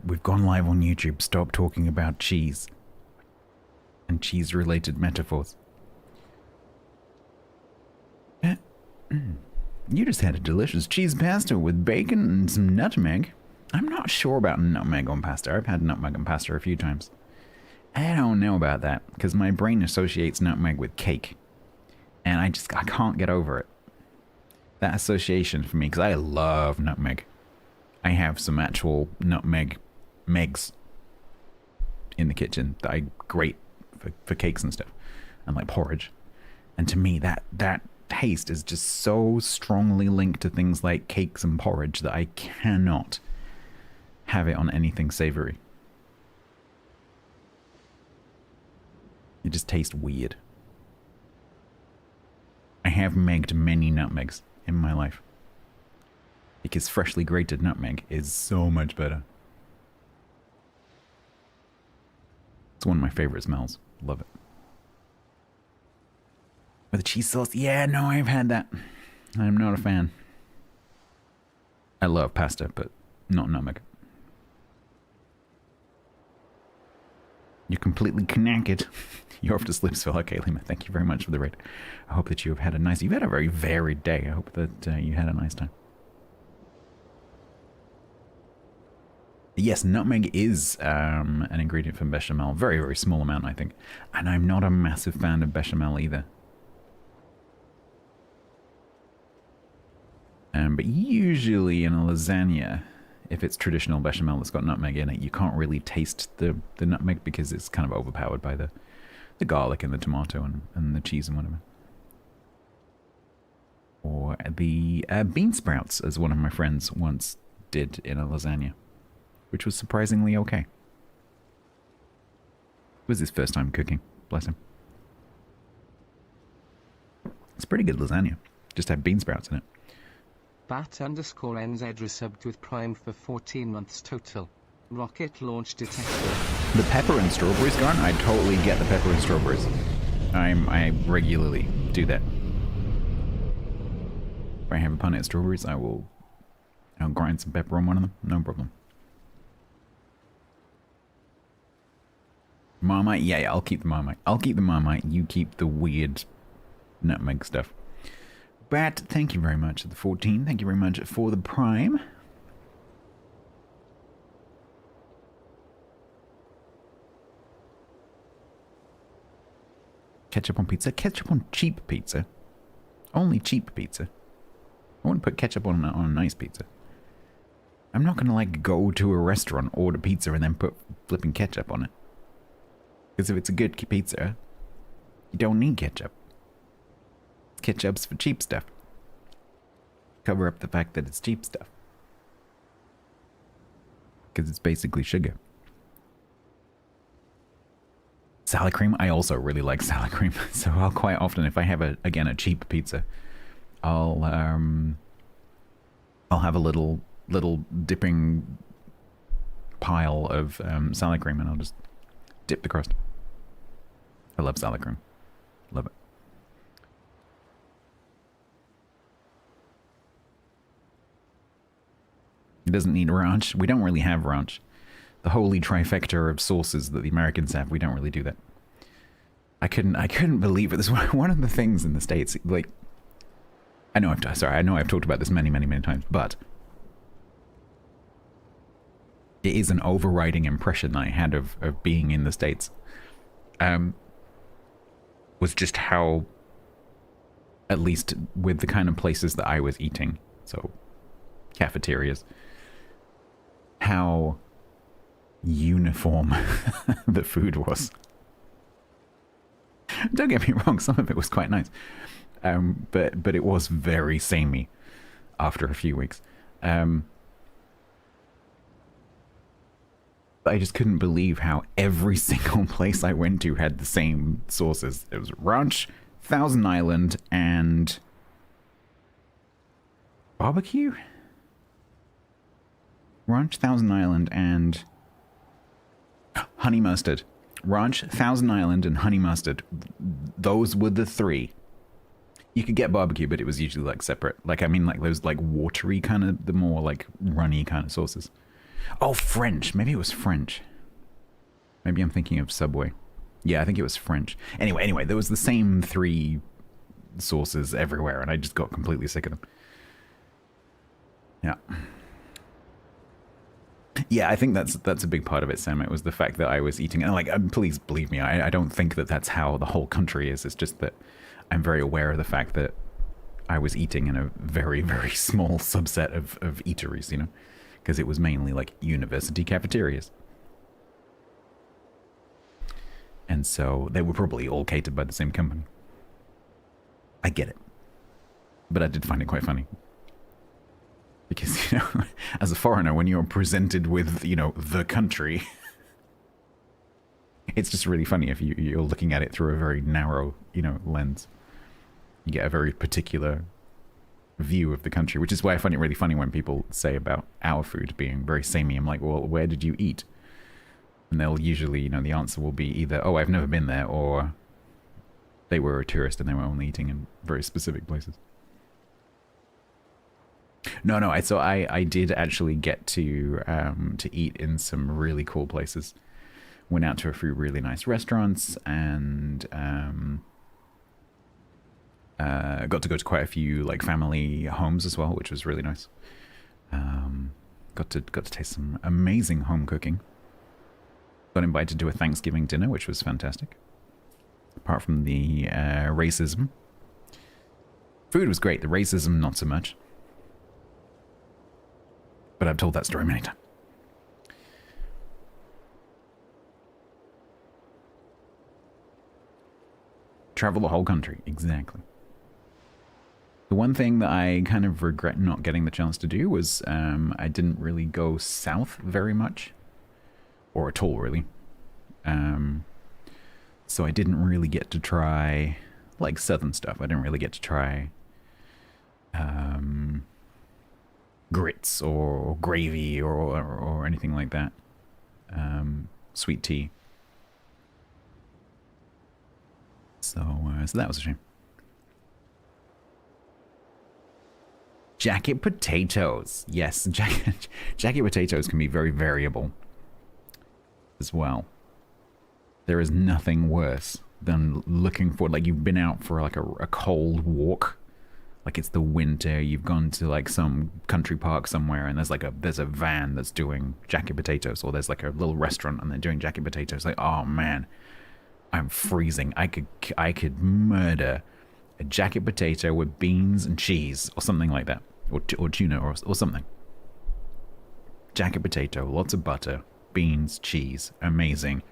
we've gone live on YouTube. Stop talking about cheese and cheese-related metaphors. You just had a delicious cheese pasta with bacon and some nutmeg. I'm not sure about nutmeg on pasta. I've had nutmeg on pasta a few times. I don't know about that, because my brain associates nutmeg with cake. And I can't get over it. That association for me, because I love nutmeg. I have some actual nutmeg megs in the kitchen that I grate for cakes and stuff. And like porridge. And to me, that taste is just so strongly linked to things like cakes and porridge that I cannot have it on anything savory. It just tastes weird. I have megged many nutmegs in my life. Because freshly grated nutmeg is so much better. It's one of my favorite smells. Love it. With the cheese sauce? Yeah, no, I've had that. I'm not a fan. I love pasta, but not nutmeg. You're completely knackered. You're off to sleep, so okay, Lima. Thank you very much for the raid. I hope that you've had a very varied day. I hope that you had a nice time. Yes, nutmeg is an ingredient for bechamel. Very, very small amount, I think. And I'm not a massive fan of bechamel either. But usually in a lasagna, if it's traditional bechamel that's got nutmeg in it, you can't really taste the nutmeg because it's kind of overpowered by the garlic and the tomato and the cheese and whatever. Or the bean sprouts, as one of my friends once did in a lasagna, which was surprisingly okay. It was his first time cooking, bless him. It's pretty good lasagna, just had bean sprouts in it. Bat_NZ resubbed with Prime for 14 months total. Rocket launch detected. The pepper and strawberries gone? I totally get the pepper and strawberries. I regularly do that. If I have a punnet of strawberries, I'll grind some pepper on one of them. No problem. Marmite? Yeah, I'll keep the Marmite. I'll keep the Marmite. You keep the weird nutmeg stuff. Bat, thank you very much for the 14. Thank you very much for the Prime. Ketchup on pizza? Ketchup on cheap pizza? Only cheap pizza. I wouldn't put ketchup on a nice pizza. I'm not gonna like go to a restaurant, order pizza, and then put flipping ketchup on it. Because if it's a good pizza, you don't need ketchup. Ketchup's for cheap stuff. Cover up the fact that it's cheap stuff. Because it's basically sugar. Salad cream? I also really like salad cream. So I'll quite often, if I have a cheap pizza, I'll have a little dipping pile of salad cream, and I'll just dip the crust. I love salad cream. Love it. It doesn't need ranch. We don't really have ranch. The holy trifecta of sauces that the Americans have, we don't really do that. I couldn't believe it. This is one of the things in the States, like, I know I've talked about this many times, but it is an overriding impression that I had of being in the States. Was just how, at least with the kind of places that I was eating, so cafeterias, how uniform the food was. Don't get me wrong, some of it was quite nice, but it was very samey after a few weeks. But I just couldn't believe how every single place I went to had the same sauces. It was ranch, Thousand Island, and barbecue? Ranch, Thousand Island, and honey mustard. Ranch, Thousand Island, and honey mustard. Those were the three. You could get barbecue, but it was usually like separate. Like, I mean, like those like watery kind of, the more like runny kind of sauces. Oh, French. Maybe it was French. Maybe I'm thinking of Subway. Yeah, I think it was French. Anyway, there was the same 3 sauces everywhere, and I just got completely sick of them. Yeah. Yeah, I think that's a big part of it, Sam. It was the fact that I was eating, and like, please believe me, I don't think that that's how the whole country is. It's just that I'm very aware of the fact that I was eating in a very, very small subset of eateries, you know, because it was mainly like university cafeterias. And so they were probably all catered by the same company. I get it. But I did find it quite funny. Because, you know, as a foreigner, when you're presented with, you know, the country, it's just really funny if you're looking at it through a very narrow, you know, lens. You get a very particular view of the country, which is why I find it really funny when people say about our food being very samey. I'm like, well, where did you eat? And they'll usually, you know, the answer will be either, oh, I've never been there, or they were a tourist and they were only eating in very specific places. No, I did actually get to eat in some really cool places. Went out to a few really nice restaurants, and got to go to quite a few like family homes as well, which was really nice. Got to taste some amazing home cooking. Got invited to a Thanksgiving dinner, which was fantastic. Apart from the racism, food was great. The racism, not so much. But I've told that story many times. Travel the whole country, exactly. The one thing that I kind of regret not getting the chance to do was I didn't really go south very much. Or at all, really. So I didn't really get to try, like, southern stuff. I didn't really get to try grits or gravy or anything like that. Sweet tea. So that was a shame. Jacket potatoes. Yes, jacket potatoes can be very variable as well. There is nothing worse than looking for, like, you've been out for like a cold walk, like it's the winter, you've gone to like some country park somewhere, and there's a van that's doing jacket potatoes, or there's like a little restaurant and they're doing jacket potatoes. Like, oh man, I'm freezing. I could murder a jacket potato with beans and cheese or something like that, or tuna or something. Jacket potato, lots of butter, beans, cheese, amazing.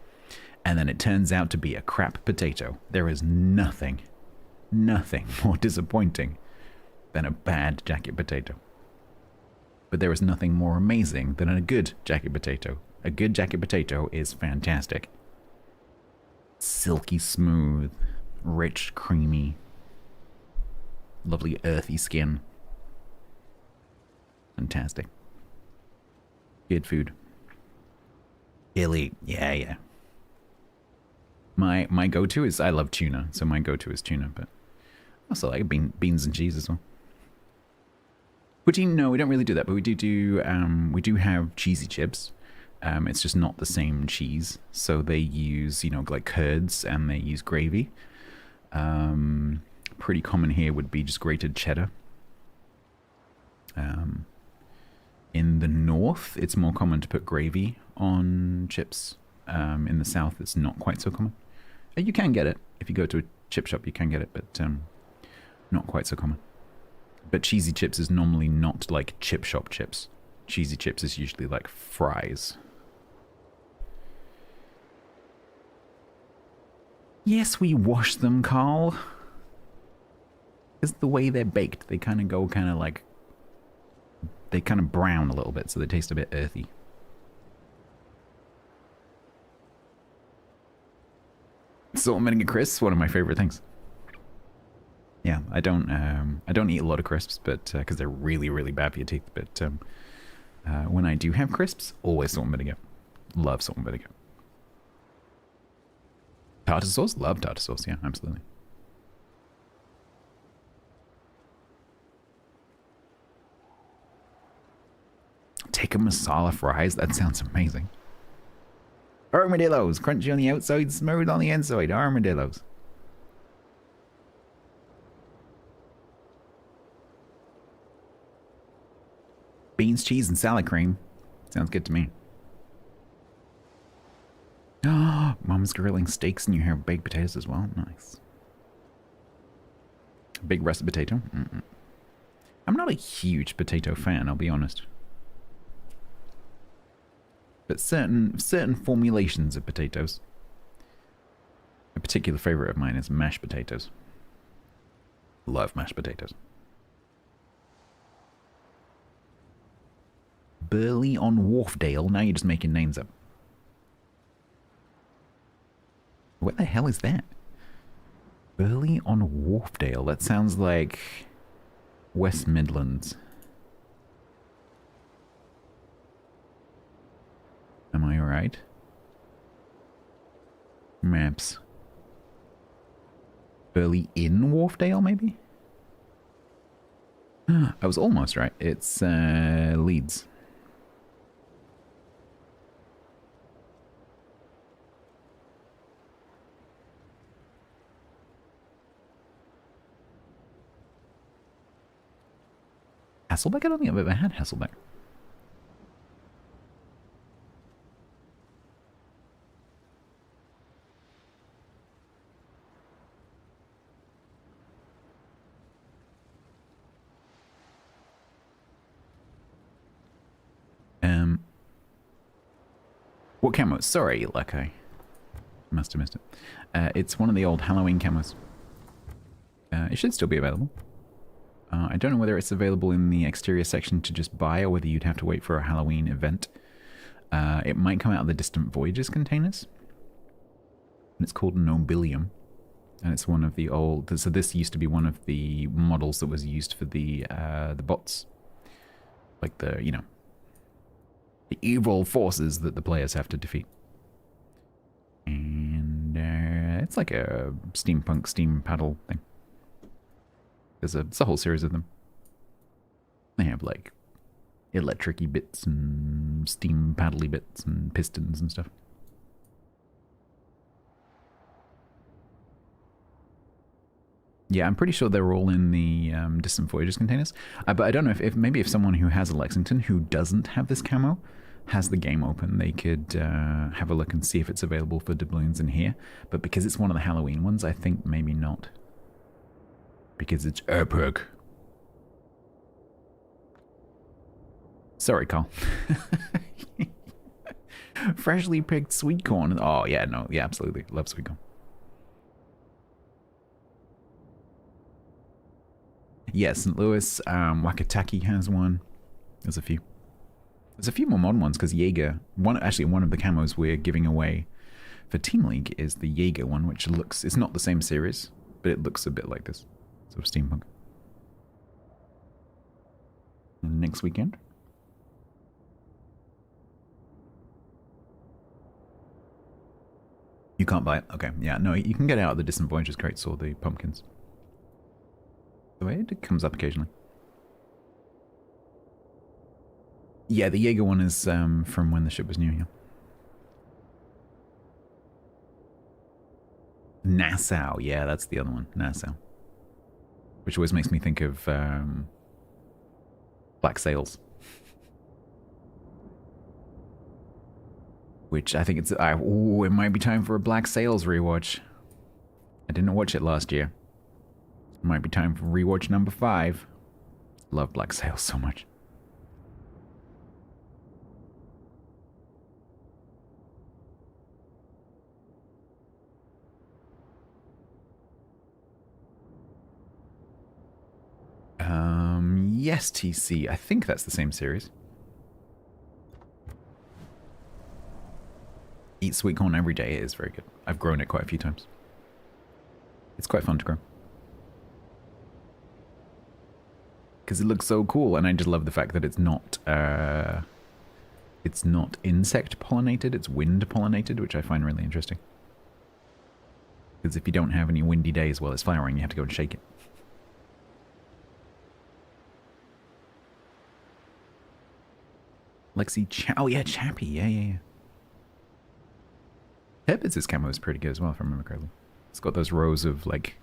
And then it turns out to be a crap potato. There is nothing more disappointing than a bad jacket potato. But there is nothing more amazing than a good jacket potato. A good jacket potato is fantastic. Silky smooth, rich, creamy, lovely earthy skin. Fantastic. Good food. Elite. Yeah. My go-to is, I love tuna, so my go-to is tuna, but also like beans and cheese as well. Poutine, no, we don't really do that, but we do have cheesy chips. It's just not the same cheese, so they use, you know, like curds, and they use gravy. Pretty common here would be just grated cheddar. In the north, it's more common to put gravy on chips. In the south, it's not quite so common. You can get it. If you go to a chip shop, you can get it, but not quite so common. But cheesy chips is normally not like chip shop chips. Cheesy chips is usually like fries. Yes, we wash them, Carl. It's the way they're baked. They kind of go like... They kind of brown a little bit, so they taste a bit earthy. Salt and vinegar crisps, one of my favorite things. Yeah, I don't eat a lot of crisps, but because they're really, really bad for your teeth. But when I do have crisps, always salt and vinegar. Love salt and vinegar. Tartar sauce, love tartar sauce. Yeah, absolutely. Chicken masala fries. That sounds amazing. Armadillos. Crunchy on the outside, smooth on the inside. Armadillos. Beans, cheese, and salad cream. Sounds good to me. Oh, Mom's grilling steaks and you have baked potatoes as well. Nice. Big russet potato. I'm not a huge potato fan, I'll be honest. But certain formulations of potatoes. A particular favorite of mine is mashed potatoes. Love mashed potatoes. Burley on Wharfdale. Now you're just making names up. What the hell is that? Burley on Wharfdale. That sounds like West Midlands. Am I alright? Maps. Burley in Wharfdale, maybe? I was almost right. It's Leeds. Hasselbeck? I don't think I've ever had Hasselbeck. What camo? Sorry, like I must have missed it. It's one of the old Halloween camos. It should still be available. I don't know whether it's available in the exterior section to just buy or whether you'd have to wait for a Halloween event. It might come out of the Distant Voyages containers. And it's called Nobilium. And it's one of the old... So this used to be one of the models that was used for the bots. Like the, you know... the evil forces that the players have to defeat. And it's like a steampunk steam paddle thing. It's a whole series of them. They have like electric-y bits and steam paddly bits and pistons and stuff. Yeah, I'm pretty sure they're all in the Distant Voyages containers. But I don't know if maybe if someone who has a Lexington who doesn't have this camo has the game open, they could have a look and see if it's available for doubloons in here. But because it's one of the Halloween ones, I think maybe not. Because it's epic. Sorry, Carl. Freshly picked sweet corn. Oh, yeah, no. Yeah, absolutely. Love sweet corn. Yeah, St. Louis. Wakataki has one. There's a few. There's a few more modern ones because Jaeger... Actually, one of the camos we're giving away for Team League is the Jaeger one, which looks... It's not the same series, but it looks a bit like this. Sort of steampunk. And next weekend? You can't buy it? Okay, yeah, no, you can get out of the Distant Voyages crates or the pumpkins. The way it comes up occasionally. Yeah, the Jaeger one is from when the ship was new, yeah. Nassau, yeah, that's the other one, Nassau. Which always makes me think of Black Sails. Which I think it's... oh, it might be time for a Black Sails rewatch. I didn't watch it last year. It might be time for rewatch number 5. Love Black Sails so much. Yes, TC. I think that's the same series. Eat sweet corn every day. It is very good. I've grown it quite a few times. It's quite fun to grow. Because it looks so cool, and I just love the fact that it's not insect pollinated, it's wind pollinated, which I find really interesting. Because if you don't have any windy days while it's flowering, you have to go and shake it. Oh yeah, Chappie. Yeah. Herbitz's camo is pretty good as well, if I remember correctly. It's got those rows of like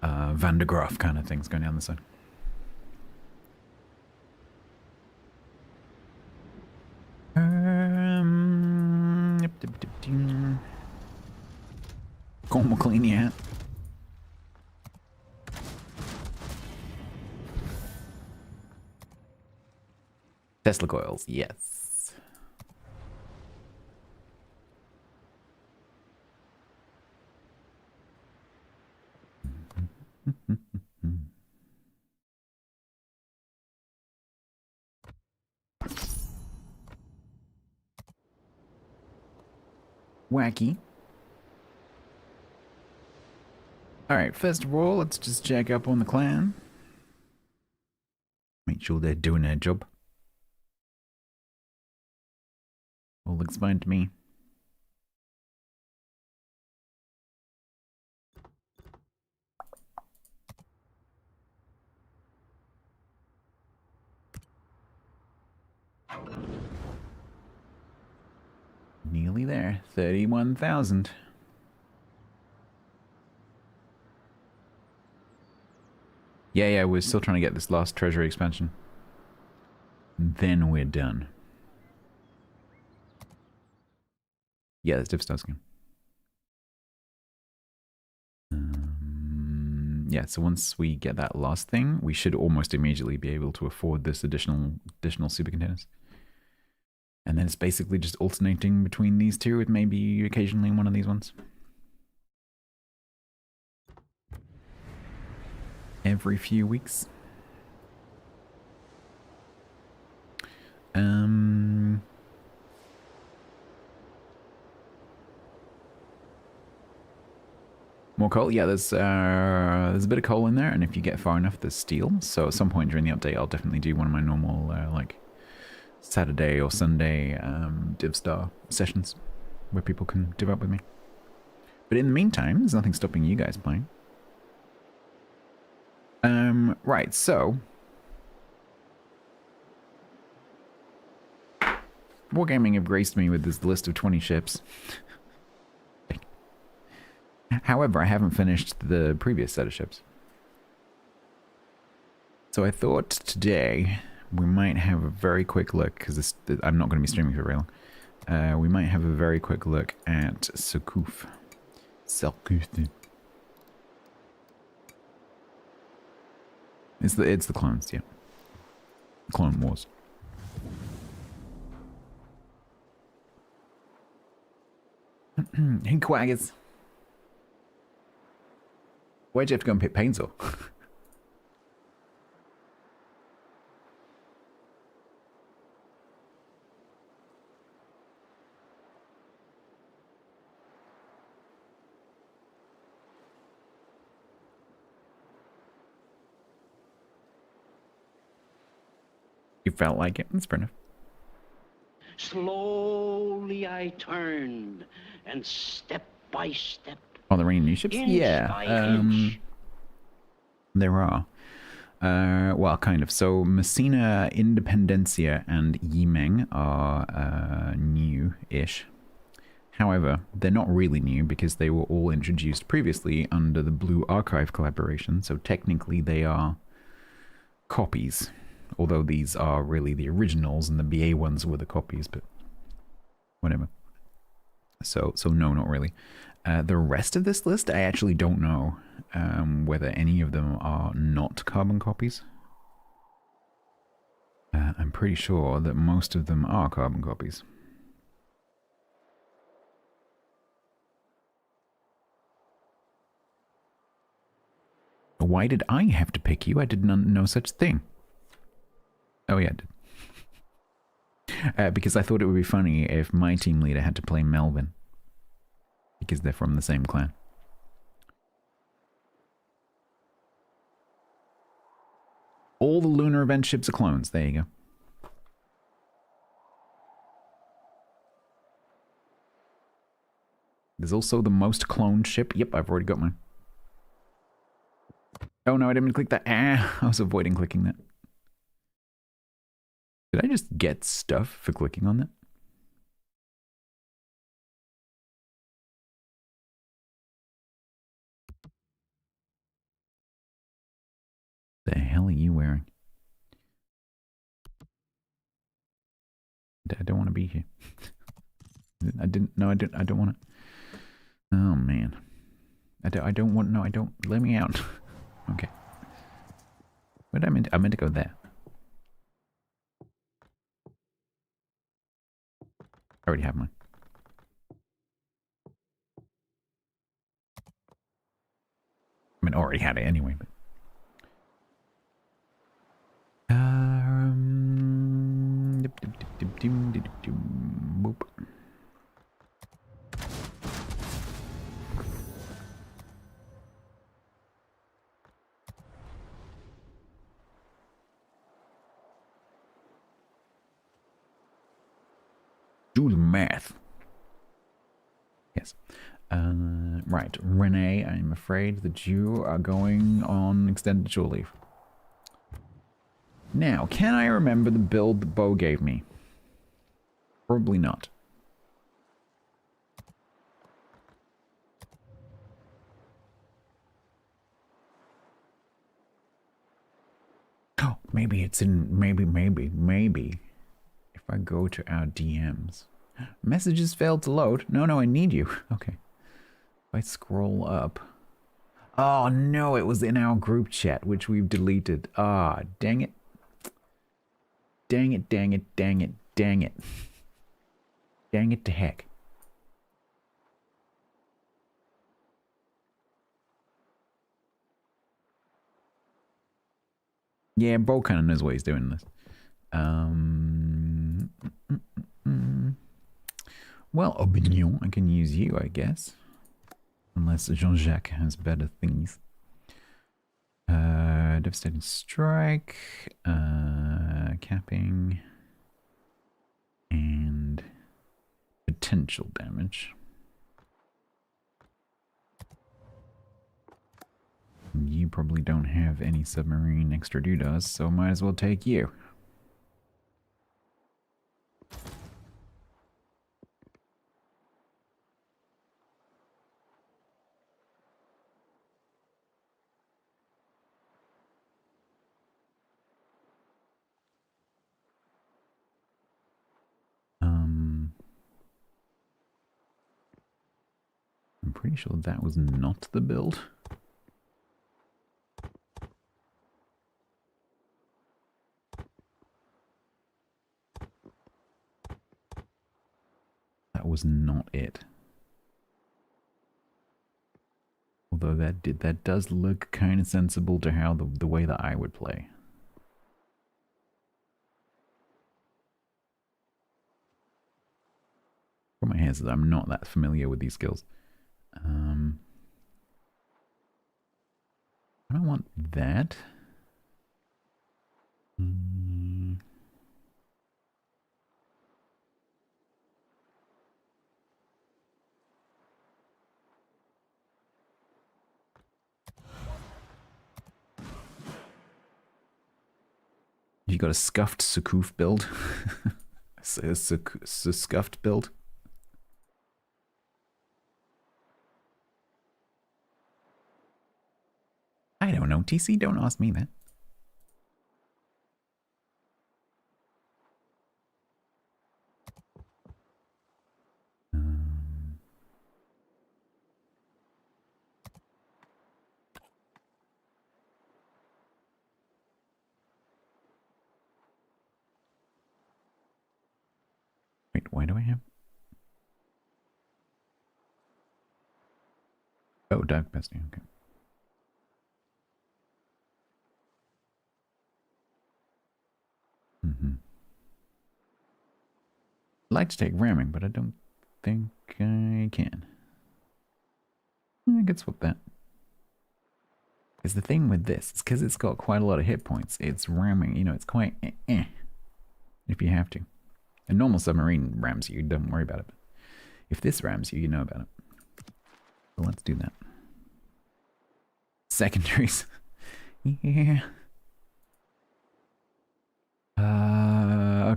Van de Graaff kind of things going down the side. Call McLean yet? Tesla coils, yes. Wacky. Alright, first of all, let's just check up on the clan. Make sure they're doing their job. All looks fine to me. Nearly there. 31,000. Yeah, we're still trying to get this last treasury expansion. Then we're done. Yeah, that's diff star scheme. Yeah, so once we get that last thing, we should almost immediately be able to afford this additional super containers. And then it's basically just alternating between these two with maybe occasionally one of these ones. Every few weeks. More coal? Yeah, there's a bit of coal in there, and if you get far enough, there's steel. So at some point during the update, I'll definitely do one of my normal, like, Saturday or Sunday div star sessions where people can div up with me. But in the meantime, there's nothing stopping you guys playing. Right, so Wargaming have graced me with this list of 20 ships. However, I haven't finished the previous set of ships. So I thought today we might have a very quick look, because I'm not going to be streaming for very long. We might have a very quick look at Surcouf. It's the clones, yeah. Clone Wars. Hey, Quaggers. Why'd you have to go and pick Painsaw? You felt like it? That's fair enough. Slowly I turned, and step by step. Oh, there are any new ships? Yeah. There are. Well, kind of. So Messina, Independencia, and Yimeng are new-ish. However, they're not really new because they were all introduced previously under the Blue Archive collaboration, so technically they are copies. Although these are really the originals and the BA ones were the copies, but whatever. So no, not really. The rest of this list, I actually don't know whether any of them are not carbon copies. I'm pretty sure that most of them are carbon copies. Why did I have to pick you? I did not know such thing. Oh yeah, I did. Because I thought it would be funny if my team leader had to play Melvin. Because they're from the same clan. All the lunar event ships are clones. There you go. There's also the most cloned ship. Yep, I've already got mine. Oh no, I didn't mean to click that. I was avoiding clicking that. Did I just get stuff for clicking on that? The hell are you wearing? I don't want to be here. I didn't. No, I don't. I don't want to. Oh man. I don't want. No, I don't. Let me out. Okay. What I meant. I meant to go there. I already have mine. I mean, I already had it anyway. But. Boop. Do the math. Yes. Right. Renee, I'm afraid that you are going on extended shore leave. Now, can I remember the build that Bo gave me? Probably not. Oh, maybe it's in... Maybe. If I go to our DMs. Messages failed to load. No, I need you. Okay. If I scroll up... Oh, no, it was in our group chat, which we've deleted. Ah, dang it. Dang it. Dang it to heck. Yeah, Bo kind of knows what he's doing in this. Well, Aubignon, I can use you, I guess. Unless Jean-Jacques has better things. Devastating strike, capping, and potential damage. You probably don't have any submarine extra doodads, so might as well take you. I'm pretty sure that was not the build. That was not it. Although that does look kind of sensible to how the way that I would play. From my hands, I'm not that familiar with these skills. I don't want that. You got a scuffed Sukuf build? a scuffed build? I don't know. TC, don't ask me that. Wait, why do I have... Oh, dark pesting, okay. I'd like to take ramming, but I don't think I can. I could swap that. Because the thing with this is because it's got quite a lot of hit points. It's ramming, you know, it's quite if you have to. A normal submarine rams you, don't worry about it. If this rams you, you know about it. So let's do that. Secondaries. Yeah.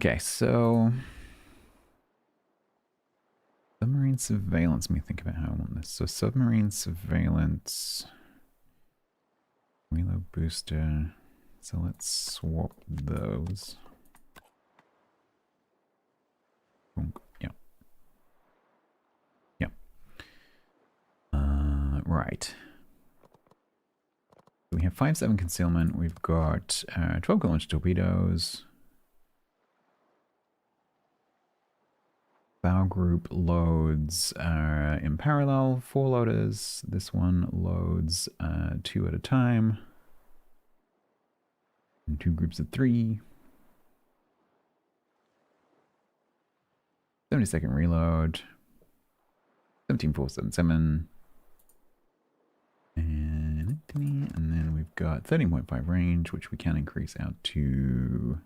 Okay, so submarine surveillance. Let me think about how I want this. So submarine surveillance, reload booster. So let's swap those. Yeah. Yeah. Right. We have 5-7 concealment. We've got 12 launch torpedoes. Bow group loads in parallel, 4 loaders. This one loads 2 at a time. And 2 groups of 3. 70-second reload. 17477. And then we've got 13.5 range, which we can increase out to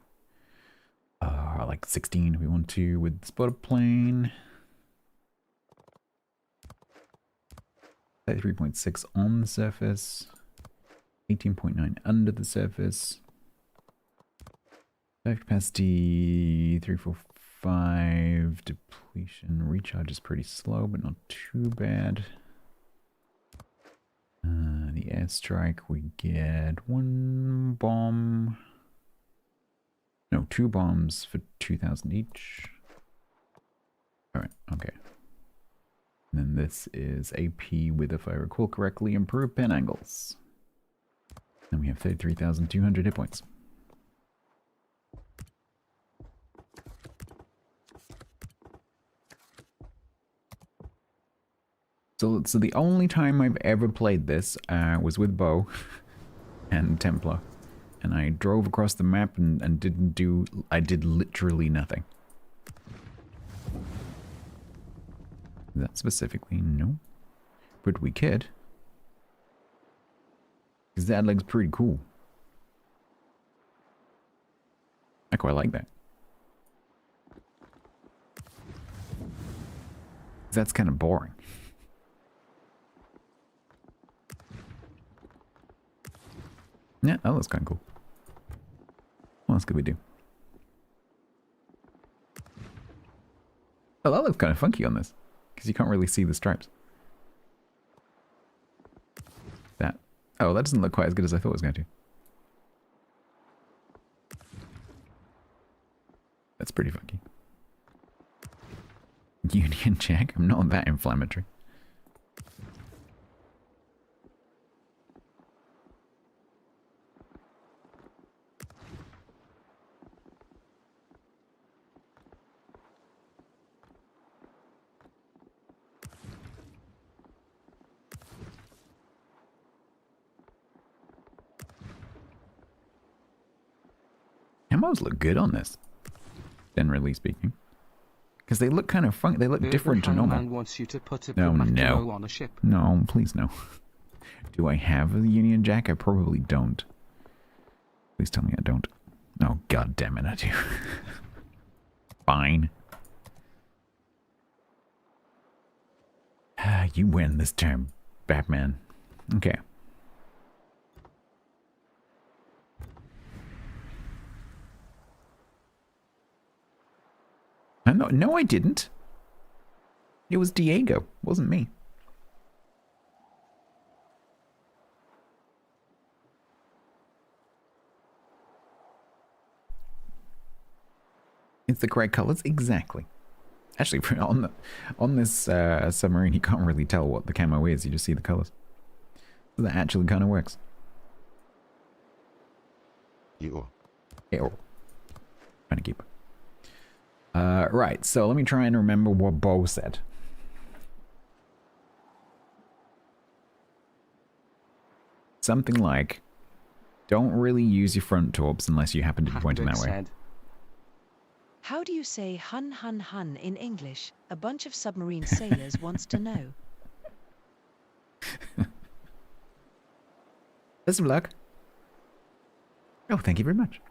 like 16 if we want to with the spotter plane. 33.6 on the surface. 18.9 under the surface. Dive capacity 345. Depletion recharge is pretty slow, but not too bad. The airstrike, we get 1 bomb. No, 2 bombs for 2,000 each. Alright, okay. And then this is AP with, if I recall correctly, improved pen angles. And we have 33,200 hit points. So the only time I've ever played this was with Bo and Templar. And I drove across the map and didn't do... I did literally nothing. That specifically, no. But we could. Because that looks pretty cool. I quite like that. That's kind of boring. Yeah, that looks kind of cool. What else could we do? Oh, that looks kind of funky on this. Because you can't really see the stripes. That. Oh, that doesn't look quite as good as I thought it was going to. That's pretty funky. Union Jack? I'm not that inflammatory. Camos look good on this, generally speaking. Because they look kind of funky. They look different to normal. Wants you to put a no. on a ship. No, please no. Do I have a Union Jack? I probably don't. Please tell me I don't. Oh, god damn it, I do. Fine. You win this time, Batman. Okay. No, I didn't. It was Diego, wasn't me. It's the correct colors, exactly. Actually, on this submarine, you can't really tell what the camo is. You just see the colors. So that actually kind of works. You. Trying to keep. Right, so let me try and remember what Bo said. Something like, don't really use your front torps unless you happen to be pointing that way. How do you say hun hun hun in English? A bunch of submarine sailors wants to know. StatsBloke. Oh, thank you very much.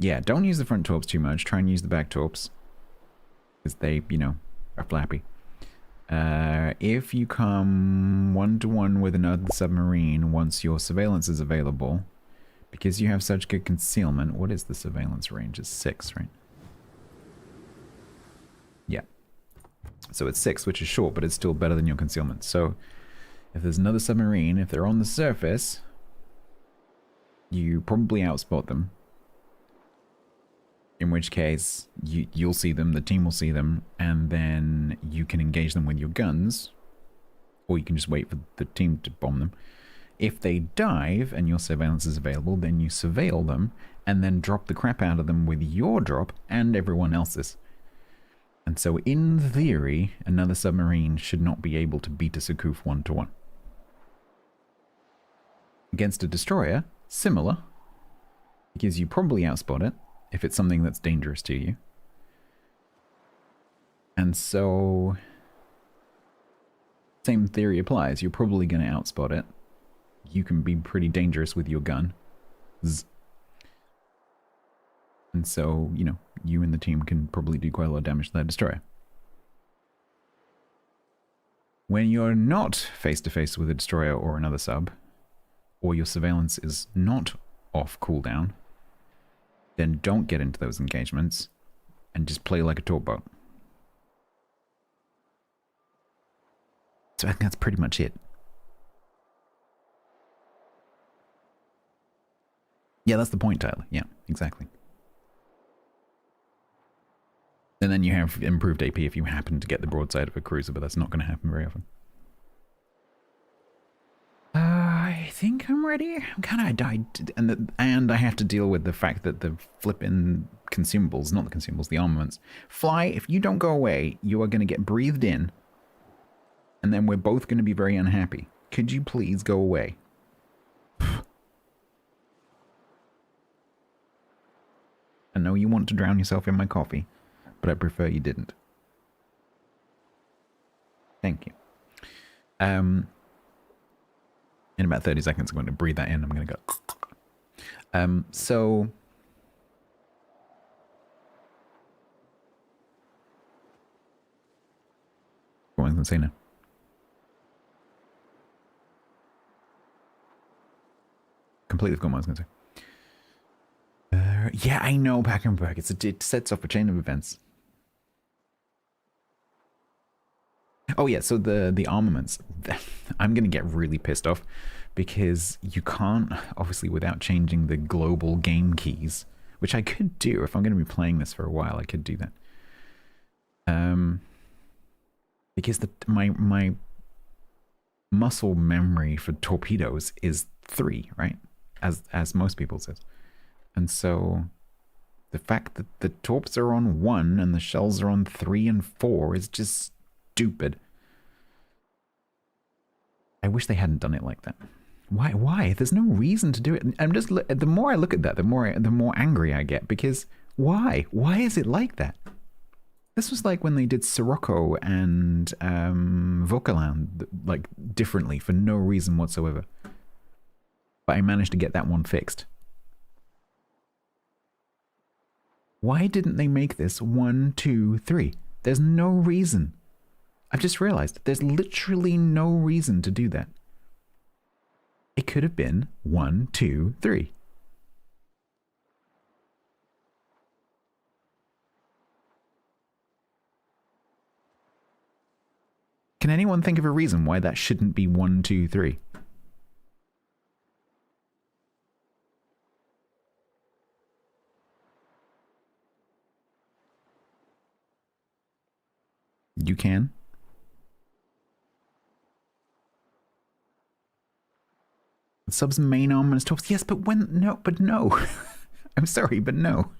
Yeah, don't use the front torps too much. Try and use the back torps. Because they, you know, are flappy. If you come 1-to-1 with another submarine once your surveillance is available, Because you have such good concealment, what is the surveillance range? It's 6, right? Yeah. So it's 6, which is short, but it's still better than your concealment. So if there's another submarine, if they're on the surface, you probably outspot them. In which case, you'll see them, the team will see them, and then you can engage them with your guns, or you can just wait for the team to bomb them. If they dive and your surveillance is available, then you surveil them, and then drop the crap out of them with your drop and everyone else's. And so, in theory, another submarine should not be able to beat a Sakoof 1-to-1. Against a destroyer, similar, because you probably outspot it, if it's something that's dangerous to you. And so, same theory applies. You're probably going to outspot it. You can be pretty dangerous with your gun. And so, you know, you and the team can probably do quite a lot of damage to that destroyer. When you're not face-to-face with a destroyer or another sub, or your surveillance is not off cooldown, then don't get into those engagements and just play like a torp boat. So I think that's pretty much it. Yeah, that's the point, Tyler. Yeah, exactly. And then you have improved AP if you happen to get the broadside of a cruiser, but that's not going to happen very often. I think I'm ready. I'm kind of died, and I have to deal with the fact that the flipping consumables, not the consumables, the armaments, fly. If you don't go away, you are going to get breathed in, and then we're both going to be very unhappy. Could you please go away? I know you want to drown yourself in my coffee, but I prefer you didn't. Thank you. In about 30 seconds, I'm going to breathe that in. I'm going to go. So what was I going to say now? Completely forgot what I was going to say. Yeah, I know, Packenberg. It sets off a chain of events. Oh yeah, so the armaments. I'm going to get really pissed off because you can't, obviously, without changing the global game keys, which I could do if I'm going to be playing this for a while. I could do that. Because my muscle memory for torpedoes is 3, right? As most people says. And so the fact that the torps are on 1 and the shells are on 3 and 4 is just stupid. I wish they hadn't done it like that. Why? There's no reason to do it. I'm just, the more I look at that, the more angry I get, because why? Why is it like that? This was like when they did Sirocco and Vauquelin like differently for no reason whatsoever. But I managed to get that one fixed. Why didn't they make this 1, 2, 3? There's no reason. I've just realized there's literally no reason to do that. It could have been 1, 2, 3. Can anyone think of a reason why that shouldn't be 1, 2, 3? You can. Sub's main armament is torps. Yes, but when... No, but no. I'm sorry, but no.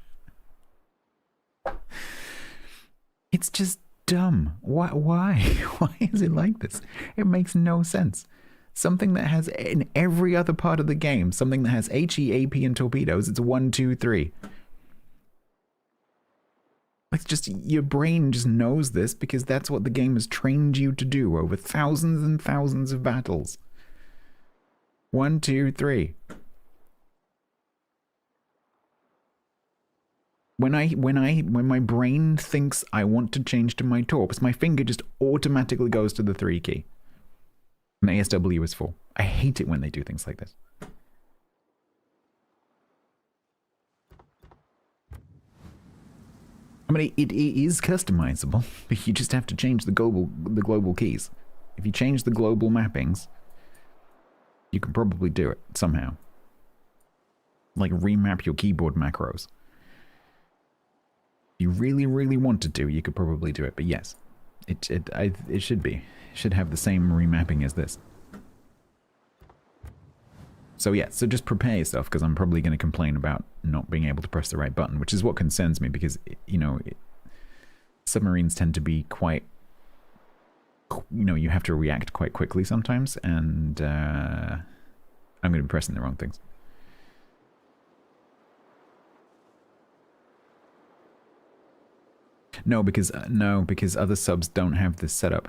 It's just dumb. Why? Why is it like this? It makes no sense. Something that has, in every other part of the game, something that has HE, AP, and torpedoes, it's 1, 2, 3. It's just, your brain just knows this because that's what the game has trained you to do over thousands and thousands of battles. 1, 2, 3. When my brain thinks I want to change to my torps, my finger just automatically goes to the 3 key. And ASW is 4. I hate it when they do things like this. I mean, it is customizable, but you just have to change the global keys. If you change the global mappings, you can probably do it somehow. Like remap your keyboard macros. If you really, really wanted to, you could probably do it. But yes, it should be. It should have the same remapping as this. So yeah, so just prepare yourself, because I'm probably going to complain about not being able to press the right button, which is what concerns me, because, you know, submarines tend to be quite, you know, you have to react quite quickly sometimes, and I'm going to be pressing the wrong things. No, because other subs don't have this setup.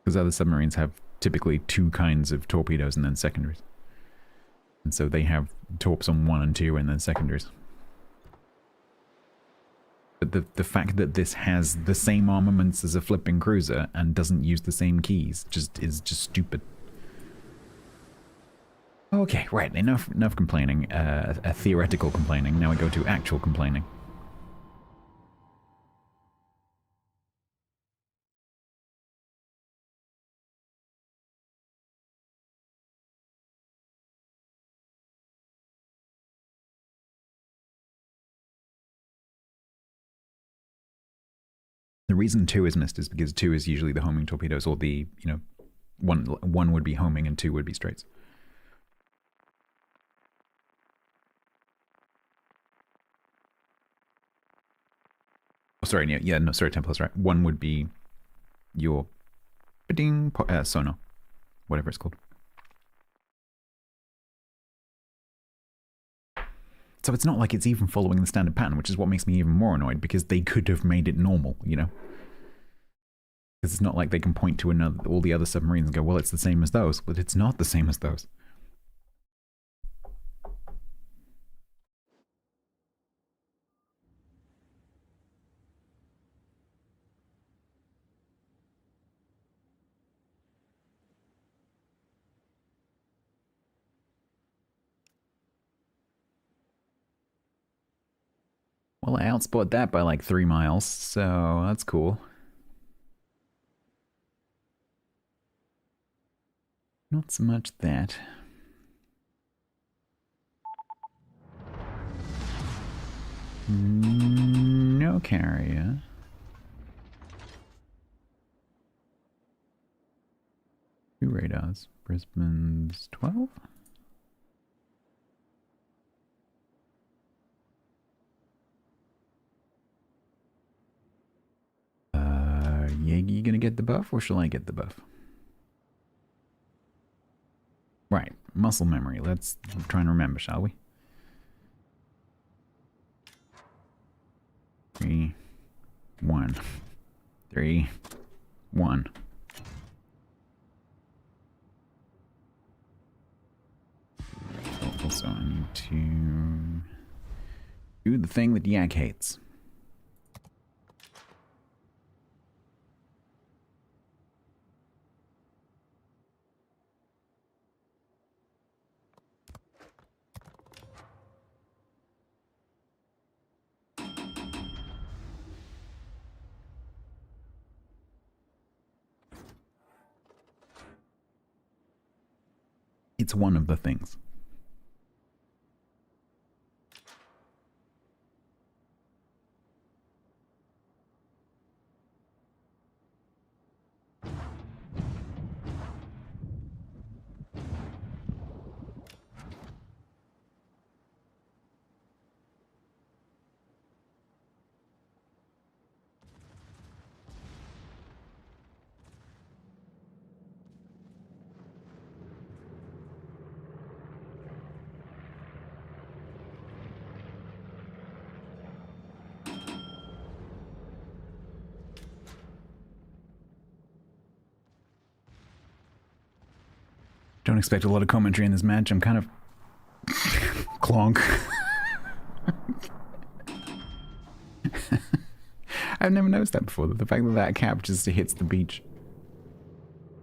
Because other submarines have typically two kinds of torpedoes and then secondaries. And so they have torps on 1 and 2 and then secondaries. But the fact that this has the same armaments as a flipping cruiser and doesn't use the same keys is just stupid. Okay, right, enough complaining. A theoretical complaining. Now we go to actual complaining. The reason 2 is missed is because 2 is usually the homing torpedoes, or the, you know, one would be homing and 2 would be straights. Oh, sorry, yeah, no, sorry, 10 plus, right? 1 would be your sonar, whatever it's called. So it's not like it's even following the standard pattern, which is what makes me even more annoyed, because they could have made it normal, you know? Because it's not like they can point to all the other submarines and go, well, it's the same as those, but it's not the same as those. Well, I outspotted that by like 3 miles, so that's cool. Not so much that. No carrier. Two radars. Brisbane's 12? You gonna get the buff, or shall I get the buff? Right, muscle memory. Let's try and remember, shall we? 3, 1. 3, 1. Also, I need to do the thing that Yak hates. It's one of the things. Don't expect a lot of commentary in this match. I'm kind of... Clonk. I've never noticed that before. The fact that that cap just hits the beach.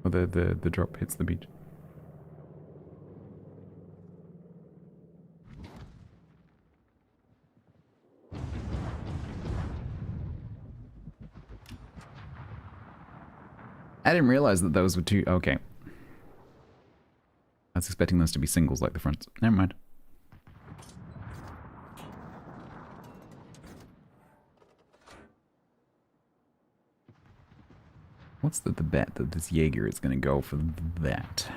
Or the drop hits the beach. I didn't realize that those were two. Okay. I was expecting those to be singles like the fronts. Never mind. What's the bet that this Jaeger is going to go for that?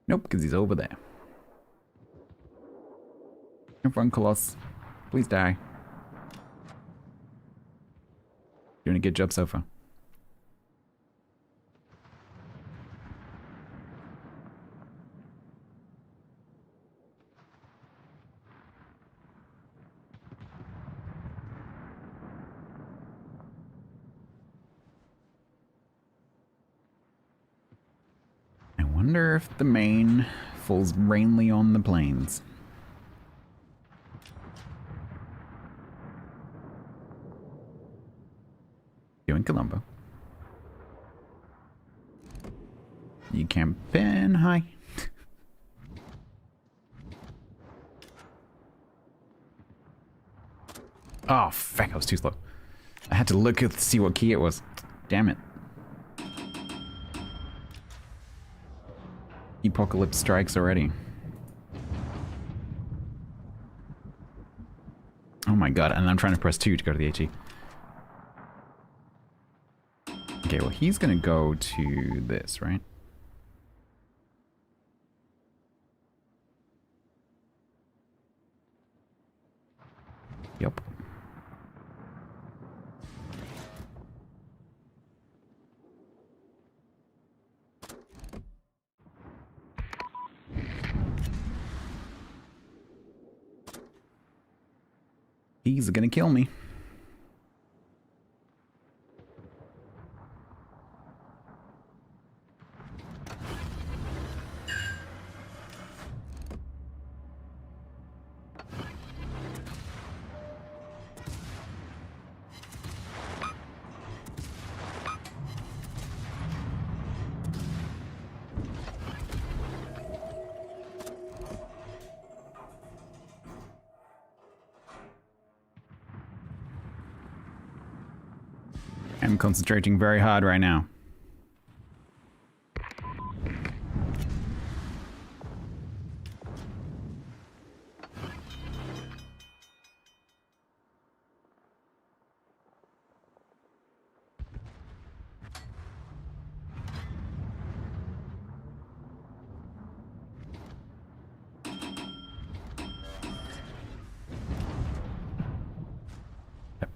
Nope, because he's over there. Everyone, Colossus. Please die. Doing a good job so far. I wonder if the main falls mainly on the plains. You in Colombo. You camping? Hi. Oh, fuck, I was too slow. I had to look to see what key it was. Damn it. Apocalypse strikes already. Oh my god, and I'm trying to press 2 to go to the HE. Okay, well he's gonna go to this, right? Yep. He's gonna kill me. I'm concentrating very hard right now.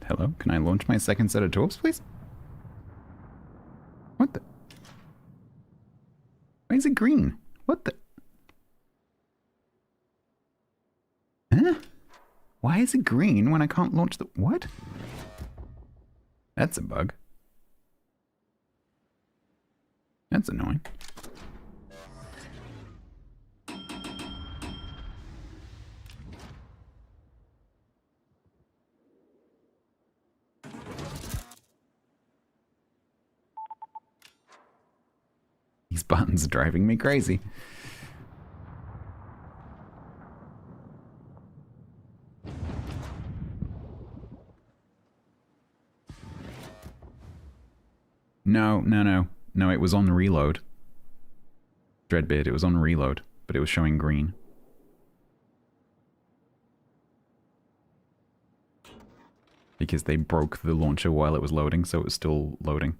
Hello? Can I launch my second set of torps, please? What the? Why is it green? What the? Huh? Why is it green when I can't launch the... What? That's a bug. That's annoying. These buttons are driving me crazy. No, no, no. No, it was on reload. Dreadbeard, it was on reload, but it was showing green. Because they broke the launcher while it was loading, so it was still loading.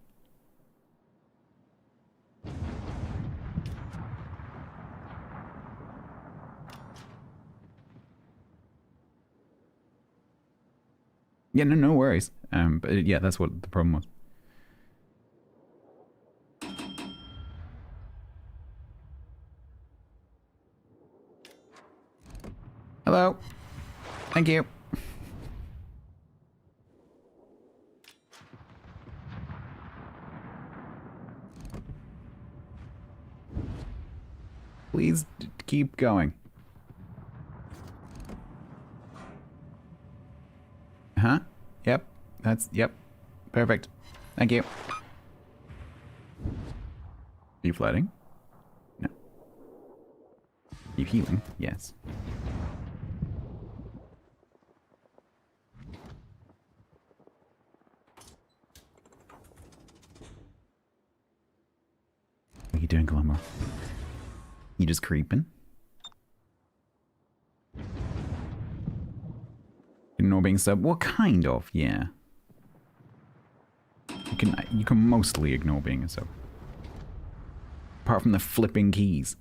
Yeah, no worries. But yeah, that's what the problem was. Hello. Thank you. Please keep going. That's, yep. Perfect. Thank you. Are you floating? No. Are you healing? Yes. What are you doing, Columbo? You just creeping? Ignoring sub? Well, kind of, yeah. You can mostly ignore being a sub. Apart from the flipping keys.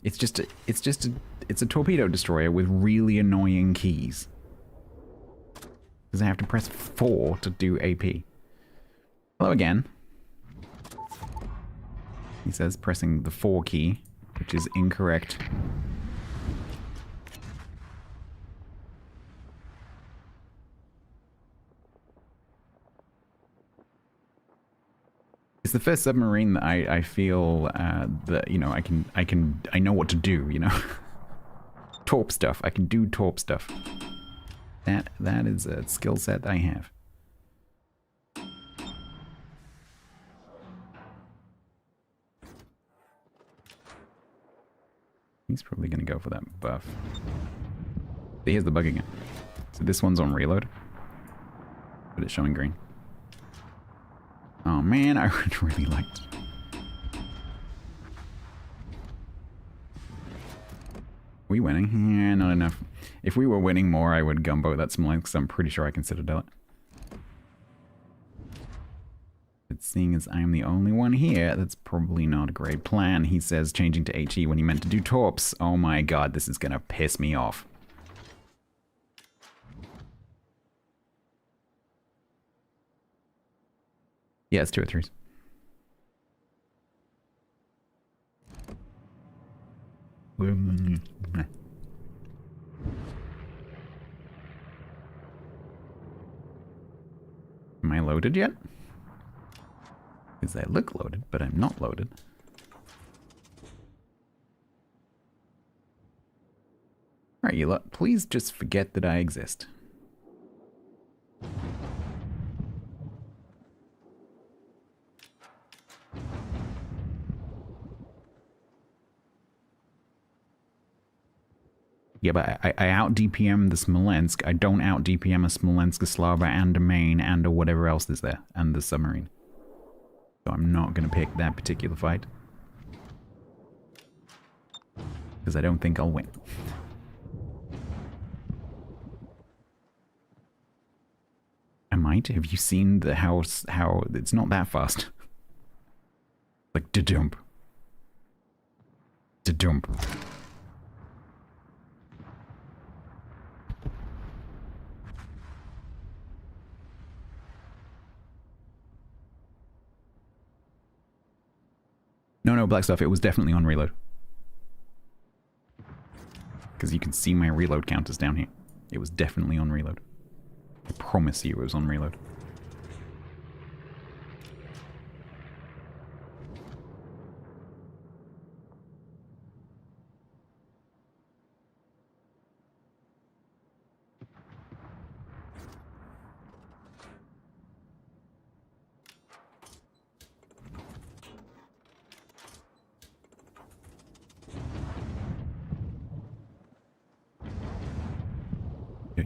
It's a torpedo destroyer with really annoying keys. Because I have to press 4 to do AP. Hello again. He says pressing the 4 key, which is incorrect. It's the first submarine that I feel that, you know, I know what to do, you know. Torp stuff. I can do torp stuff. That is a skill set I have. He's probably going to go for that buff. But here's the bug again. So this one's on reload. But it's showing green. Oh man, I would really like to. We winning? Yeah, not enough. If we were winning more, I would gumbo that Smolensk, because I'm pretty sure I can citadel it. But seeing as I'm the only one here, that's probably not a great plan. He says changing to HE when he meant to do torps. Oh my god, this is gonna piss me off. Yeah, it's 2 or 3s. Am I loaded yet? Because I look loaded, but I'm not loaded. Alright, you lot, please just forget that I exist. Yeah, but I out DPM the Smolensk. I don't out DPM a Smolensk, a Slava, and a Main, and a whatever else is there, and the submarine. So I'm not going to pick that particular fight. Because I don't think I'll win. I might. Have you seen the house? How it's not that fast. Like da-dump. Da-dump. No, Black Stuff, it was definitely on reload. Because you can see my reload counters down here. It was definitely on reload. I promise you it was on reload.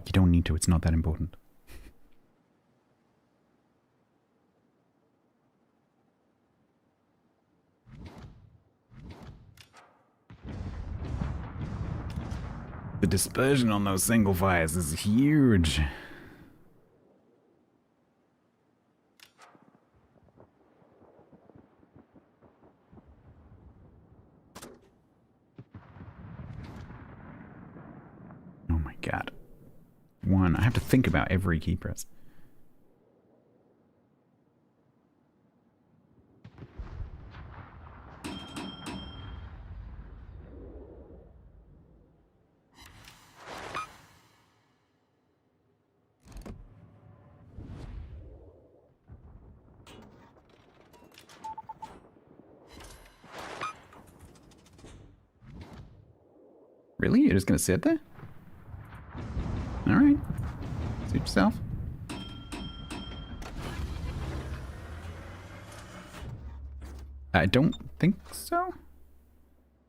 You don't need to, it's not that important. The dispersion on those single fires is huge. Oh my god. One, I have to think about every key press. Really? You're just gonna sit there? Alright. Suit yourself. I don't think so.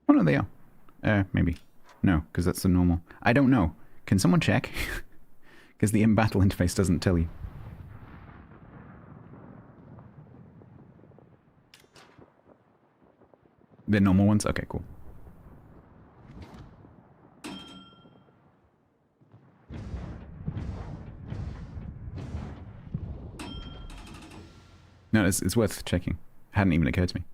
Oh no, they are. Maybe. No, because that's the normal. I don't know. Can someone check? Because the in-battle interface doesn't tell you. The normal ones? Okay, cool. No, it's worth checking. Hadn't even occurred to me.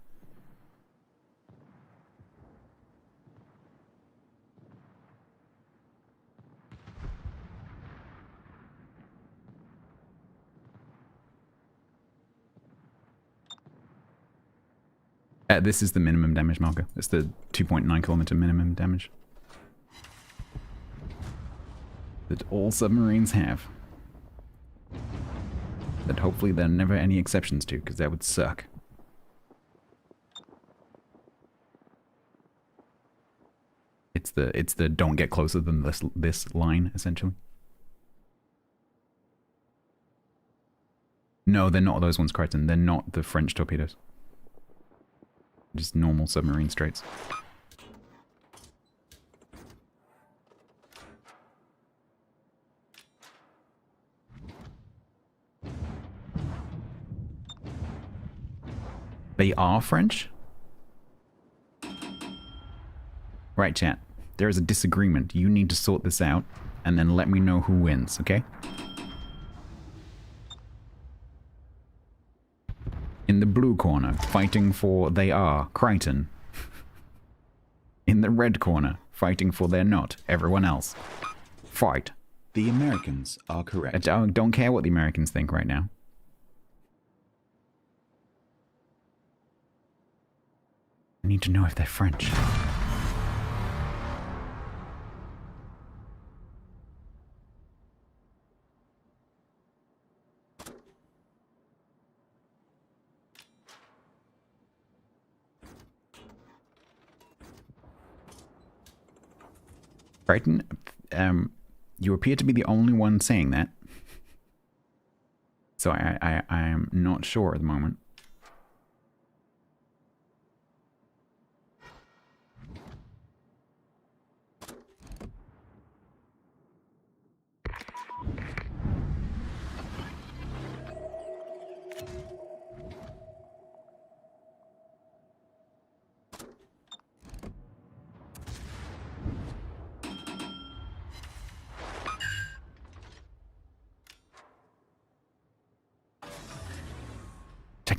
This is the minimum damage marker. It's the 2.9 kilometer minimum damage that all submarines have. That hopefully there are never any exceptions to, because that would suck. It's the don't get closer than this line, essentially. No, they're not those ones, Crichton. They're not the French torpedoes. Just normal submarine straits. They are French? Right, chat. There is a disagreement. You need to sort this out, and then let me know who wins, okay? In the blue corner, fighting for they are, Crichton. In the red corner, fighting for they're not, everyone else. Fight. The Americans are correct. I don't care what the Americans think right now. I need to know if they're French. Crichton, you appear to be the only one saying that. So I am not sure at the moment.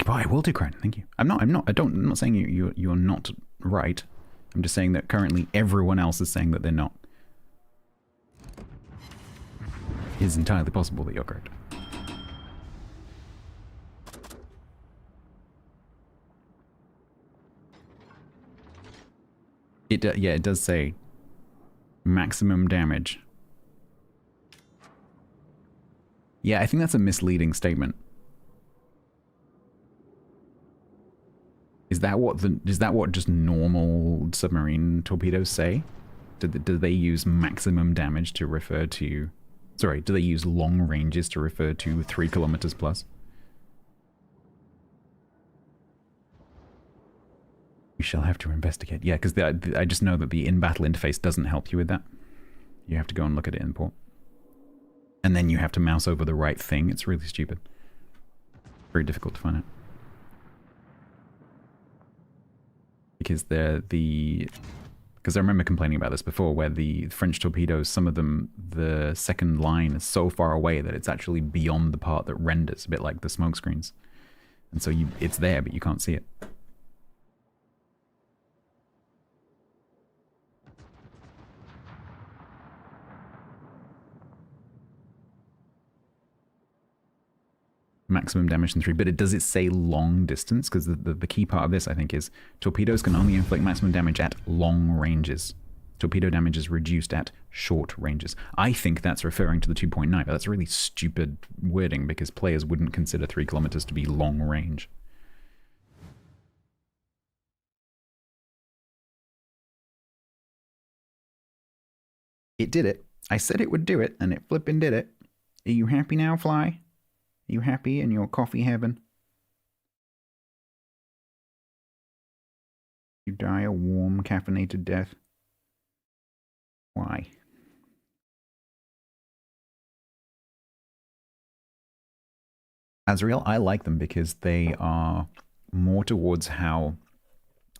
I will do, Crichton. Thank you. I'm not saying you're not right. I'm just saying that currently everyone else is saying that they're not. It is entirely possible that you're correct. Yeah, it does say maximum damage. Yeah, I think that's a misleading statement. Is that what just normal submarine torpedoes say? Do they use maximum damage to refer to... Sorry, do they use long ranges to refer to 3 kilometers plus? We shall have to investigate. Yeah, because I just know that the in-battle interface doesn't help you with that. You have to go and look at it in port. And then you have to mouse over the right thing. It's really stupid. Very difficult to find out. Because because I remember complaining about this before, where the French torpedoes, some of them, the second line is so far away that it's actually beyond the part that renders, a bit like the smoke screens. And so it's there, but you can't see it. Maximum damage in 3, but does it say long distance? Because the key part of this, I think, is torpedoes can only inflict maximum damage at long ranges. Torpedo damage is reduced at short ranges. I think that's referring to the 2.9, but that's really stupid wording because players wouldn't consider 3 kilometers to be long range. It did it. I said it would do it, and it flippin' did it. Are you happy now, Fly? You happy in your coffee heaven? You die a warm, caffeinated death. Why? Azrael, I like them because they are more towards how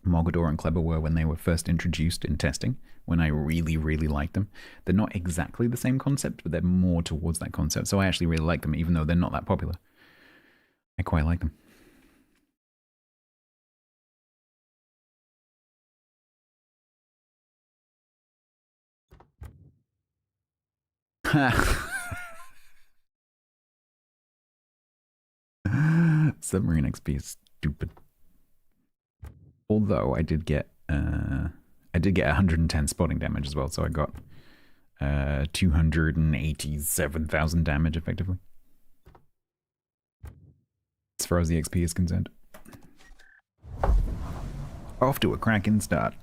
Mogador and Kleber were when they were first introduced in testing, when I really, really liked them. They're not exactly the same concept, but they're more towards that concept. So I actually really like them, even though they're not that popular. I quite like them. Submarine XP is stupid. Although I did get 110 spotting damage as well, so I got 287,000 damage effectively. As far as the XP is concerned. Off to a cracking start.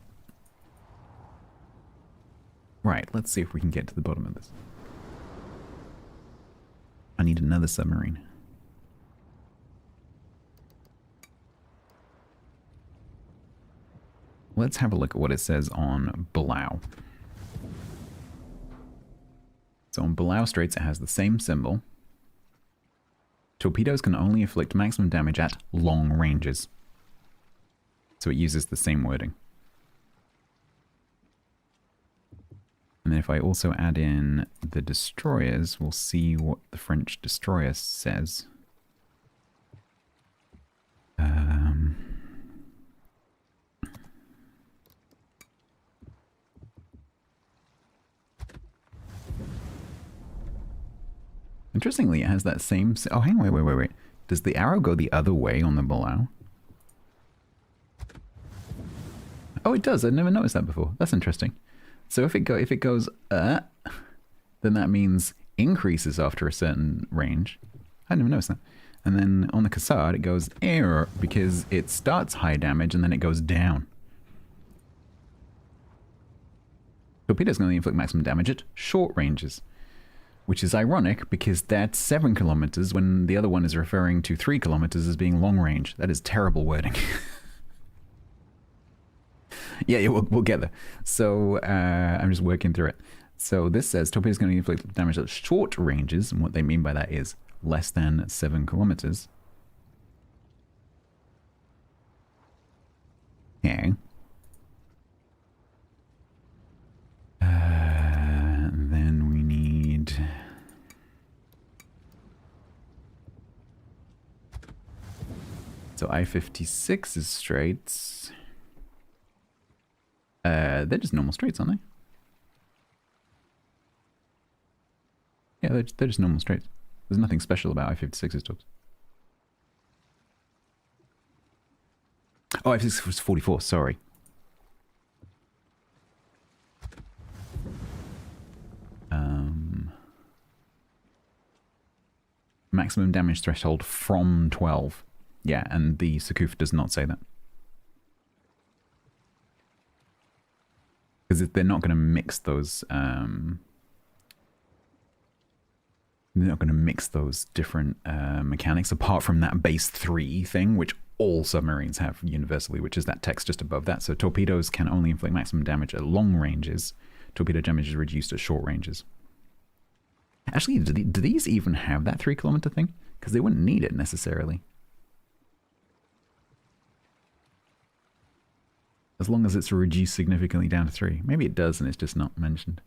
Right, let's see if we can get to the bottom of this. I need another submarine. Let's have a look at what it says on Belau. So on Belau Straits, it has the same symbol. Torpedoes can only inflict maximum damage at long ranges. So it uses the same wording. And then if I also add in the destroyers, we'll see what the French destroyer says. Interestingly, it has that same... Oh, hang on, wait. Does the arrow go the other way on the Belau? Oh, it does. I've never noticed that before. That's interesting. So if it goes then that means increases after a certain range. I never noticed that. And then on the Cassard, it goes error because it starts high damage and then it goes down. Torpedoes can only inflict maximum damage at short ranges, which is ironic because that's 7 kilometers when the other one is referring to 3 kilometers as being long range. That is terrible wording. Yeah, we'll get there. So I'm just working through it. So this says torpedoes can only inflict damage at short ranges, and what they mean by that is less than 7 kilometers. Okay. Then we need... So I-56 is straights. They're just normal straights, aren't they? Yeah, they're just normal straights. There's nothing special about I-56's tops. Oh, I-56 was 44, sorry. Maximum damage threshold from 12. Yeah, and the Sakuf does not say that. Because they're not going to mix those... they're not going to mix those different mechanics apart from that base 3 thing, which all submarines have universally, which is that text just above that. So torpedoes can only inflict maximum damage at long ranges. Torpedo damage is reduced at short ranges. Actually, do these even have that 3 kilometer thing? Because they wouldn't need it necessarily. As long as it's reduced significantly down to 3. Maybe it does and it's just not mentioned.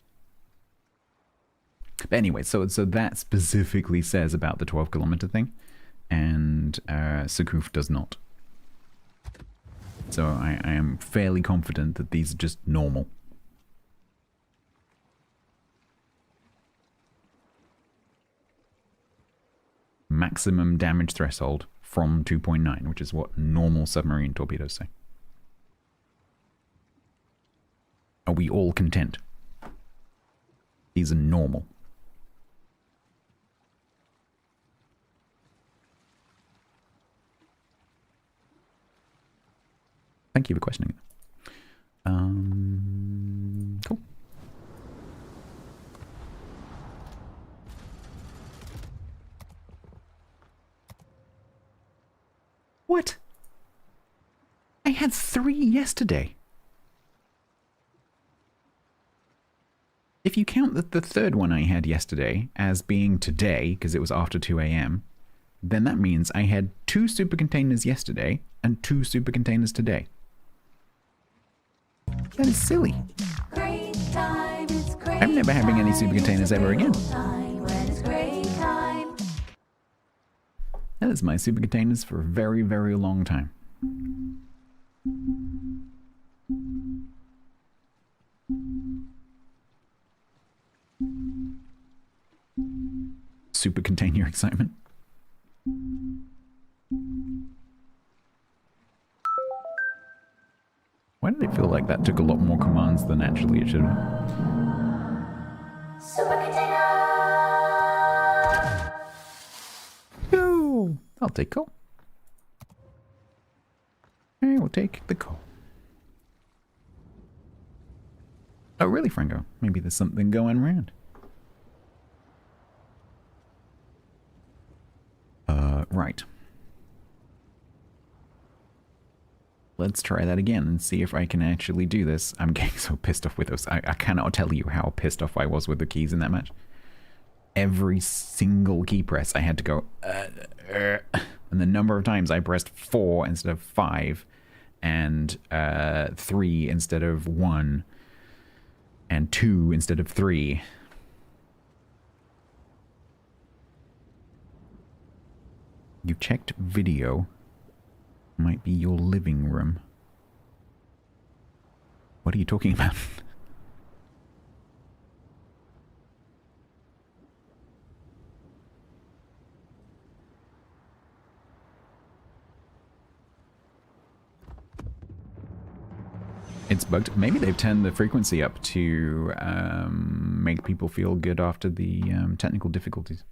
But anyway, so that specifically says about the 12 kilometer thing. And Sakuf does not. So I am fairly confident that these are just normal. Maximum damage threshold from 2.9, which is what normal submarine torpedoes say. Are we all content? These are normal. Thank you for questioning it. Cool. What? I had 3 yesterday. If you count the third one I had yesterday as being today, because it was after 2 a.m., then that means I had 2 super containers yesterday and 2 super containers today. That is silly. I'm never having any super containers ever again. That is my super containers for a very, very long time. Super container excitement. Why did it feel like that took a lot more commands than actually it should have? Super container! Yo! I'll take coal. I will take the coal. Oh, really, Franco? Maybe there's something going around. Right. Let's try that again and see if I can actually do this. I'm getting so pissed off with those. I cannot tell you how pissed off I was with the keys in that match. Every single key press, I had to go, and the number of times I pressed 4 instead of 5, and 3 instead of 1, and 2 instead of 3. You checked video. Might be your living room. What are you talking about? It's bugged. Maybe they've turned the frequency up to make people feel good after the technical difficulties.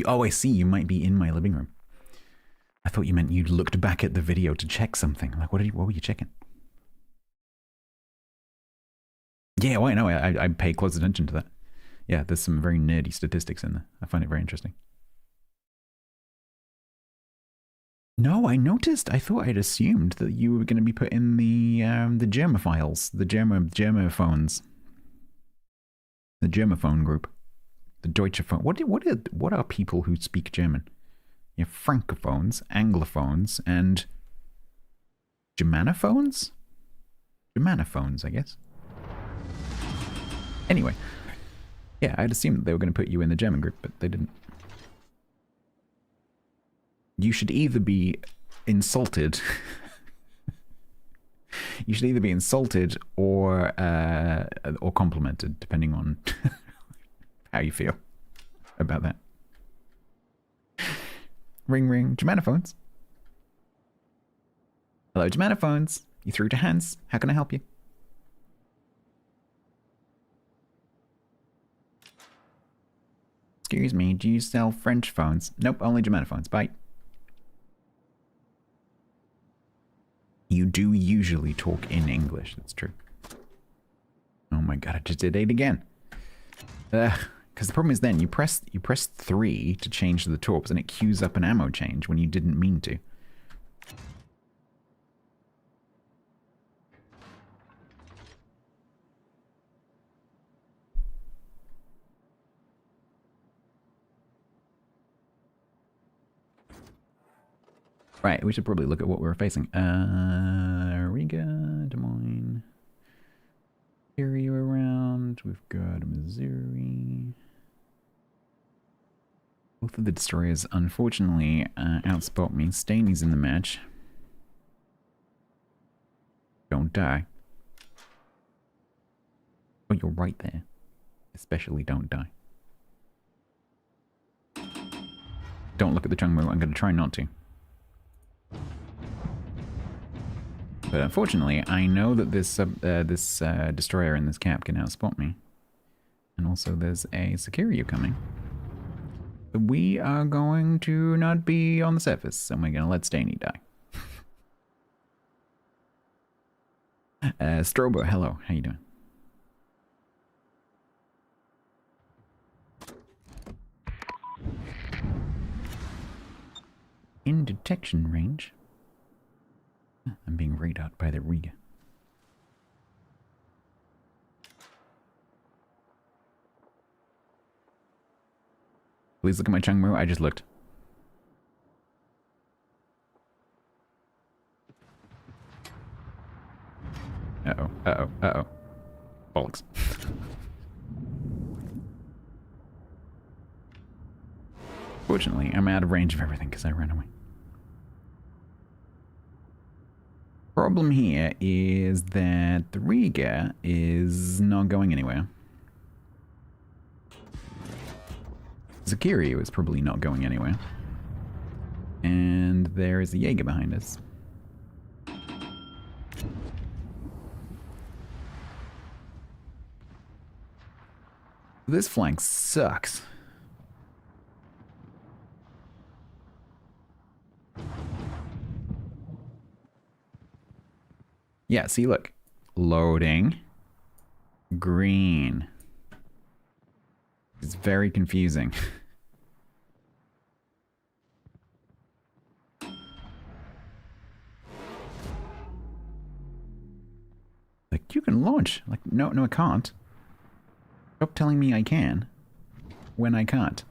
Oh, I see. You might be in my living room. I thought you meant you looked back at the video to check something. Like, what were you checking? Yeah, well, I know. I pay close attention to that. Yeah, there's some very nerdy statistics in there. I find it very interesting. No, I noticed. I thought I'd assumed that you were going to be put in the Germophiles, the Germophones, the Germophone group. The Deutsche Phone. What are people who speak German? You have Francophones, Anglophones, and Germanophones? Germanophones, I guess. Anyway. Yeah, I'd assumed that they were going to put you in the German group, but they didn't. You should either be insulted. You should either be insulted or complimented, depending on how you feel about that. Ring ring, Germanophones. Hello, Germanophones. You threw to hands. How can I help you? Excuse me, do you sell French phones? Nope, only Germanophones. Bye. You do usually talk in English, that's true. Oh my god, I just did it again. Because the problem is then you press 3 to change the torps and it queues up an ammo change when you didn't mean to. Right, we should probably look at what we're facing. Riga, Des Moines. Ontario around. We've got Missouri. Both of the destroyers, unfortunately, outspot me. Staney's in the match. Don't die. Oh, you're right there. Especially don't die. Don't look at the Chungmu. I'm going to try not to. But unfortunately, I know that this destroyer in this cap can outspot me. And also there's a Security coming. So we are going to not be on the surface, and we're going to let Staney die. Strobo, hello. How you doing? In detection range. I'm being radar by the Riga. Please look at my Chungmoo. I just looked. Uh-oh, uh-oh, uh-oh. Bollocks. Fortunately, I'm out of range of everything because I ran away. Problem here is that the Riga is not going anywhere. Zakiryu is probably not going anywhere. And there is a Jaeger behind us. This flank sucks. Yeah, see, look. Loading. Green. It's very confusing. Like, you can launch. Like, no, I can't. Stop telling me I can when I can't.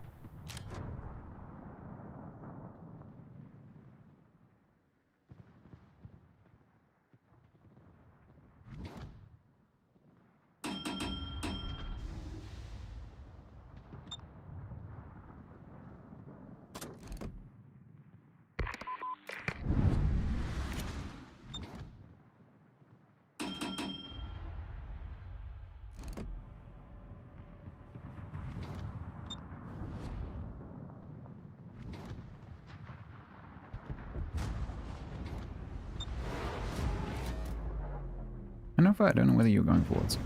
I don't know whether you're going forwards.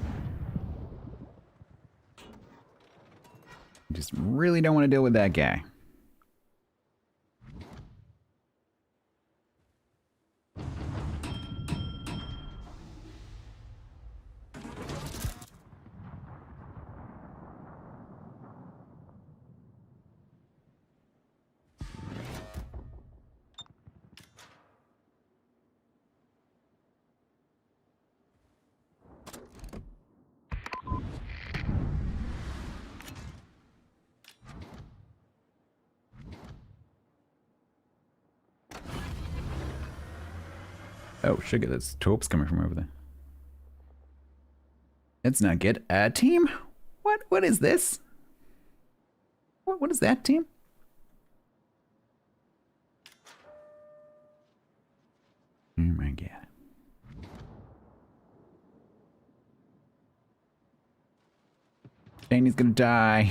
Just really don't want to deal with that guy. Oh, sugar, there's torps coming from over there. It's not good. Team? What is this? What is that, team? Oh my god. Staney's gonna die.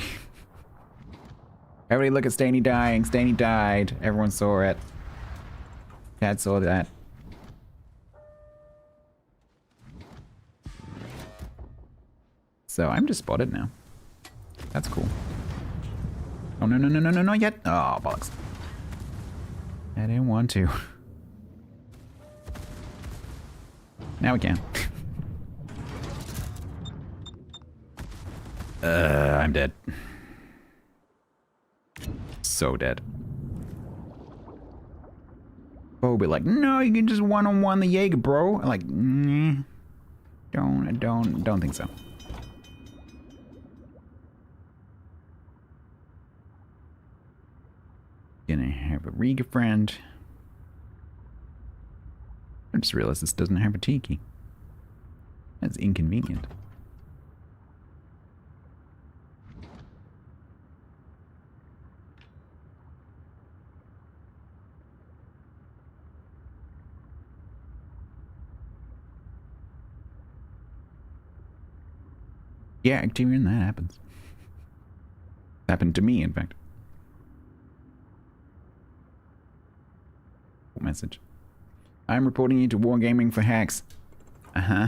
Everybody look at Staney dying. Staney died. Everyone saw it. Dad saw that. So I'm just spotted now. That's cool. Oh, no, not yet. Oh, bollocks. I didn't want to. Now we can. I'm dead. So dead. Oh, but like, no, you can just one-on-one the Jaeger, bro. I'm like, don't think so. Gonna have a Riga friend. I just realized this doesn't have a tiki. That's inconvenient. Yeah, Actirian, that happens. Happened to me, in fact. Message. I'm reporting you to Wargaming for hacks. Uh-huh.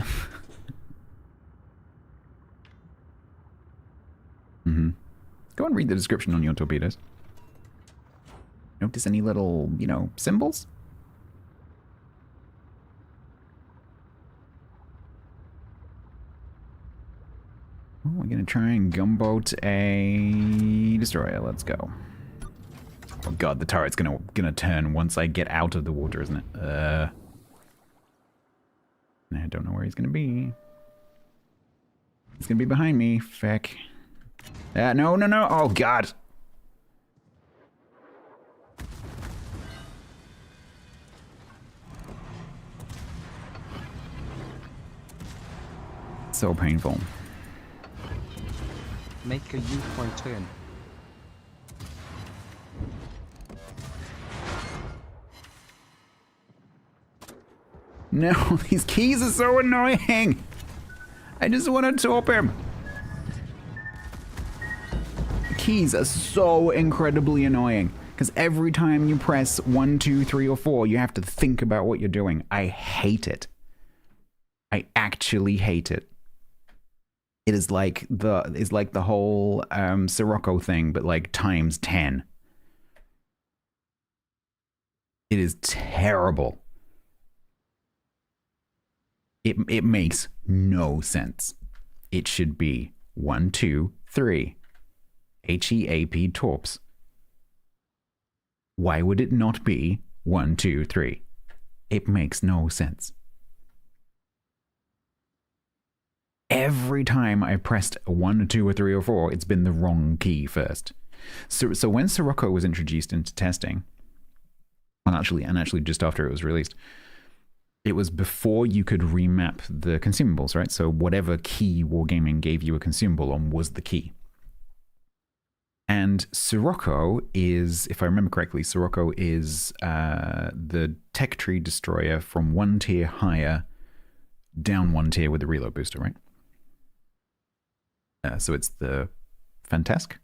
Go and read the description on your torpedoes. Notice any little, you know, symbols? Oh, we're gonna try and gunboat a destroyer. Let's go. God, the turret's gonna turn once I get out of the water, isn't it? I don't know where he's gonna be. He's gonna be behind me. Feck. No, no, no. Oh, God. So painful. Make a U-point turn. No, these keys are so annoying. I just want to top him. The keys are so incredibly annoying. Because every time you press 1, 2, 3, or 4, you have to think about what you're doing. I hate it. I actually hate it. It is like the whole Sirocco thing, but like times 10. It is terrible. It makes no sense. It should be 1, 2, 3. HEAP torps. Why would it not be 1, 2, 3? It makes no sense. Every time I've pressed 1, 2, or 3, or 4, it's been the wrong key first. So when Sirocco was introduced into testing, and actually just after it was released, it was before you could remap the consumables, right? So whatever key Wargaming gave you a consumable on was the key. And Sirocco is, if I remember correctly, Sirocco is the tech tree destroyer from 1 tier higher, down 1 tier with the reload booster, right? So it's the Fantasque.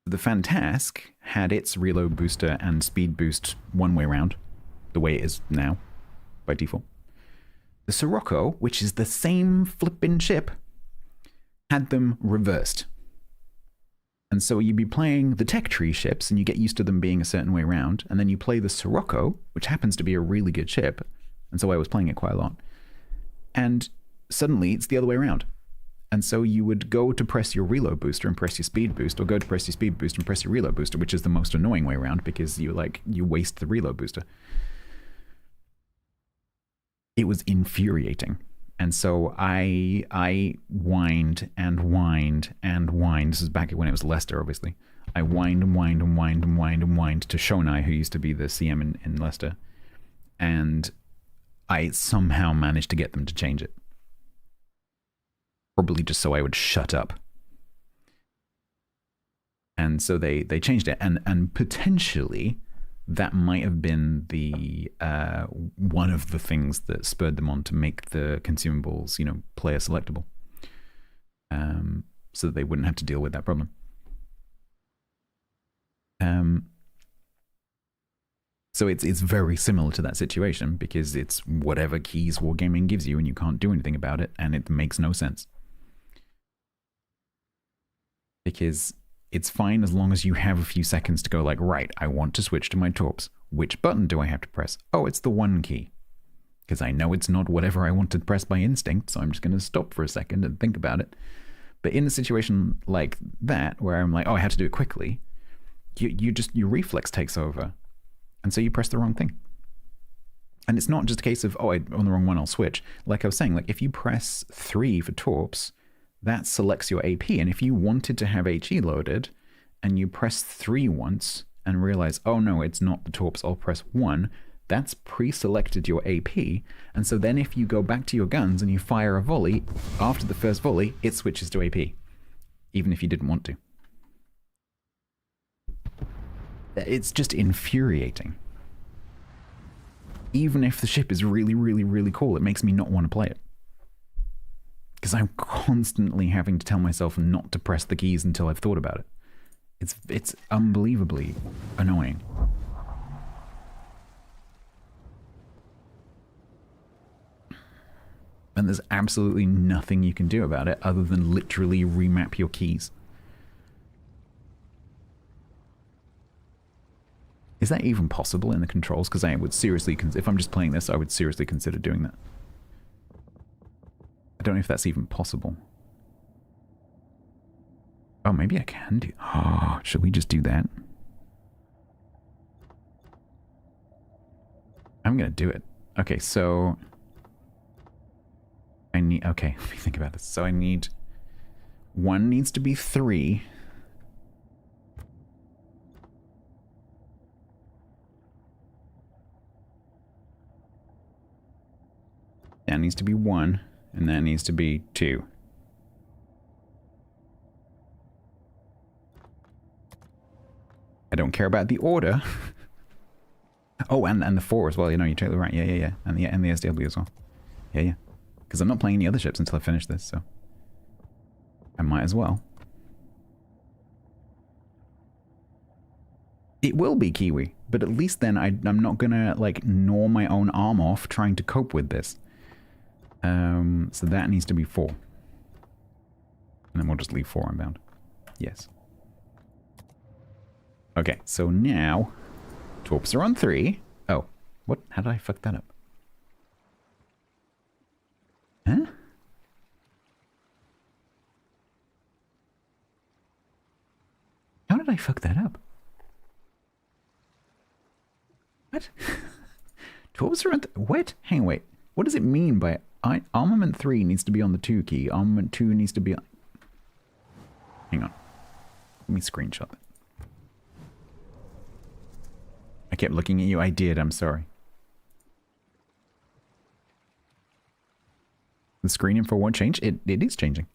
The Fantasque had its reload booster and speed boost one way round, the way it is now, by default. The Sirocco, which is the same flippin' ship, had them reversed. And so you'd be playing the tech tree ships and you get used to them being a certain way around, and then you play the Sirocco, which happens to be a really good ship, and so I was playing it quite a lot, and suddenly it's the other way around. And so you would go to press your reload booster and press your speed boost, or go to press your speed boost and press your reload booster, which is the most annoying way around because you waste the reload booster. It was infuriating. And so I whined and whined and whined. This is back when it was Leicester, obviously. I whined and whined and whined and whined and whined to Shonai, who used to be the CM in Leicester. And I somehow managed to get them to change it. Probably just so I would shut up. And so they changed it. And potentially that might have been the one of the things that spurred them on to make the consumables, player selectable, so that they wouldn't have to deal with that problem. So it's very similar to that situation because it's whatever keys Wargaming gives you and you can't do anything about it, and it makes no sense. Because it's fine as long as you have a few seconds to go like, right, I want to switch to my torps. Which button do I have to press? Oh, it's the 1 key. Because I know it's not whatever I want to press by instinct, so I'm just going to stop for a second and think about it. But in a situation like that, where I'm like, oh, I have to do it quickly, your reflex takes over. And so you press the wrong thing. And it's not just a case of, oh, on the wrong one, I'll switch. Like I was saying, like if you press 3 for torps, that selects your AP, and if you wanted to have HE loaded and you press 3 once and realize, oh no, it's not the torps, I'll press 1, that's pre-selected your AP, and so then if you go back to your guns and you fire a volley, after the first volley, it switches to AP, even if you didn't want to. It's just infuriating. Even if the ship is really, really, really cool, it makes me not want to play it. Because I'm constantly having to tell myself not to press the keys until I've thought about it. It's unbelievably annoying. And there's absolutely nothing you can do about it other than literally remap your keys. Is that even possible in the controls? Because I would seriously, if I'm just playing this, I would seriously consider doing that. I don't know if that's even possible. Oh, maybe I can do... Oh, should we just do that? I'm going to do it. Okay, so... I need... Okay, let me think about this. So I need... One needs to be 3. That needs to be 1. And that needs to be 2. I don't care about the order. Oh, and the 4 as well. You know, you're totally right. Yeah. And the SDW as well. Yeah. Because I'm not playing any other ships until I finish this, so... I might as well. It will be Kiwi, but at least then I'm not gonna, like, gnaw my own arm off trying to cope with this. So that needs to be 4. And then we'll just leave 4 unbound. Yes. Okay, so now... Torps are on 3. Oh, what? How did I fuck that up? Huh? How did I fuck that up? What? Torps are on... What? Hang on, wait. What does it mean by... Armament 3 needs to be on the 2 key. Armament 2 needs to be on... Hang on. Let me screenshot it. I kept looking at you. I did. I'm sorry. The screen info won't change? It is changing.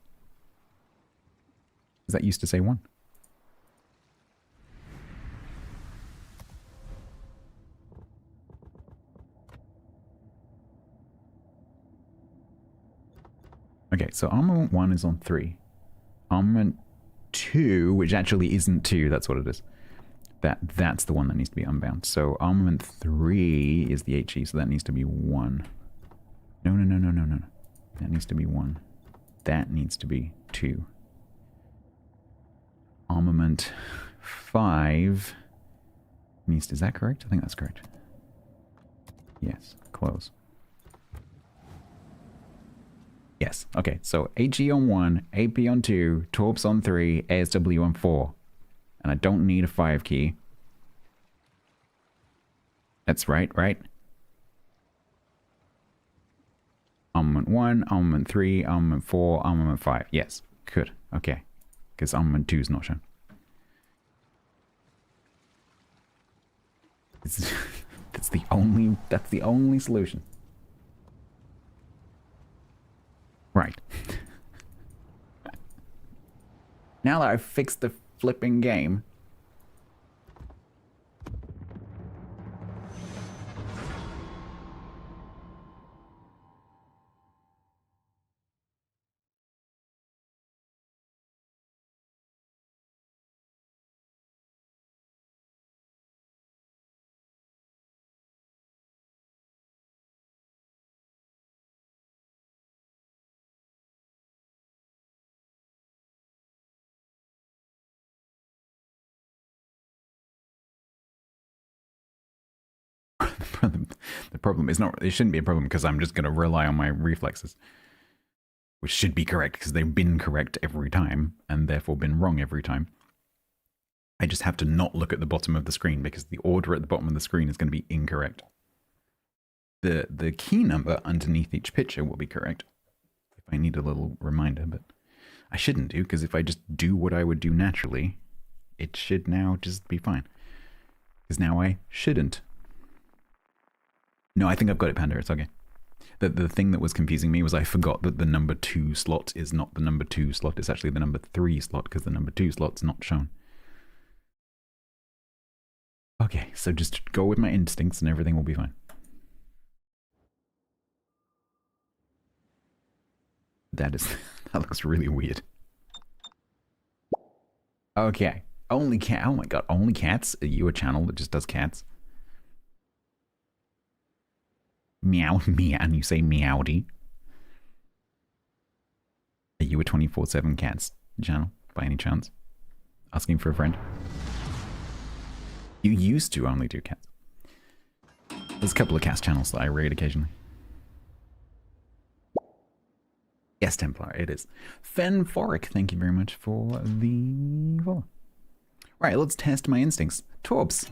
Because that used to say 1. Okay, so armament 1 is on 3. Armament 2, which actually isn't 2, that's what it is. That's the one that needs to be unbound. So armament 3 is the HE, so that needs to be 1. No. That needs to be 1. That needs to be 2. Armament 5 needs to... Is that correct? I think that's correct. Yes, close. Yes, okay, so HE on 1, AP on 2, Torps on 3, ASW on 4. And I don't need a 5 key. That's right? Armament 1, Armament 3, Armament 4, Armament 5. Yes, good. Okay. Because Armament 2 is not shown. That's the only solution. Right. Now that I've fixed the flipping game. The problem is not, it shouldn't be a problem because I'm just going to rely on my reflexes. Which should be correct because they've been correct every time and therefore been wrong every time. I just have to not look at the bottom of the screen because the order at the bottom of the screen is going to be incorrect. The key number underneath each picture will be correct. If I need a little reminder, but I shouldn't do because if I just do what I would do naturally, it should now just be fine. Because now I shouldn't. No, I think I've got it, Panda. It's okay. The thing that was confusing me was I forgot that the number 2 slot is not the number 2 slot. It's actually the number 3 slot because the number 2 slot's not shown. Okay, so just go with my instincts and everything will be fine. That looks really weird. Okay. Only cat. Oh my god, only cats? Are you a channel that just does cats? Meow, meow, and you say meowdy. Are you a 24/7 cats channel, by any chance? Asking for a friend? You used to only do cats. There's a couple of cats channels that I raid occasionally. Yes, Templar, it is. Fenforic, thank you very much for the follow. Right, let's test my instincts. Torps.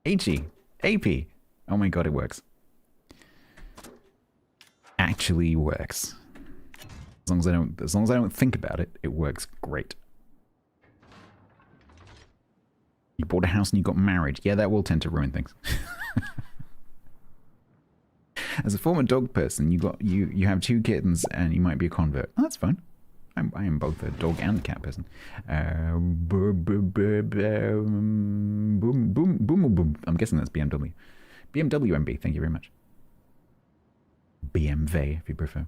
HE. AP. Oh my god, it works. Actually works. As long as I don't think about it, it works great. You bought a house and you got married. Yeah, that will tend to ruin things. As a former dog person, you have 2 kittens and you might be a convert. Oh, that's fine. I am both a dog and a cat person. Boom. I'm guessing that's BMW. BMW MB, thank you very much. BMW, if you prefer.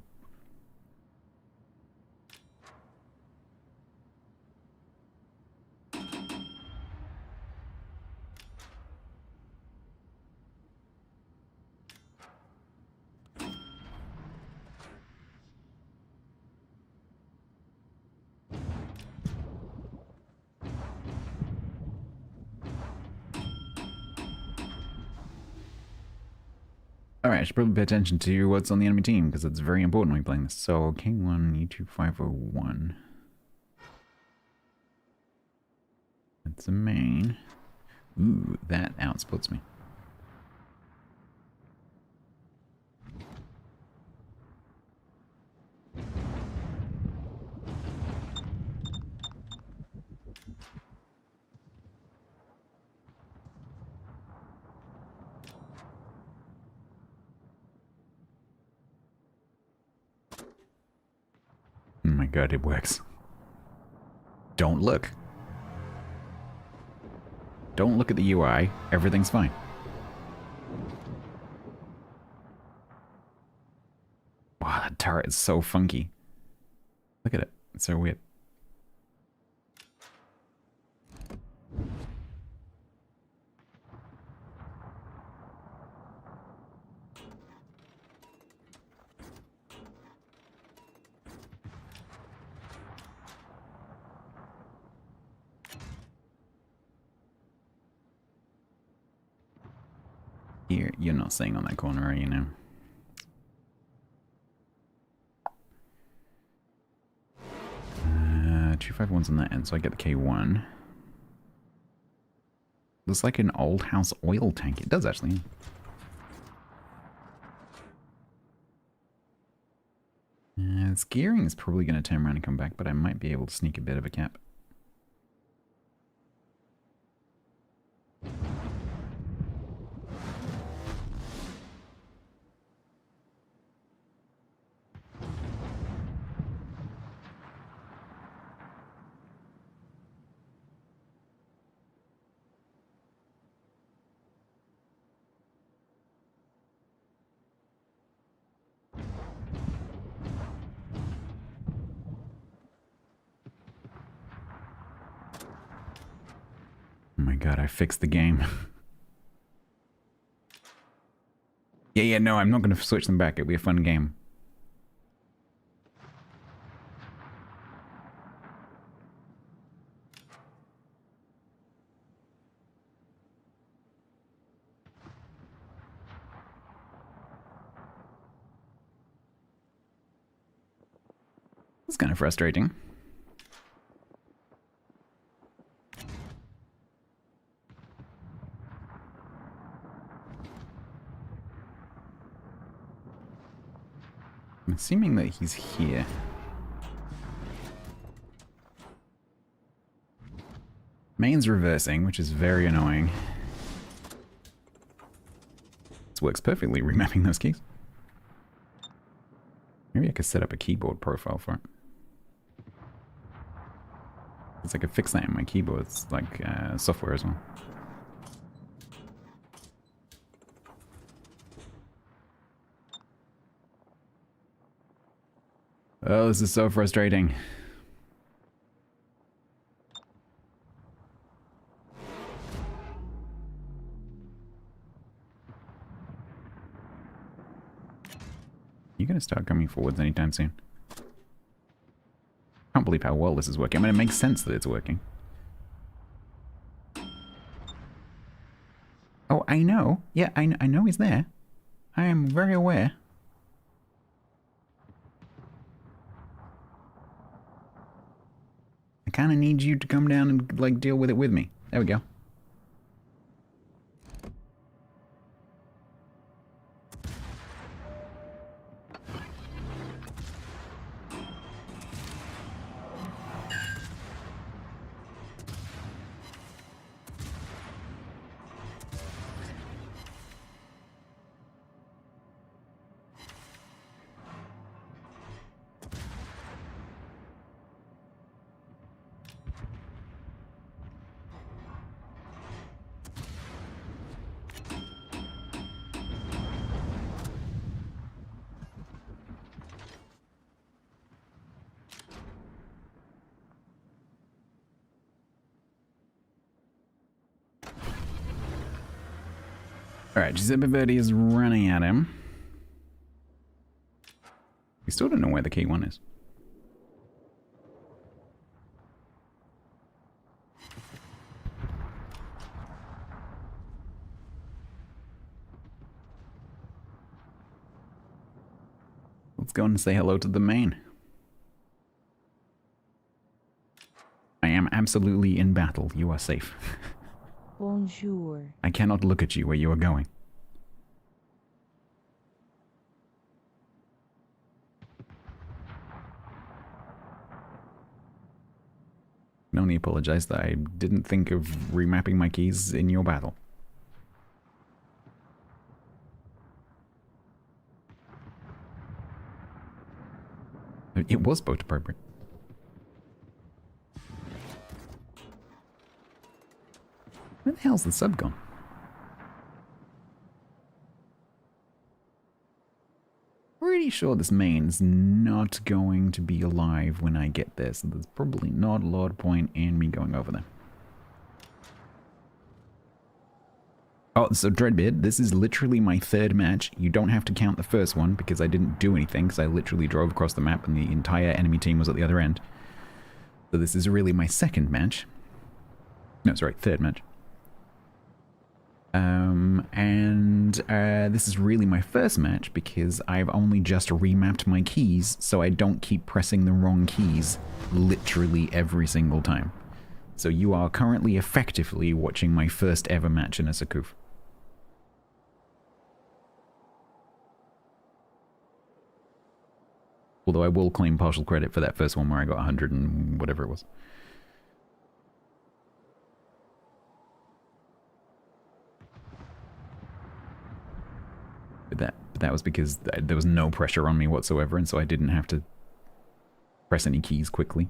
Alright, I should probably pay attention to what's on the enemy team, because it's very important when we're playing this. So, K1, E2501. That's a main. Ooh, that outsplits me. Oh my god, it works. Don't look. Don't look at the UI. Everything's fine. Wow, that turret is so funky. Look at it. It's so weird. You're not staying on that corner, are you now? Uh, 251's on that end, so I get the K1. Looks like an old house oil tank. It does, actually. Its gearing is probably going to turn around and come back, but I might be able to sneak a bit of a cap. Oh my god, I fixed the game. Yeah, no, I'm not going to switch them back. It'll be a fun game. It's kind of frustrating. I'm assuming that he's here. Main's reversing, which is very annoying. This works perfectly, remapping those keys. Maybe I could set up a keyboard profile for it. It's like I fix that in my keyboard. It's like software as well. Oh, this is so frustrating. You're gonna start coming forwards anytime soon. Can't believe how well this is working. I mean, it makes sense that it's working. Oh, I know. Yeah, I know he's there. I am very aware. kind of need you to come down and, like, deal with it with me. There we go. Alright, Giuseppe Verdi is running at him. We still don't know where the key one is. Let's go and say hello to the main. I am absolutely in battle. You are safe. Bonjour. I cannot look at you where you are going. I can only apologize that I didn't think of remapping my keys in your battle. It was both appropriate. Where the hell's the sub gone? Pretty sure this main's not going to be alive when I get there, so there's probably not a lot of point in me going over there. Oh, so Dreadbeard, this is literally my third match. You don't have to count the first one because I didn't do anything, because I literally drove across the map and the entire enemy team was at the other end. So this is really my second match. No, sorry, third match. This is really my first match because I've only just remapped my keys so I don't keep pressing the wrong keys literally every single time. So you are currently effectively watching my first ever match in a Sakuf. Although I will claim partial credit for that first one where I got 100 and whatever it was. But that was because there was no pressure on me whatsoever, and so I didn't have to press any keys quickly.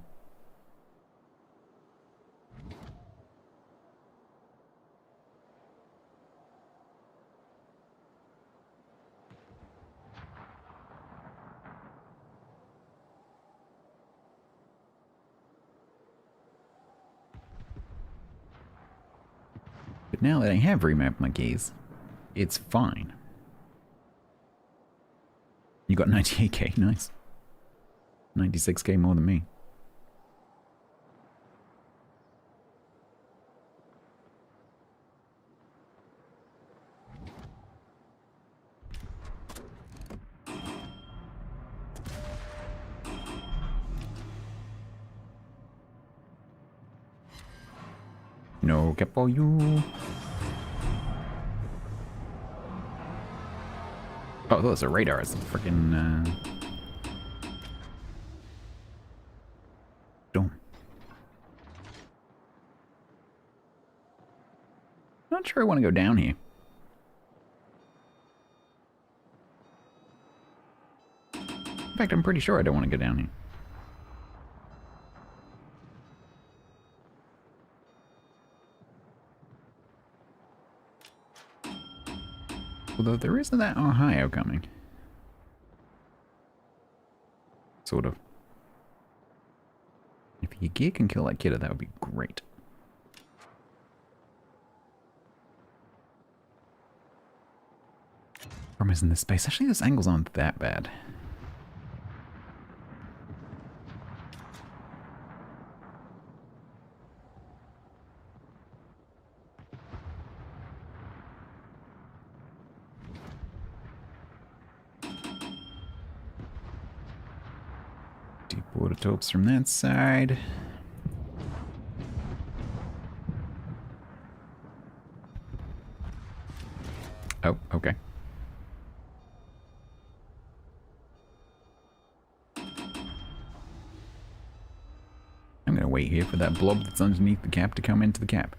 But now that I have remapped my keys, it's fine. You got 98k, nice. 96k more than me. No cap for you. Oh, that's a radar. It's a freaking dome. Not sure I want to go down here. In fact, I'm pretty sure I don't want to go down here. Although there isn't that Ohio coming. Sort of. If your gear can kill that kidder, that would be great. Problem is in this space. Actually, those angles aren't that bad. Deep water torps from that side. Oh, okay. I'm gonna wait here for that blob that's underneath the cap to come into the cap.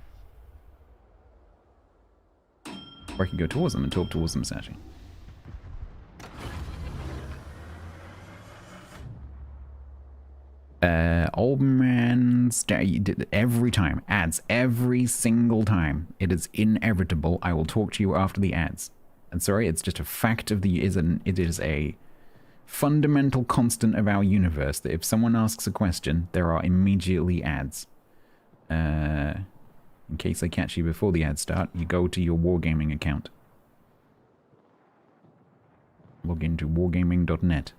Or I can go towards them and talk towards them, essentially. Old man, every time, ads, every single time. It is inevitable. I will talk to you after the ads. And sorry, it's just a fact of the, it is a fundamental constant of our universe that if someone asks a question, there are immediately ads. In case I catch you before the ads start, you go to your Wargaming account. Log into wargaming.net.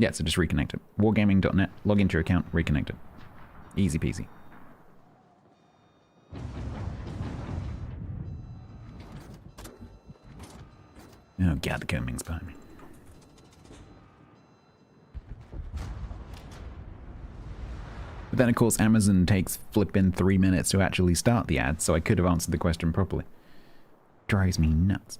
Yeah, so just reconnect it. Wargaming.net, log into your account, reconnect it. Easy peasy. Oh god, the Cummings behind me. But then of course Amazon takes flipping 3 minutes to actually start the ad, so I could have answered the question properly. Drives me nuts.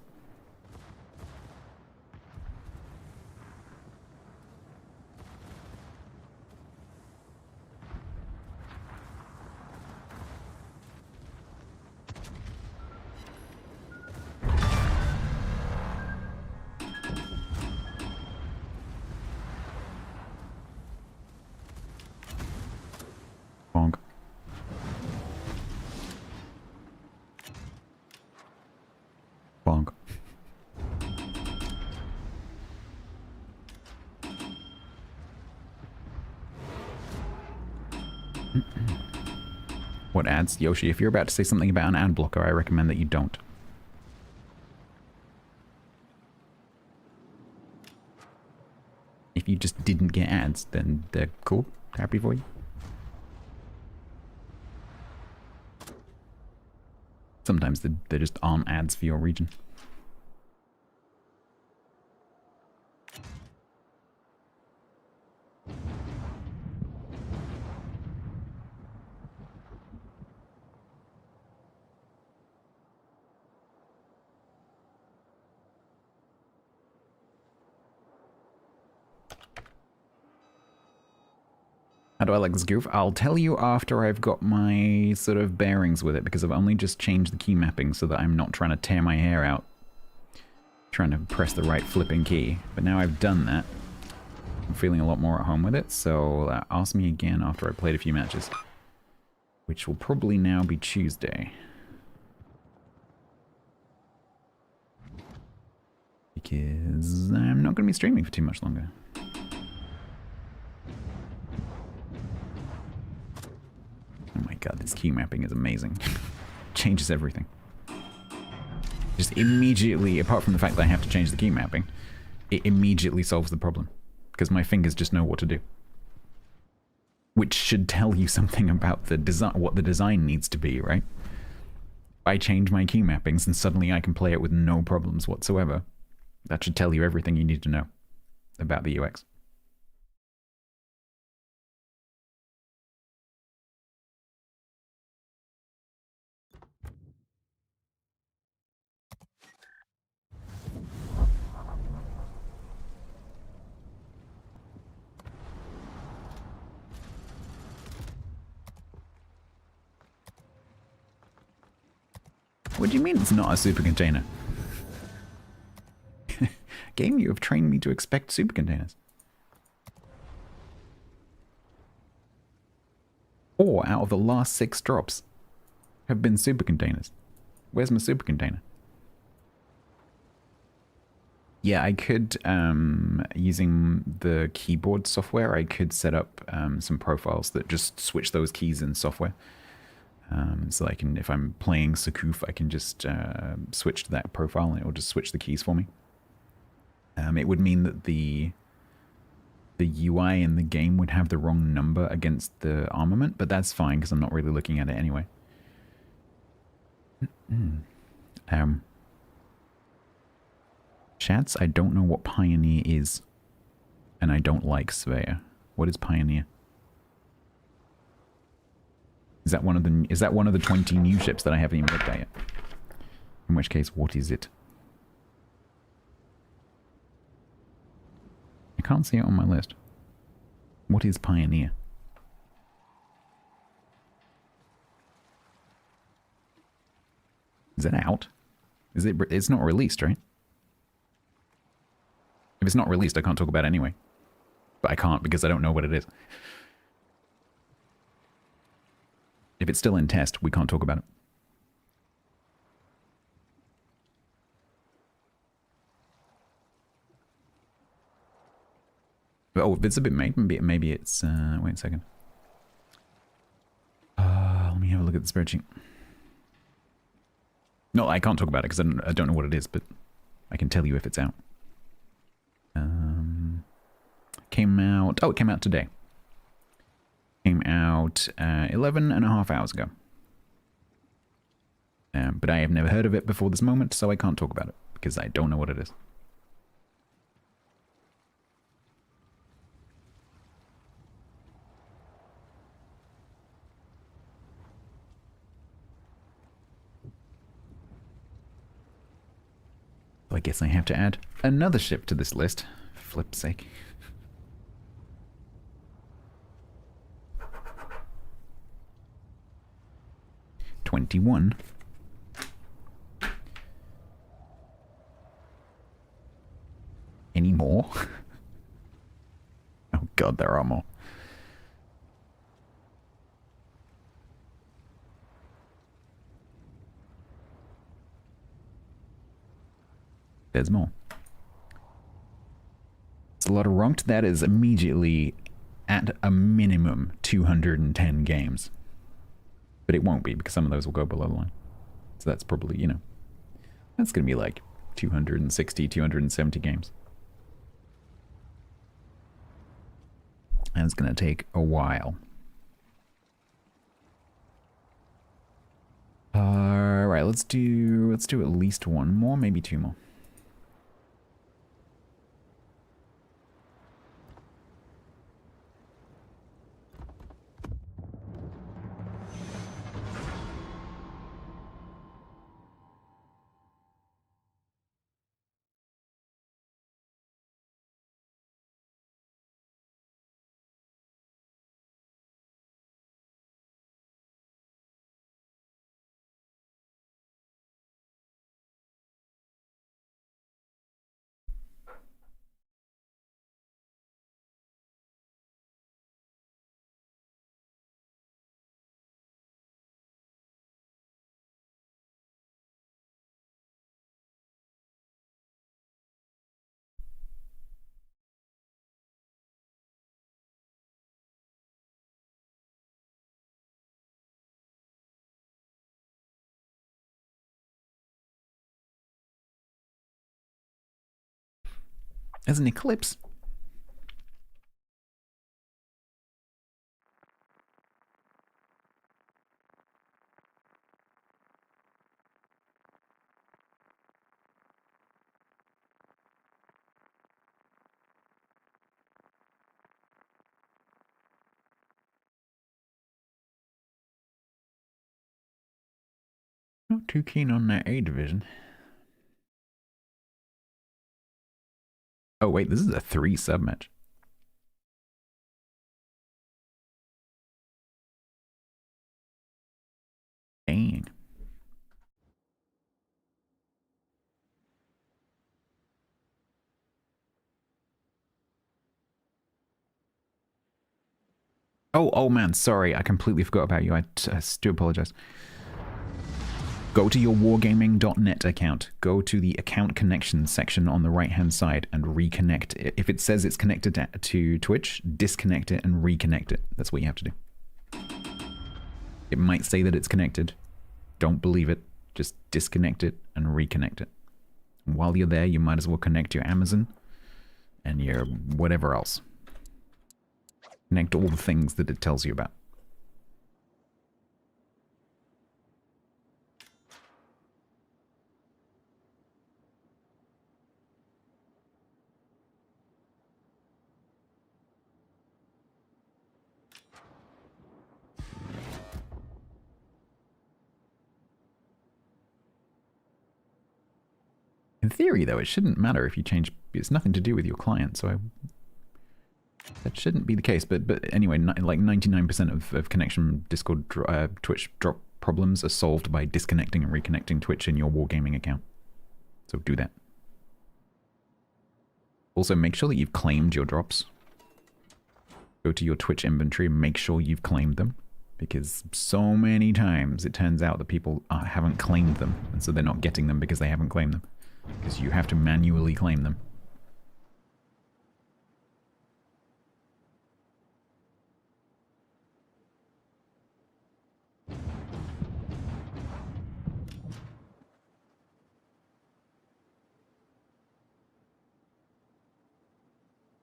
Bonk. Bonk. What ads? Yoshi, if you're about to say something about an ad blocker, I recommend that you don't. If you just didn't get ads, then they're cool. Happy for you. Sometimes there just aren't ads for your region. How do I like this goof? I'll tell you after I've got my sort of bearings with it, because I've only just changed the key mapping so that I'm not trying to tear my hair out trying to press the right flipping key. But now I've done that, I'm feeling a lot more at home with it, so ask me again after I played a few matches, which will probably now be Tuesday. Because I'm not going to be streaming for too much longer. Oh my god, this key mapping is amazing. Changes everything. Just immediately, apart from the fact that I have to change the key mapping, it immediately solves the problem. Because my fingers just know what to do. Which should tell you something about the design, what the design needs to be, right? I change my key mappings and suddenly I can play it with no problems whatsoever. That should tell you everything you need to know about the UX. What do you mean it's not a super container? Game, you have trained me to expect super containers. 4 out of the last 6 drops have been super containers. Where's my super container? Yeah, I could, using the keyboard software, I could set up some profiles that just switch those keys in software. So I can, if I'm playing Sakoof, I can just switch to that profile and it will just switch the keys for me. It would mean that the UI in the game would have the wrong number against the armament, but that's fine because I'm not really looking at it anyway. Chats, I don't know what Pioneer is, and I don't like Surveyor. What is Pioneer? Is that one of the 20 new ships that I haven't even looked at yet? In which case, what is it? I can't see it on my list. What is Pioneer? Is it out? Is it? It's not released, right? If it's not released, I can't talk about it anyway. But I can't because I don't know what it is. If it's still in test, we can't talk about it. Oh, if it's a bit made, maybe it's... wait a second. Let me have a look at the spreadsheet. No, I can't talk about it because I don't know what it is, but I can tell you if it's out. Came out... Oh, it came out today. Came out 11 and a half hours ago. But I have never heard of it before this moment, so I can't talk about it because I don't know what it is. So I guess I have to add another ship to this list, for flip's sake. $21. Any more? Oh god, there are more. There's more. It's a lot of runked. That is immediately at a minimum 210 games. But it won't be because some of those will go below the line. So that's probably, you know, that's going to be like 260, 270 games. And it's going to take a while. Alright, let's do at least one more, maybe two more. There's an eclipse. Not too keen on that A division. Oh wait, this is a 3 sub match. Dang. Oh man, sorry, I completely forgot about you. I do apologize. Go to your wargaming.net account. Go to the account connections section on the right-hand side and reconnect it. If it says it's connected to Twitch, disconnect it and reconnect it. That's what you have to do. It might say that it's connected. Don't believe it. Just disconnect it and reconnect it. And while you're there, you might as well connect your Amazon and your whatever else. Connect all the things that it tells you about. In theory, though, it shouldn't matter if you change. It's nothing to do with your client, so that shouldn't be the case. But anyway, like 99% of connection Discord Twitch drop problems are solved by disconnecting and reconnecting Twitch in your Wargaming account. So do that. Also, make sure that you've claimed your drops. Go to your Twitch inventory and make sure you've claimed them. Because so many times it turns out that people haven't claimed them. And so they're not getting them because they haven't claimed them. Because you have to manually claim them.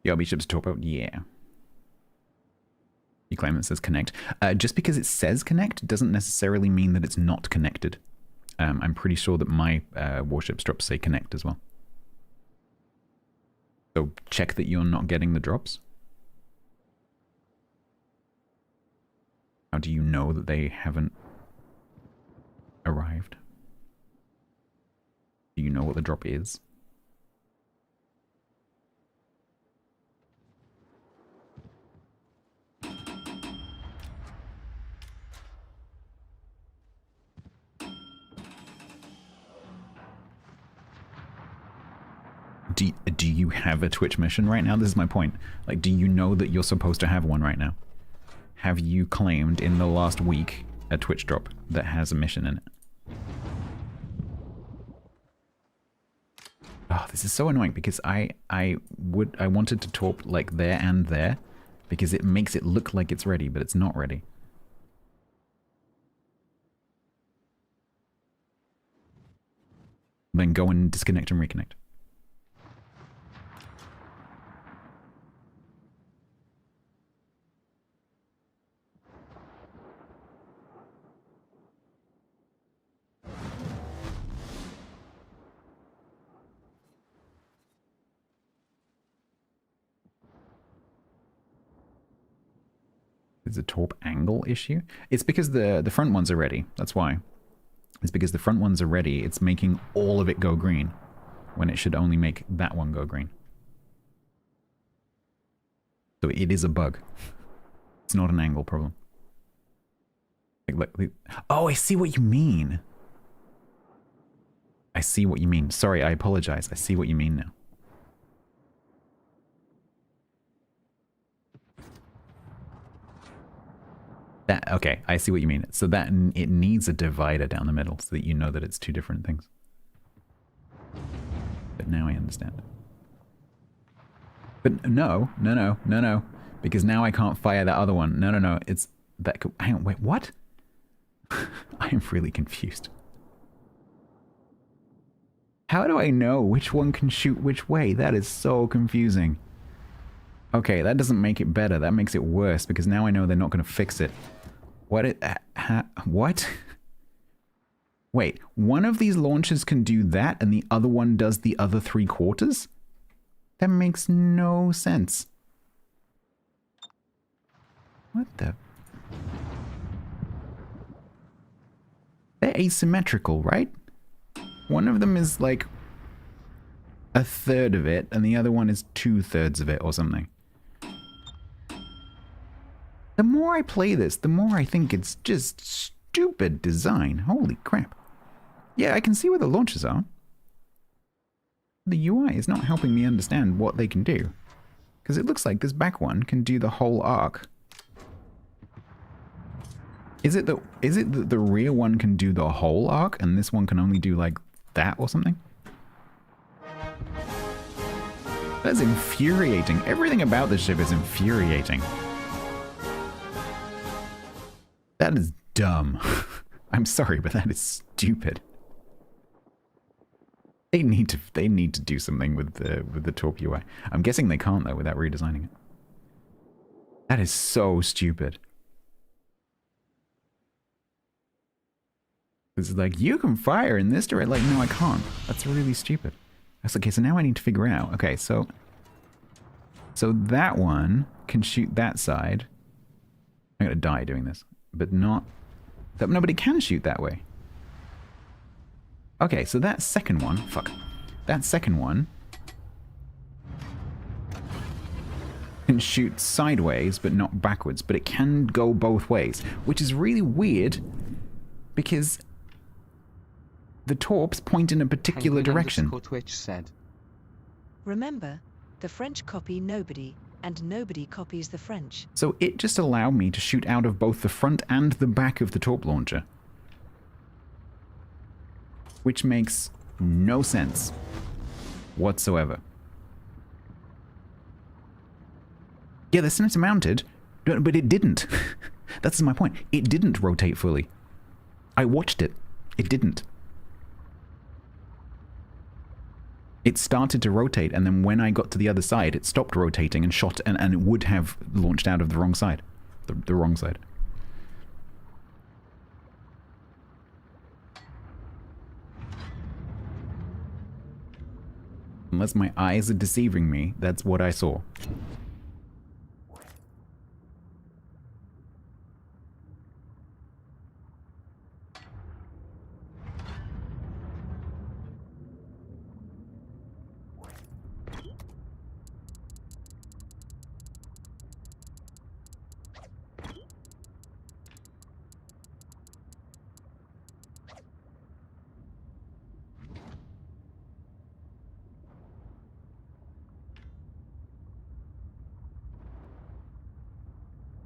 The Warships talk about, yeah. You claim it says connect. Just because it says connect doesn't necessarily mean that it's not connected. I'm pretty sure that my Warships drops say connect as well. So check that you're not getting the drops. How do you know that they haven't arrived? Do you know what the drop is? Do you have a Twitch mission right now? This is my point. Like, do you know that you're supposed to have one right now? Have you claimed in the last week a Twitch drop that has a mission in it? Oh, this is so annoying because I wanted to talk like there and there because it makes it look like it's ready, but it's not ready. Then go and disconnect and reconnect. Is a torp angle issue? It's because the front ones are ready. That's why. It's because the front ones are ready. It's making all of it go green when it should only make that one go green. So it is a bug. It's not an angle problem. Oh, I see what you mean. I see what you mean. Sorry, I apologize. I see what you mean now. That, okay, I see what you mean. So that it needs a divider down the middle so that you know that it's two different things. But now I understand. But no, because now I can't fire that other one. No, it's that. Hang on, wait, what? I am really confused. How do I know which one can shoot which way? That is so confusing. Okay, that doesn't make it better. That makes it worse because now I know they're not going to fix it. What? Wait, one of these launchers can do that and the other one does the other 3/4? That makes no sense. What the? They're asymmetrical, right? One of them is like 1/3 of it and the other one is 2/3 of it or something. The more I play this, the more I think it's just stupid design. Holy crap. Yeah, I can see where the launchers are. The UI is not helping me understand what they can do. Because it looks like this back one can do the whole arc. Is it that the rear one can do the whole arc and this one can only do like that or something? That's infuriating. Everything about this ship is infuriating. That is dumb. I'm sorry, but that is stupid. They need to do something with the torp UI. I'm guessing they can't though without redesigning it. That is so stupid. It's like, you can fire in this direction. Like, no, I can't. That's really stupid. That's okay, so now I need to figure out. Okay, so that one can shoot that side. I'm gonna die doing this. But not... No, but it can shoot that way. Okay, so that second one... Fuck. That second one can shoot sideways, but not backwards. But it can go both ways, which is really weird because the torps point in a particular direction. Twitch said. Remember, the French copy nobody, and nobody copies the French. So it just allowed me to shoot out of both the front and the back of the torp launcher. Which makes no sense whatsoever. Yeah, the sensor mounted, but it didn't. That's my point. It didn't rotate fully. I watched it. It didn't. It started to rotate, and then when I got to the other side, it stopped rotating and shot, and it would have launched out of the wrong side. The wrong side. Unless my eyes are deceiving me, that's what I saw.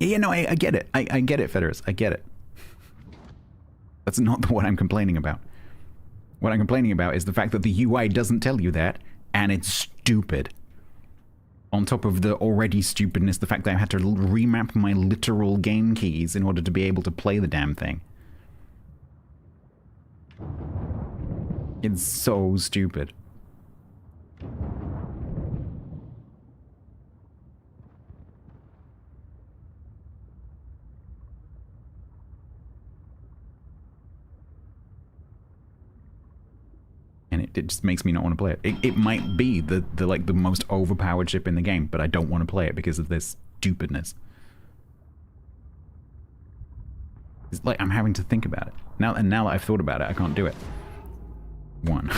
Yeah, no, I get it. I get it, Federus. I get it. That's not what I'm complaining about. What I'm complaining about is the fact that the UI doesn't tell you that, and it's stupid. On top of the already stupidness, the fact that I had to remap my literal game keys in order to be able to play the damn thing. It's so stupid. And it just makes me not want to play it. It might be the like the most overpowered ship in the game, but I don't want to play it because of this stupidness. It's like I'm having to think about it. Now that I've thought about it, I can't do it. One.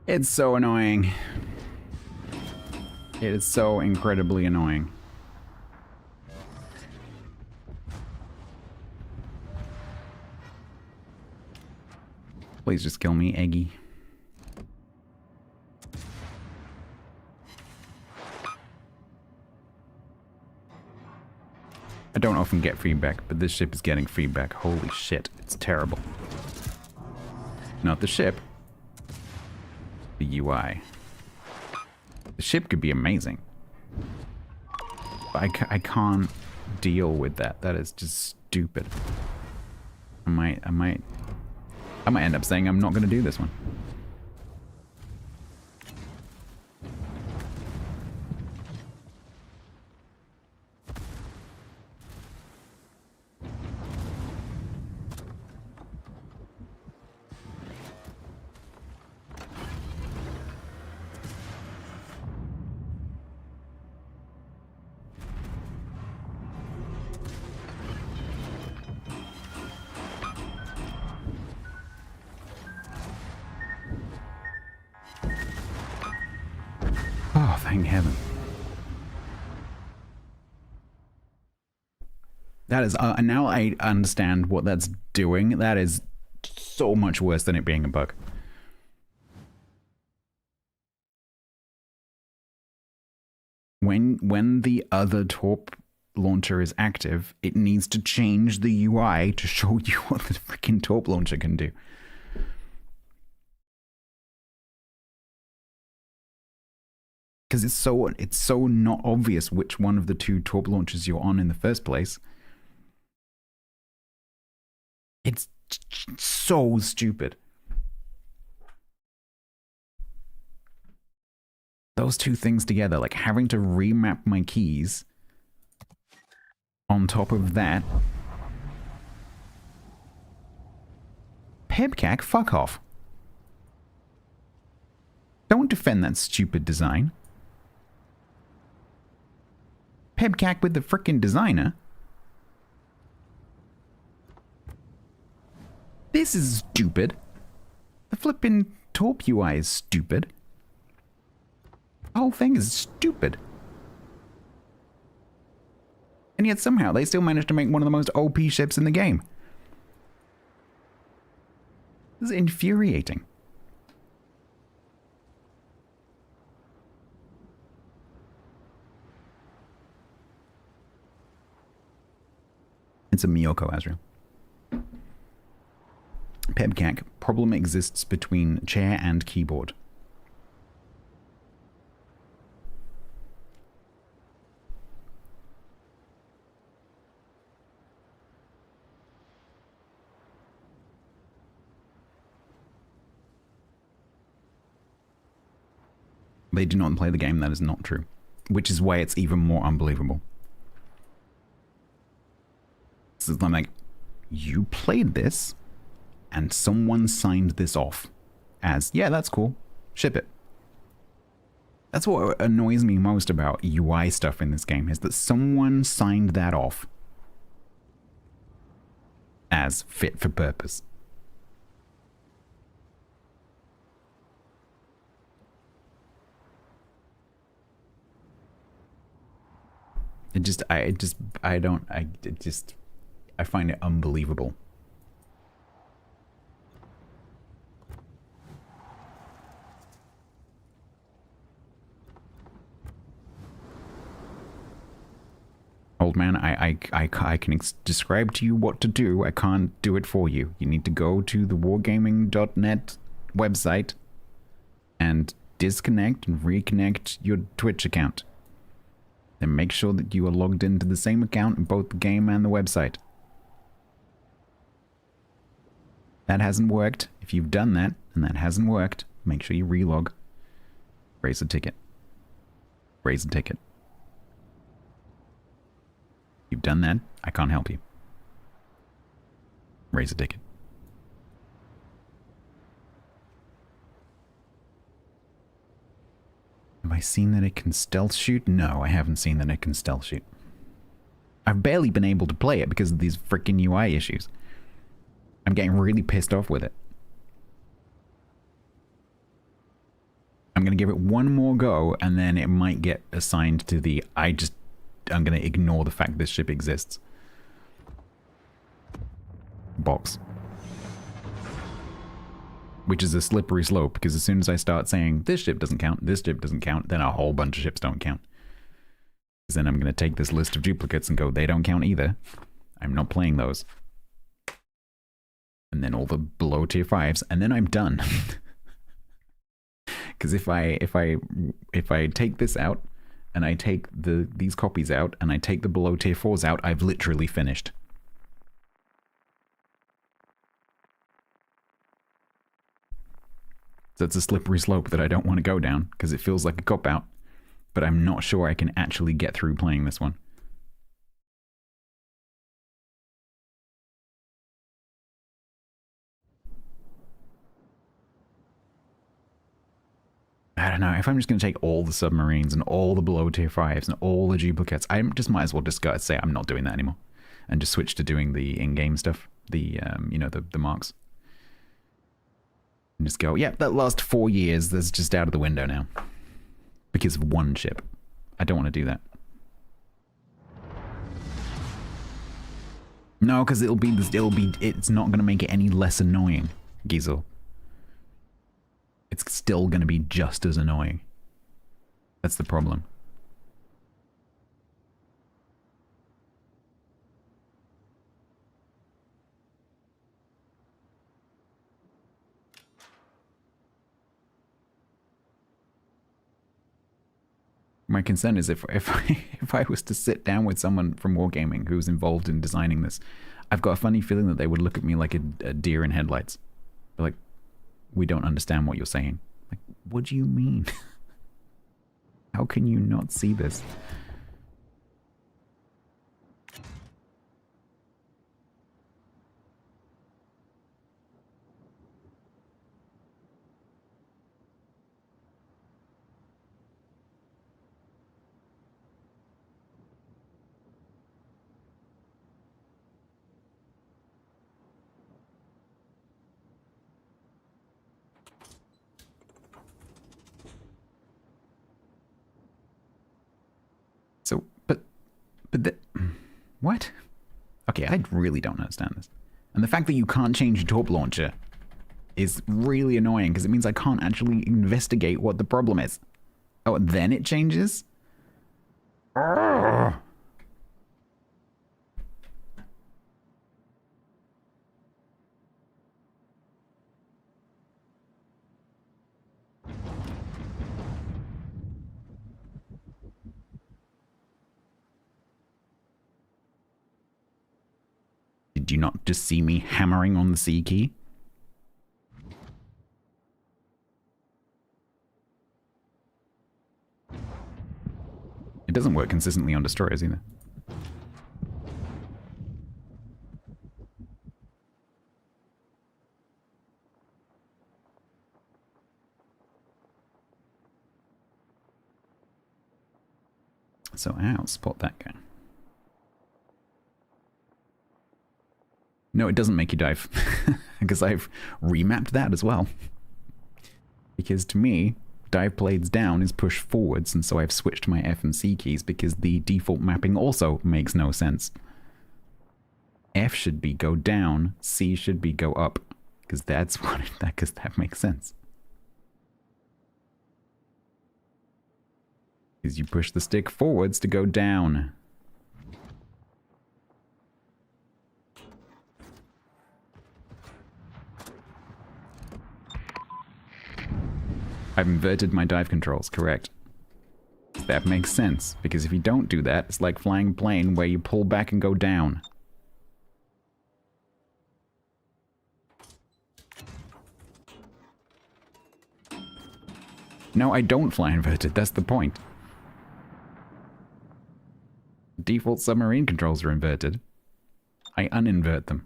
It's so annoying. It is so incredibly annoying. Please just kill me, Eggy. I don't often get feedback, but this ship is getting feedback. Holy shit, it's terrible. Not the ship. The UI. The ship could be amazing. But I can't deal with that. That is just stupid. I might end up saying I'm not going to do this one. Oh, thank heaven. That is, now I understand what that's doing. That is so much worse than it being a bug. When the other torp launcher is active, it needs to change the UI to show you what the freaking torp launcher can do. Because it's so not obvious which one of the two torp launchers you're on in the first place. It's so stupid. Those two things together, like having to remap my keys on top of that. Pebcac, fuck off. Don't defend that stupid design. Pebcac with the frickin' designer. This is stupid. The flippin' torp UI is stupid. The whole thing is stupid. And yet somehow they still managed to make one of the most OP ships in the game. This is infuriating. It's a Miyoko Azrael. Pebcac, problem exists between chair and keyboard. They do not play the game, that is not true. Which is why it's even more unbelievable. So I'm like, you played this, and someone signed this off as, yeah, that's cool, ship it. That's what annoys me most about UI stuff in this game, is that someone signed that off as fit for purpose. I find it unbelievable. Old man, I can describe to you what to do. I can't do it for you. You need to go to the wargaming.net website and disconnect and reconnect your Twitch account. Then make sure that you are logged into the same account in both the game and the website. That hasn't worked. If you've done that and that hasn't worked, make sure you relog. Raise a ticket. Raise a ticket. You've done that, I can't help you. Raise a ticket. Have I seen that it can stealth shoot? No, I haven't seen that it can stealth shoot. I've barely been able to play it because of these freaking UI issues. I'm getting really pissed off with it. I'm going to give it one more go and then it might get assigned to the I'm going to ignore the fact this ship exists box. Which is a slippery slope, because as soon as I start saying, this ship doesn't count, this ship doesn't count, then a whole bunch of ships don't count. Because then I'm going to take this list of duplicates and go, they don't count either. I'm not playing those. And then all the below tier 5s, and then I'm done. Because if I take this out, and I take these copies out, and I take the below tier 4s out, I've literally finished. So it's a slippery slope that I don't want to go down, because it feels like a cop-out, but I'm not sure I can actually get through playing this one. I don't know, if I'm just going to take all the submarines and all the below tier 5s and all the duplicates, I just might as well just go say I'm not doing that anymore. And just switch to doing the in-game stuff, the marks. And just go, yeah, that last 4 years, that's just out of the window now. Because of one ship. I don't want to do that. No, because it's not going to make it any less annoying, Giesel. It's still going to be just as annoying. That's the problem. My concern is if I was to sit down with someone from Wargaming who's involved in designing this, I've got a funny feeling that they would look at me like a deer in headlights. They're like, we don't understand what you're saying. Like, what do you mean? How can you not see this? So, what? Okay, I really don't understand this. And the fact that you can't change your torp launcher is really annoying because it means I can't actually investigate what the problem is. Oh, and then it changes? Urgh. Did you not just see me hammering on the C key? It doesn't work consistently on destroyers either. So I'll spot that guy. No, it doesn't make you dive, because I've remapped that as well. Because to me, dive blades down is push forwards, and so I've switched my F and C keys because the default mapping also makes no sense. F should be go down, C should be go up, because that's what because that makes sense. Because you push the stick forwards to go down. I've inverted my dive controls, correct. That makes sense, because if you don't do that, it's like flying a plane where you pull back and go down. No, I don't fly inverted, that's the point. Default submarine controls are inverted. I uninvert them.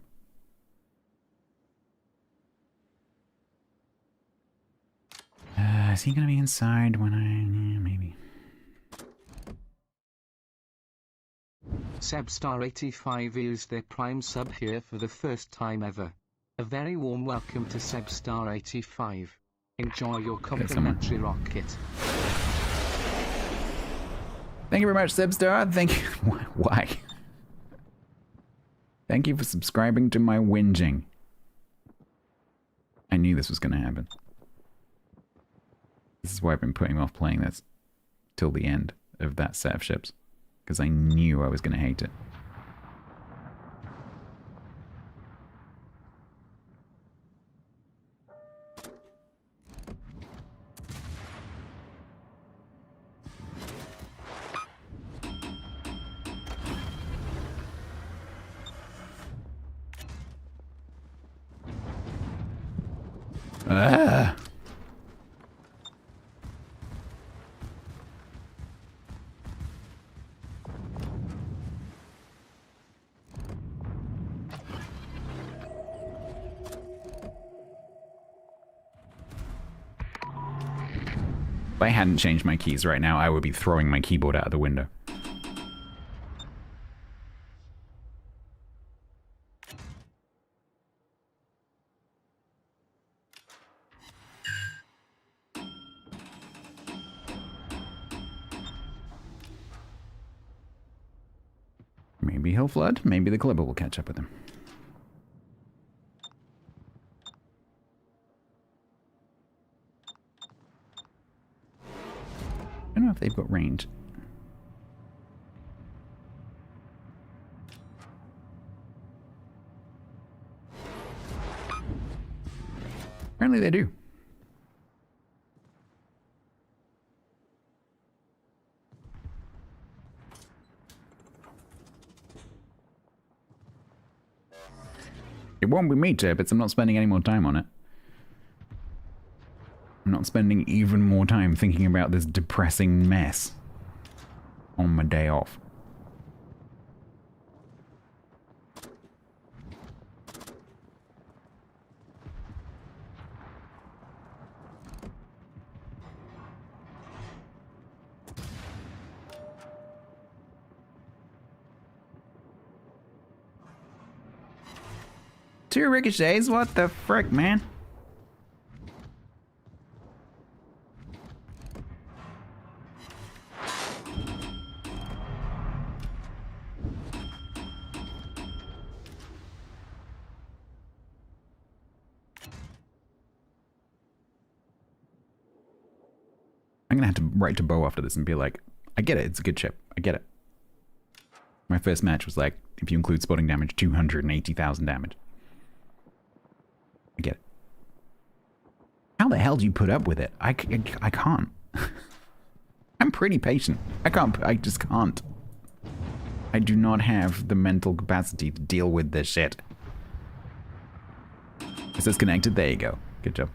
Is he gonna be inside when I... maybe. Sebstar85 used their Prime sub here for the first time ever. A very warm welcome to Sebstar85. Enjoy your complimentary rocket. Thank you very much, Sebstar. Thank you. Why? Thank you for subscribing to my whinging. I knew this was gonna happen. This is why I've been putting off playing this till the end of that set of ships. Because I knew I was going to hate it. Ah! If I hadn't changed my keys right now, I would be throwing my keyboard out of the window. Maybe he'll flood, maybe the Clipper will catch up with him. I don't know if they've got range. Apparently they do. It won't be me, Tippets. I'm not spending any more time on it. I'm not spending even more time thinking about this depressing mess on my day off. Two ricochets? What the frick, man? I'm gonna have to write to Bo after this and be like, I get it, it's a good ship. I get it. My first match was like, if you include spotting damage, 280,000 damage. I get it. How the hell do you put up with it? I can't. I'm pretty patient. I just can't. I do not have the mental capacity to deal with this shit. Is this connected? There you go. Good job.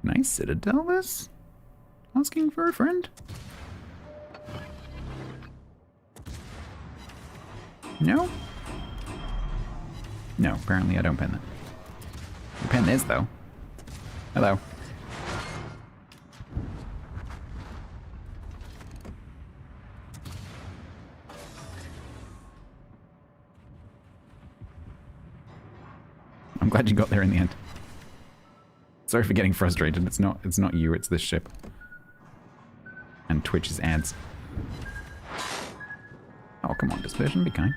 Nice Citadel this? Asking for a friend? No? No, apparently I don't pen that. I pen this though. Hello. I'm glad you got there in the end. Sorry for getting frustrated. It's not you, it's this ship. And Twitch's ads. Oh, come on, Dispersion, be kind.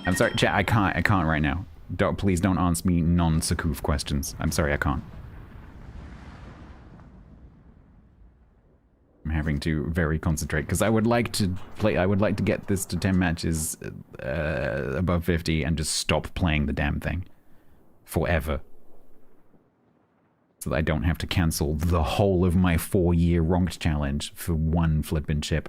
I'm sorry, chat, I can't right now. Please don't answer me non-Sakoof questions. I'm sorry, I can't. I'm having to very concentrate, because I would like to get this to 10 matches above 50 and just stop playing the damn thing. Forever. So that I don't have to cancel the whole of my 4-year Ronked challenge for one flippin' chip.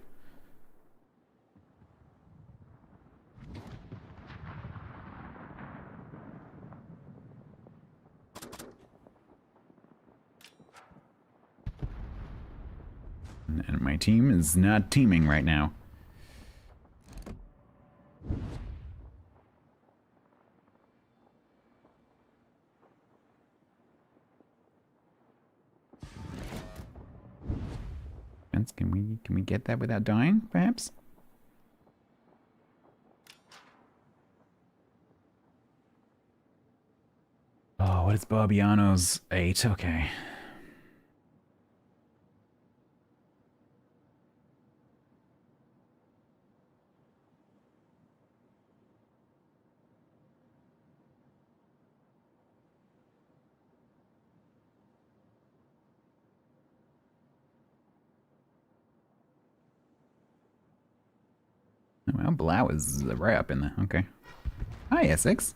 And my team is not teaming right now. Can we get that without dying, perhaps? Oh, what is Barbiano's 8? Okay. Well, Blau is right up in there. Okay. Hi, Essex.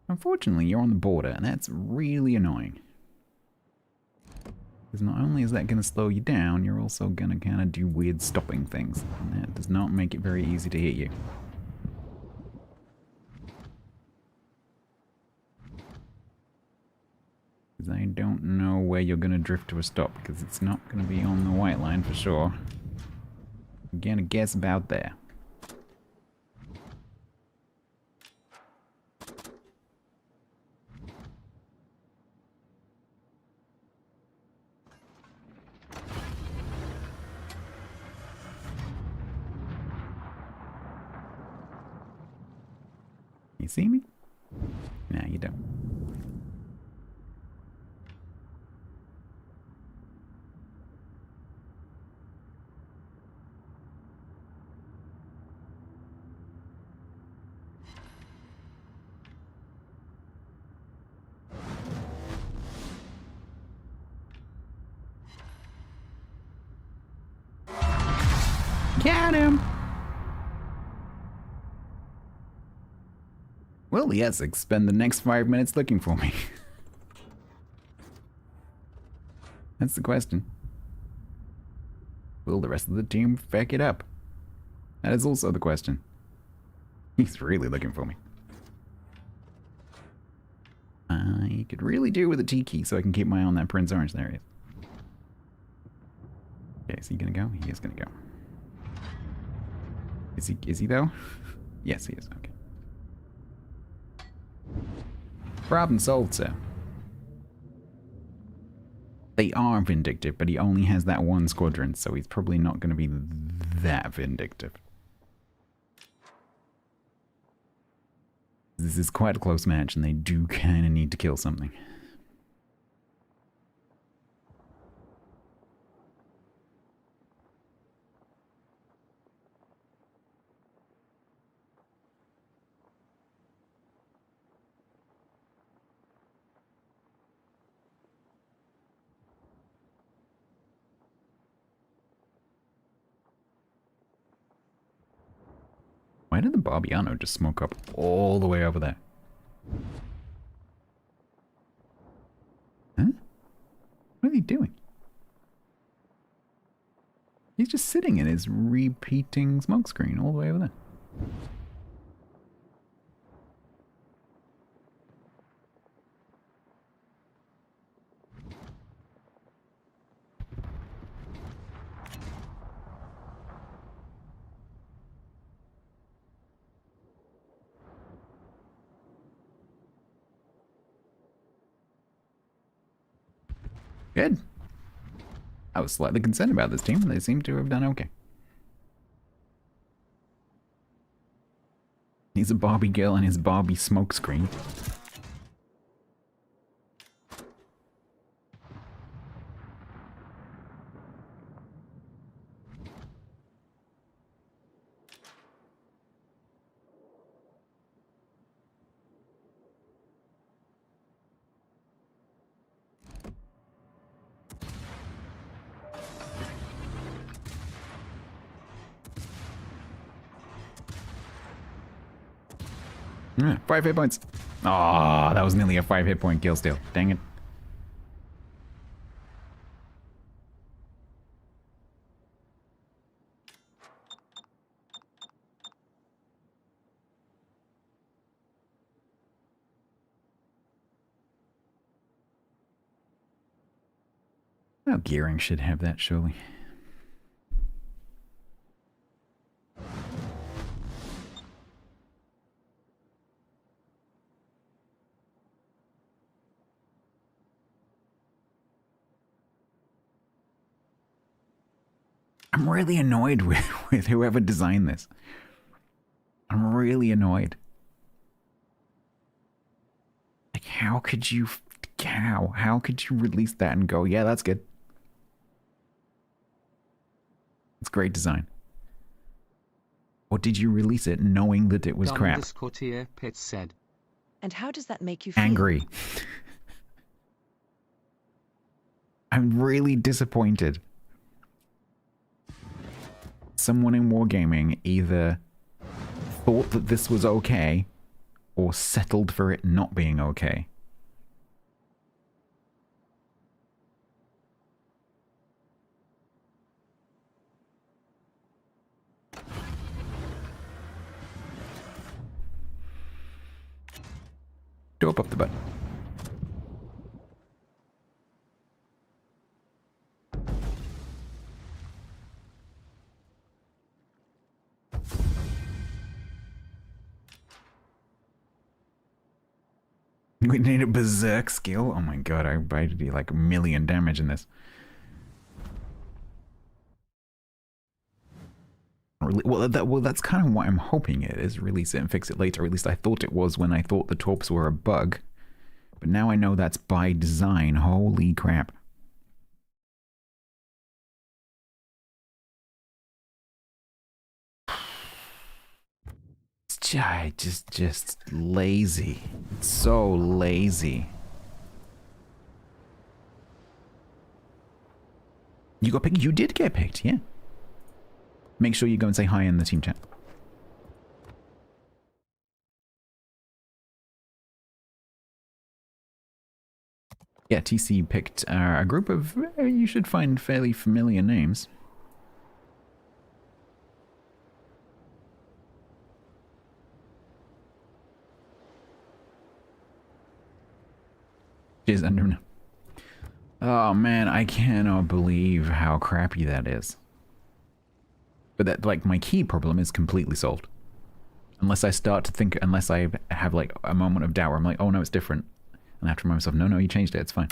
Unfortunately, you're on the border, and that's really annoying. Because not only is that going to slow you down, you're also going to kind of do weird stopping things. And that does not make it very easy to hit you. Because I don't know where you're going to drift to a stop, because it's not going to be on the white line for sure. I'm going to guess about there. You see me? Nah, you don't. Got him! Will the Essex spend the next 5 minutes looking for me? That's the question. Will the rest of the team back it up? That is also the question. He's really looking for me. I could really do with a T key so I can keep my eye on that Prince Orange. There he is. Okay, is he gonna go? He is gonna go. Is he though? Yes, he is. Okay. Problem solved, sir. They are vindictive, but he only has that one squadron, so he's probably not going to be that vindictive. This is quite a close match, and they do kind of need to kill something. Why did the Barbiano just smoke up all the way over there? Huh? What are they doing? He's just sitting in his repeating smoke screen all the way over there. Good. I was slightly concerned about this team, and they seem to have done okay. He's a Barbie girl and his Barbie smokescreen. Yeah, 5 hit points. Oh, that was nearly a 5 hit point kill steal. Dang it. Well, gearing should have that, surely. I'm really annoyed with whoever designed this. I'm really annoyed. Like, how could you release that and go, yeah, that's good. It's great design. Or did you release it knowing that it was crap? Pitts said. And how does that make you feel? Angry. I'm really disappointed. Someone in Wargaming either thought that this was okay or settled for it not being okay. Dope up the butt. We need a berserk skill. Oh my god, I did like 1,000,000 damage in this. Well, that's kind of what I'm hoping it is. Release it and fix it later. At least I thought it was when I thought the torps were a bug. But now I know that's by design. Holy crap. It's just lazy. It's so lazy. You got picked? You did get picked, yeah. Make sure you go and say hi in the team chat. Yeah, TC picked a group of, you should find fairly familiar names. Cheers, Enderman. Oh man, I cannot believe how crappy that is. But that, like, my key problem is completely solved. Unless I start to think, unless I have, like, a moment of doubt where I'm like, oh no, it's different. And I have to remind myself, no, you changed it, it's fine.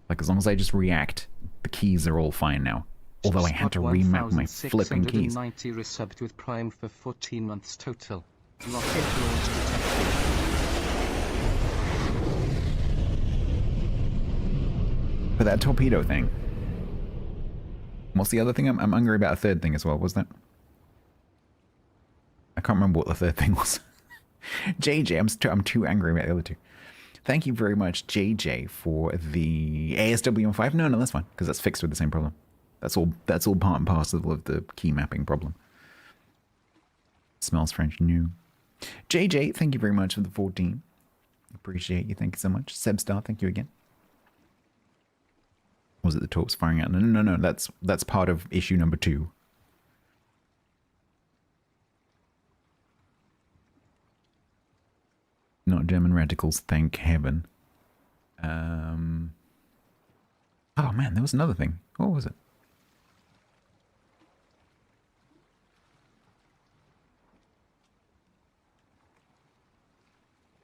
Like, as long as I just react, the keys are all fine now. Although I had to remap my flipping keys. 90 resubbed with Prime for 14 months total. Rocket launch detected. For that torpedo thing. What's the other thing? I'm angry about a third thing as well. What's that? I can't remember what the third thing was. JJ, I'm too angry about the other two. Thank you very much, JJ, for the ASWM5. No, that's fine, because that's fixed with the same problem. That's all part and parcel of the key mapping problem. Smells French new. JJ, thank you very much for the 14. Appreciate you. Thank you so much. Sebstar, thank you again. Was it the torps firing out? No. That's part of issue number 2. Not German reticles, thank heaven. Oh man, there was another thing. What was it?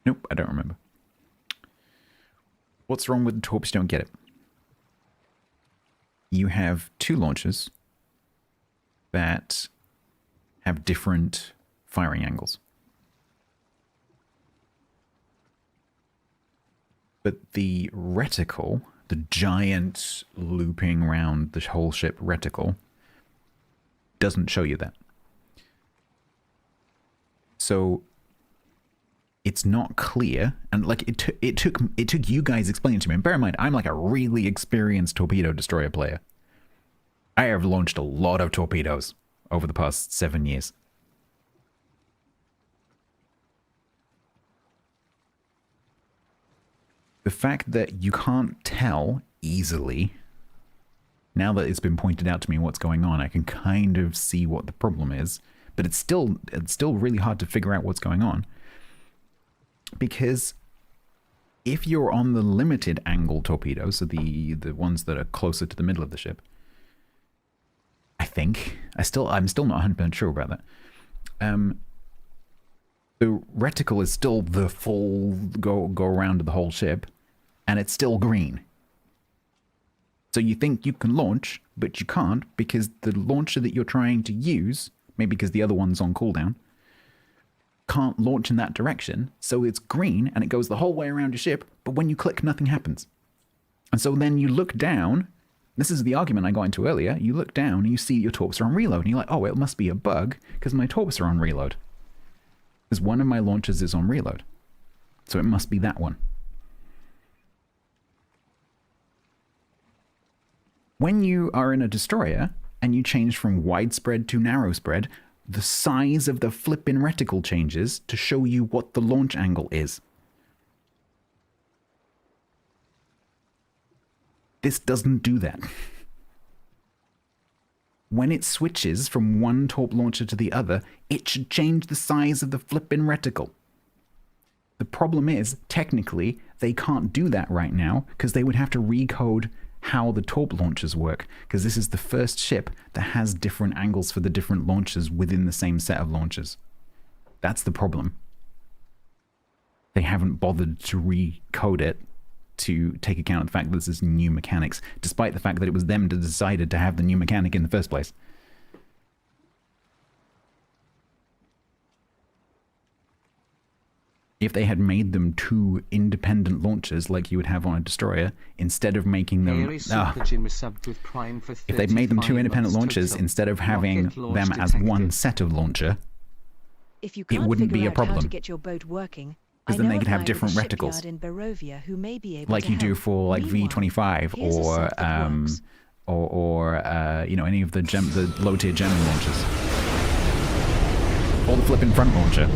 Nope, I don't remember. What's wrong with the torps? Don't get it. You have 2 launchers that have different firing angles. But the reticle, the giant looping around the whole ship reticle, doesn't show you that. So it's not clear, and like it took you guys explaining to me. And bear in mind, I'm like a really experienced torpedo destroyer player. I have launched a lot of torpedoes over the past 7 years. The fact that you can't tell easily, now that it's been pointed out to me what's going on, I can kind of see what the problem is, but it's still really hard to figure out what's going on. Because if you're on the limited angle torpedoes, so the ones that are closer to the middle of the ship, I'm still not 100% sure about that. The reticle is still the full go around the whole ship, and it's still green. So you think you can launch, but you can't, because the launcher that you're trying to use, maybe because the other one's on cooldown, can't launch in that direction, so it's green and it goes the whole way around your ship, but when you click, nothing happens. And so then you look down, this is the argument I got into earlier, you look down and you see your torps are on reload, and you're like, oh, it must be a bug, because my torps are on reload. Because one of my launchers is on reload. So it must be that one. When you are in a destroyer, and you change from widespread to narrow spread, the size of the flippin' reticle changes to show you what the launch angle is. This doesn't do that. When it switches from one torp launcher to the other, it should change the size of the flippin' reticle. The problem is, technically, they can't do that right now, because they would have to recode how the torp launchers work, because this is the first ship that has different angles for the different launchers within the same set of launchers. That's the problem. They haven't bothered to recode it to take account of the fact that this is new mechanics, despite the fact that it was them that decided to have the new mechanic in the first place. If they had made them 2 independent launchers like you would have on a destroyer, instead of making them... if they'd made them 2 independent launchers instead of having them as one set of launcher, If you it can't wouldn't be a figure out how to problem. get your boat working, Because then they could have different reticles reticles. in Barovia who may be able Like to you do help. for like Meanwhile, V25 here's a set that works. or you know, any of the low tier German launchers. Or the flipping front launcher.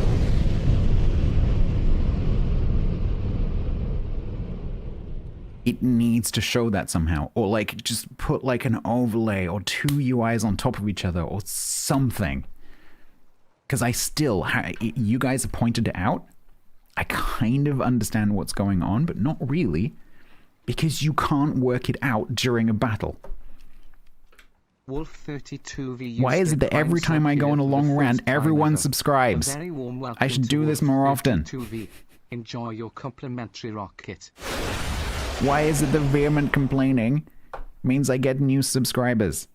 It needs to show that somehow. Or like just put like an overlay or two UIs on top of each other or something. Because I still, you guys have pointed it out. I kind of understand what's going on, but not really. Because you can't work it out during a battle. Wolf32V. Why is it that every time I go on a long rant, everyone subscribes? I should do this more often. Enjoy your complimentary rocket. Why is it the vehement complaining means I get new subscribers?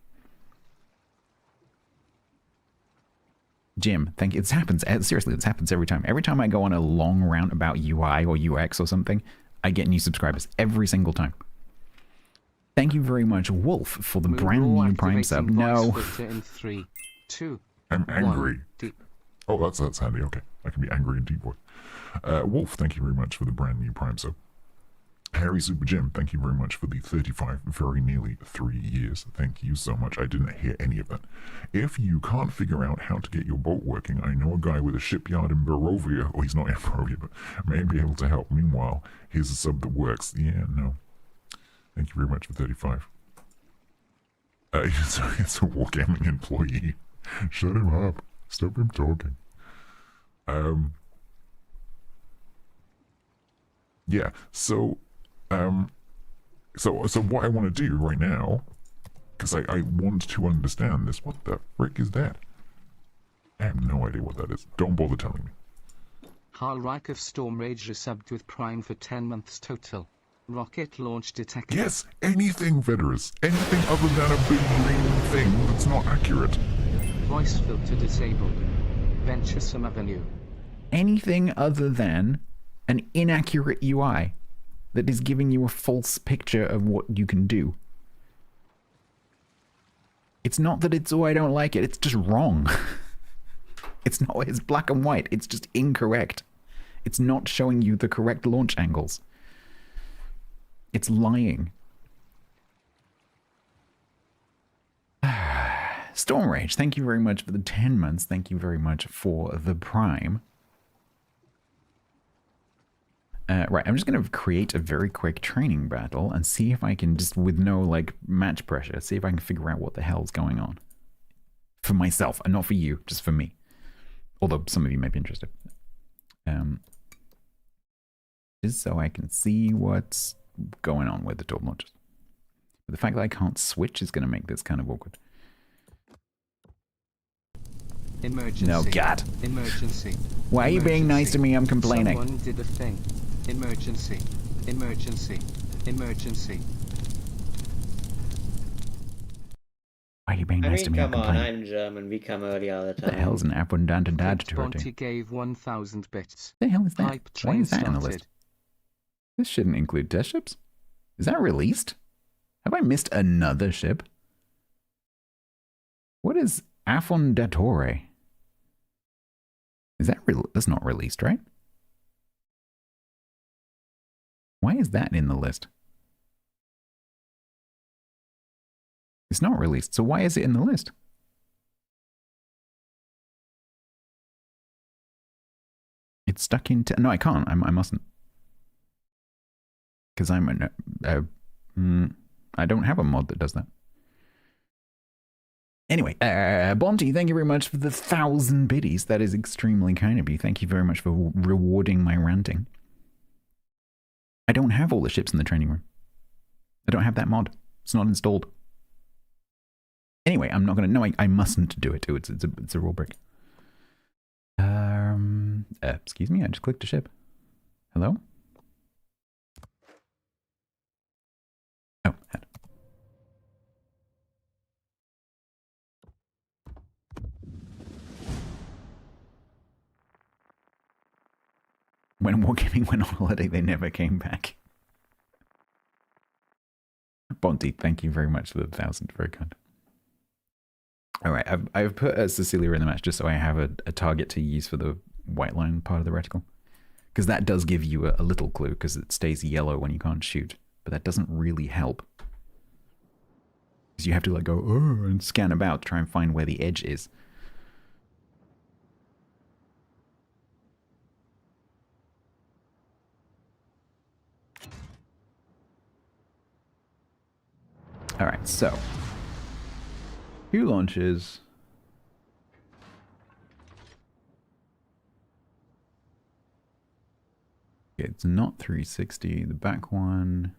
Jim, thank you. It happens. Seriously, this happens every time. Every time I go on a long rant about UI or UX or something, I get new subscribers every single time. Thank you very much, Wolf, for the brand new Prime sub. No. In 3, 2, I'm angry. 1, Oh, that's handy. Okay, I can be angry in deep voice. Wolf, thank you very much for the brand new Prime sub. Harry Super Jim, thank you very much for the 35, very nearly 3 years. Thank you so much. I didn't hear any of that. If you can't figure out how to get your boat working, I know a guy with a shipyard in Barovia. Oh, he's not in Barovia, but may be able to help. Meanwhile, here's a sub that works. Yeah, no. Thank you very much for 35. It's a wargaming employee. Shut him up. Stop him talking. Yeah, so what I want to do right now, because I want to understand this. What the frick is that? I have no idea what that is. Don't bother telling me. Harl Reich of Storm Rage resubbed with Prime for 10 months total. Rocket launch detected. Yes, anything, Vedorous. Anything other than a big green thing that's not accurate. Voice filter disabled. Venturesome Avenue. Anything other than an inaccurate UI that is giving you a false picture of what you can do. It's not that it's, oh, I don't like it. It's just wrong. It's not, it's black and white. It's just incorrect. It's not showing you the correct launch angles. It's lying. Storm Rage, thank you very much for the 10 months. Thank you very much for the Prime. Right, I'm just going to create a very quick training battle and see if I can just, with no, like, match pressure, see if I can figure out what the hell's going on. For myself, and not for you, just for me. Although some of you may be interested. Just so I can see what's going on with the door launches. But the fact that I can't switch is going to make this kind of awkward. Emergency. No, God. Emergency. Why are you being nice to me? I'm complaining. Someone did a thing. Emergency. Emergency. Emergency. Why are you being nice to me? Come I'm on, complaining. I'm German. We come early all the What time. the hell's an abundant dad Bonty to gave 1,000 bits. What the hell is that? Hype Why train is that in the started. list? This shouldn't include test ships. Is that released? Have I missed another ship? What is Affondatore? Is that that's not released, right? Why is that in the list? It's not released, so why is it in the list? It's stuck into... No, I can't. I mustn't. Because I'm I don't have a mod that does that. Anyway, Bonty, thank you very much for the 1,000 biddies. That is extremely kind of you. Thank you very much for rewarding my ranting. I don't have all the ships in the training room. I don't have that mod. It's not installed. Anyway, I'm not going to... No, I mustn't do it too. It's a rule break. Excuse me, I just clicked a ship. Hello? Oh, had. When Wargaming went on holiday, they never came back. Bonty, thank you very much for the 1,000. Very kind. All right, I've put Cecilia in the match just so I have a target to use for the white line part of the reticle. Because that does give you a little clue, because it stays yellow when you can't shoot. But that doesn't really help. Because you have to like go, oh, and scan about to try and find where the edge is. Alright, so. Few launches. Okay, it's not 360. The back one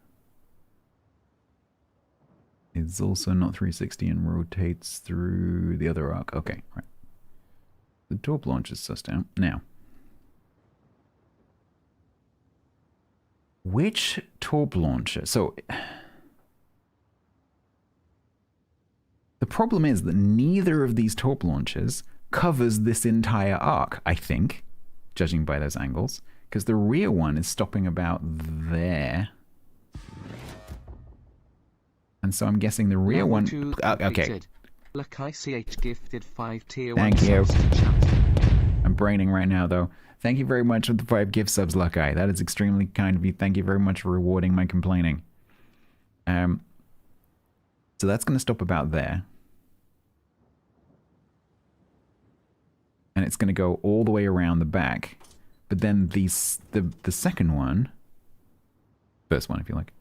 is also not 360 and rotates through the other arc. Okay, right. The torp launch is sussed out. Now, which torp launcher? So, the problem is that neither of these torp launchers covers this entire arc, I think, judging by those angles, because the rear one is stopping about there. And so I'm guessing the rear one... okay. LuckICH gifted 5 tier 1 Thank you. subs to chat. I'm braining right now, though. Thank you very much for the 5 gift subs, Luckeye. That is extremely kind of you. Thank you very much for rewarding my complaining. So that's going to stop about there. And it's going to go all the way around the back. But then the second one, first one if you like,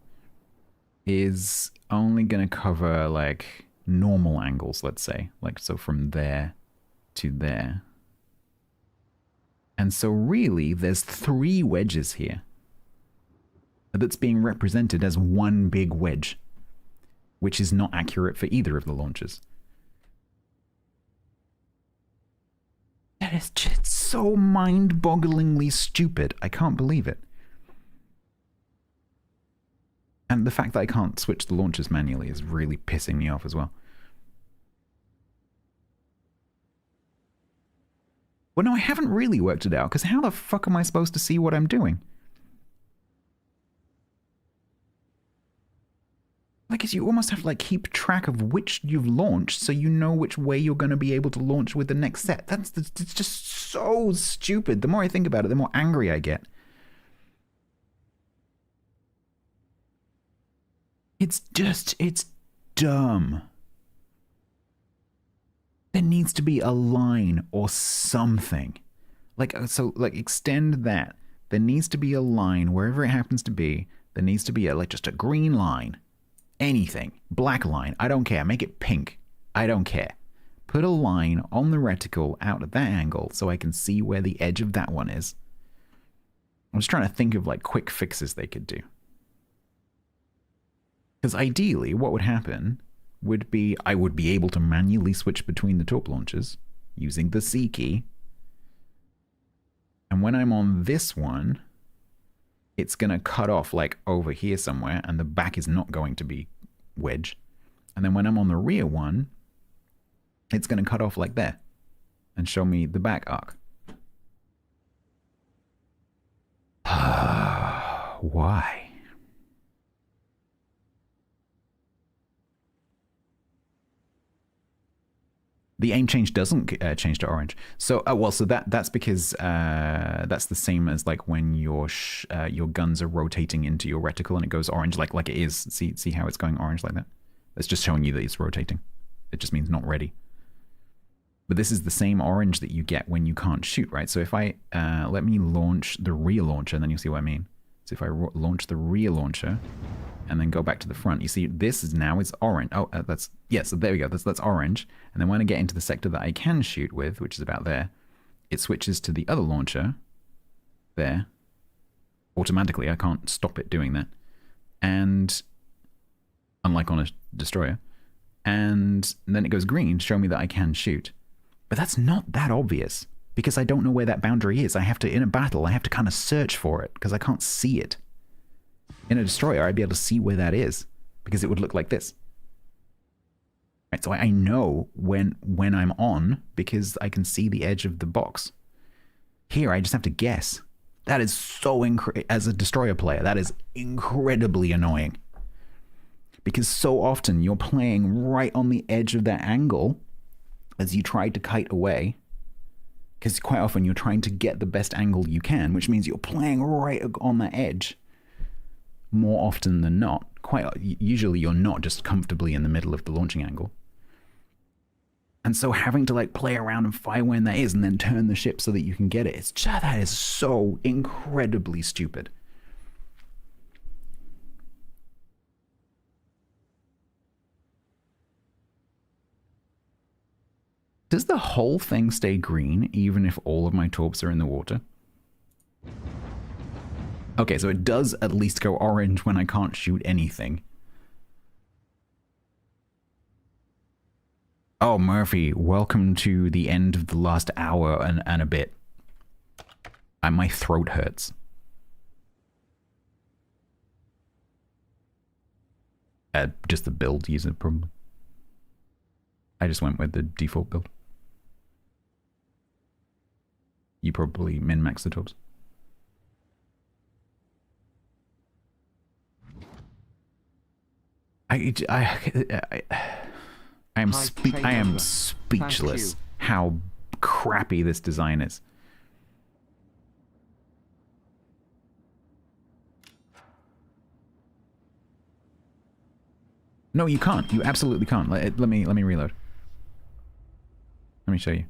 is only going to cover like normal angles, let's say. Like so from there to there. And so really there's 3 wedges here that's being represented as one big wedge, which is not accurate for either of the launches. That is just so mind-bogglingly stupid. I can't believe it. And the fact that I can't switch the launchers manually is really pissing me off as well. Well, no, I haven't really worked it out, because how the fuck am I supposed to see what I'm doing? Like, you almost have to, like, keep track of which you've launched so you know which way you're going to be able to launch with the next set. It's just so stupid. The more I think about it, the more angry I get. It's dumb. There needs to be a line or something. Like, so, like, extend that. There needs to be a line, wherever it happens to be. There needs to be, just a green line. Anything. Black line. I don't care. Make it pink. I don't care. Put a line on the reticle out at that angle so I can see where the edge of that one is. I'm just trying to think of, like, quick fixes they could do. Because ideally, what would happen would be I would be able to manually switch between the torp launchers using the C key. And when I'm on this one, it's going to cut off like over here somewhere, and the back is not going to be wedge. And then when I'm on the rear one, it's going to cut off like there and show me the back arc. Why? The aim change doesn't change to orange. So, so that's because that's the same as like when your guns are rotating into your reticle and it goes orange, like it is. See how it's going orange like that? It's just showing you that it's rotating. It just means not ready. But this is the same orange that you get when you can't shoot, right? So if I let me launch the rear launcher, and then you'll see what I mean. So if I launch the rear launcher and then go back to the front, you see this is now it's orange. Oh, so there we go. That's orange. And then when I get into the sector that I can shoot with, which is about there, it switches to the other launcher there automatically. I can't stop it doing that. And unlike on a destroyer, and then it goes green to show me that I can shoot. But that's not that obvious because I don't know where that boundary is. In a battle, I have to kind of search for it because I can't see it. In a destroyer, I'd be able to see where that is because it would look like this. Right, so I know when I'm on because I can see the edge of the box. Here, I just have to guess. That is so as a destroyer player, that is incredibly annoying. Because so often you're playing right on the edge of that angle as you try to kite away. Because quite often you're trying to get the best angle you can, which means you're playing right on that edge. More often than not. Usually you're not just comfortably in the middle of the launching angle. And so having to like play around and find when that is and then turn the ship so that you can get it, that is so incredibly stupid. Does the whole thing stay green even if all of my torps are in the water? Okay, so it does at least go orange when I can't shoot anything. Oh, Murphy, welcome to the end of the last hour and a bit. My throat hurts. Just the build user, probably. I just went with the default build. You probably min-max the torps. I am speechless how crappy this design is. No, you can't. You absolutely can't. Let me reload. Let me show you.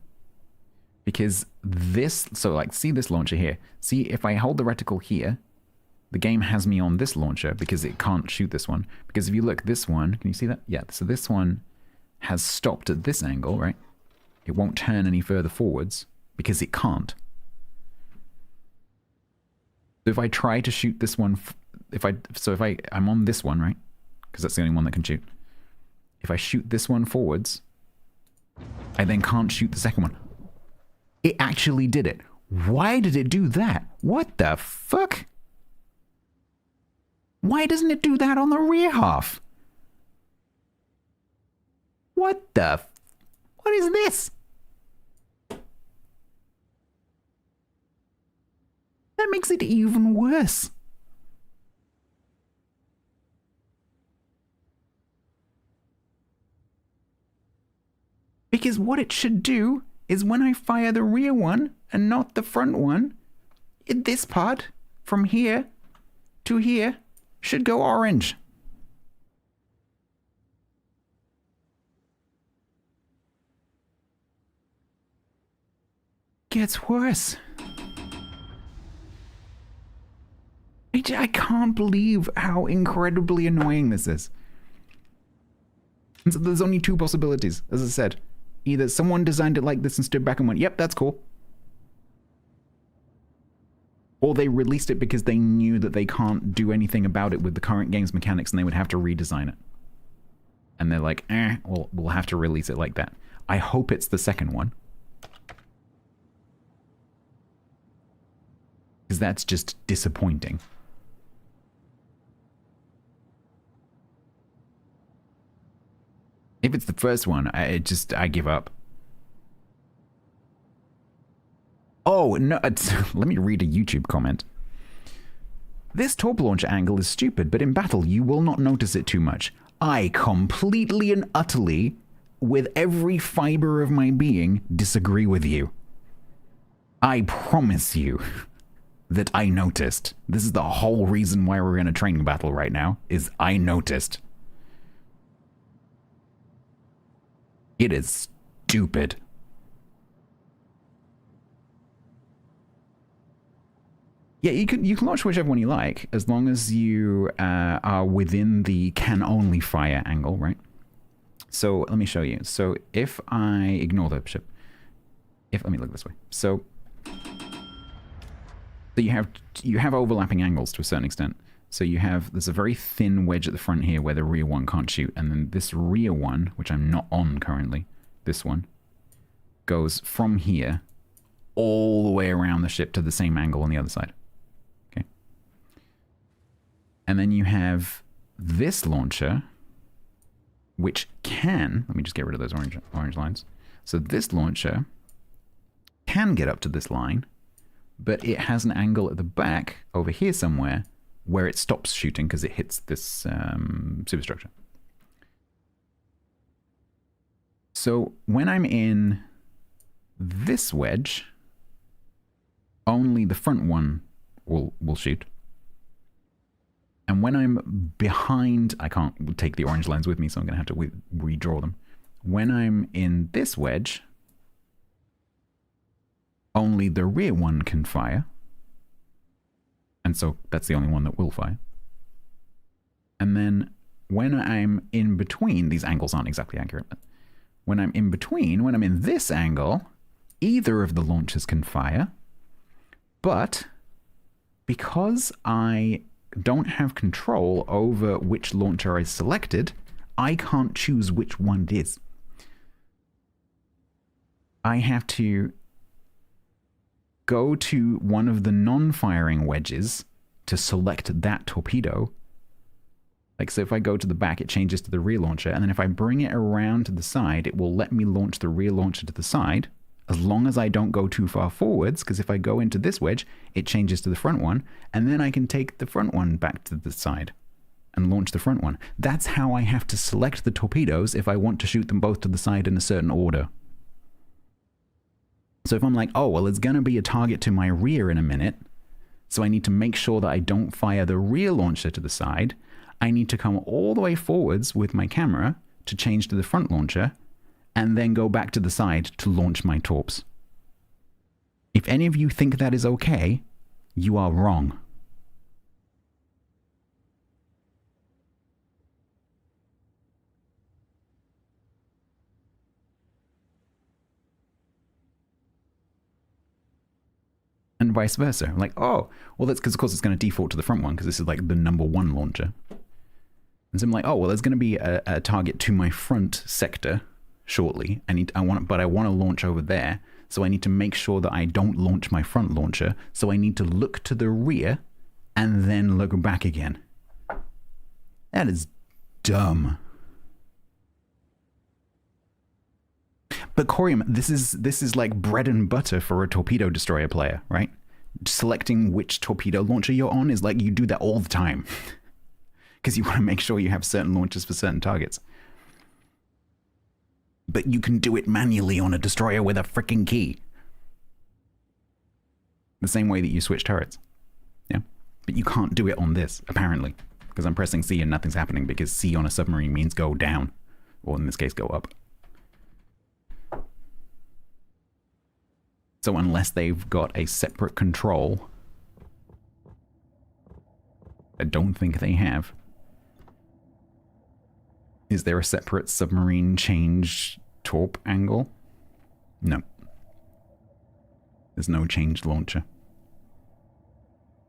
Because this, so like, see this launcher here. See, if I hold the reticle here, the game has me on this launcher because it can't shoot this one. Because if you look, this one, can you see that? Yeah, so this one has stopped at this angle, right? It won't turn any further forwards because it can't. So if I try to shoot this one, I'm on this one, right? Because that's the only one that can shoot. If I shoot this one forwards, I then can't shoot the second one. It actually did it. Why did it do that? What the fuck? Why doesn't it do that on the rear half? What is this? That makes it even worse. Because what it should do is when I fire the rear one and not the front one, this part from here to here should go orange. Gets worse. I can't believe how incredibly annoying this is. And so there's only two possibilities, as I said. Either someone designed it like this and stood back and went, yep, that's cool. Or they released it because they knew that they can't do anything about it with the current game's mechanics and they would have to redesign it. And they're like, well, we'll have to release it like that. I hope it's the second one. Because that's just disappointing. If it's the first one, I give up. Oh, no, let me read a YouTube comment. This torp launcher angle is stupid, but in battle you will not notice it too much. I completely and utterly, with every fiber of my being, disagree with you. I promise you that I noticed. This is the whole reason why we're in a training battle right now, is I noticed. It is stupid. Yeah, you can launch whichever one you like, as long as you are within the can only fire angle, right? So let me show you. So if I ignore the ship, let me look this way. So you have overlapping angles to a certain extent. So there's a very thin wedge at the front here where the rear one can't shoot. And then this rear one, which I'm not on currently, this one, goes from here all the way around the ship to the same angle on the other side. Okay. And then you have this launcher, which can, let me just get rid of those orange lines. So this launcher can get up to this line, but it has an angle at the back over here somewhere where it stops shooting because it hits this superstructure. So when I'm in this wedge, only the front one will shoot. And when I'm behind, I can't take the orange lines with me, so I'm going to have to redraw them. When I'm in this wedge, only the rear one can fire. And so that's the only one that will fire. And then when I'm in between, these angles aren't exactly accurate, but When I'm in between, when I'm in this angle, either of the launchers can fire. But because I don't have control over which launcher I selected, I can't choose which one it is. I have to go to one of the non-firing wedges to select that torpedo. Like, so if I go to the back, it changes to the rear launcher, and then if I bring it around to the side, it will let me launch the rear launcher to the side, as long as I don't go too far forwards, because if I go into this wedge, it changes to the front one, and then I can take the front one back to the side and launch the front one. That's how I have to select the torpedoes if I want to shoot them both to the side in a certain order. So if I'm like, oh, well, it's going to be a target to my rear in a minute, so I need to make sure that I don't fire the rear launcher to the side, I need to come all the way forwards with my camera to change to the front launcher, and then go back to the side to launch my torps. If any of you think that is okay, you are wrong. And vice versa. Like, oh, well, that's because, of course, it's going to default to the front one because this is like the #1 launcher. And so I'm like, oh, well, there's going to be a target to my front sector shortly. I want to launch over there, so I need to make sure that I don't launch my front launcher. So I need to look to the rear and then look back again. That is dumb. But Corium, this is like bread and butter for a torpedo destroyer player, right? Selecting which torpedo launcher you're on is like you do that all the time. Because you want to make sure you have certain launchers for certain targets. But you can do it manually on a destroyer with a freaking key. The same way that you switch turrets. Yeah? But you can't do it on this, apparently. Because I'm pressing C and nothing's happening, because C on a submarine means go down. Or in this case, go up. So unless they've got a separate control, I don't think they have. Is there a separate submarine change torp angle? No. There's no changed launcher.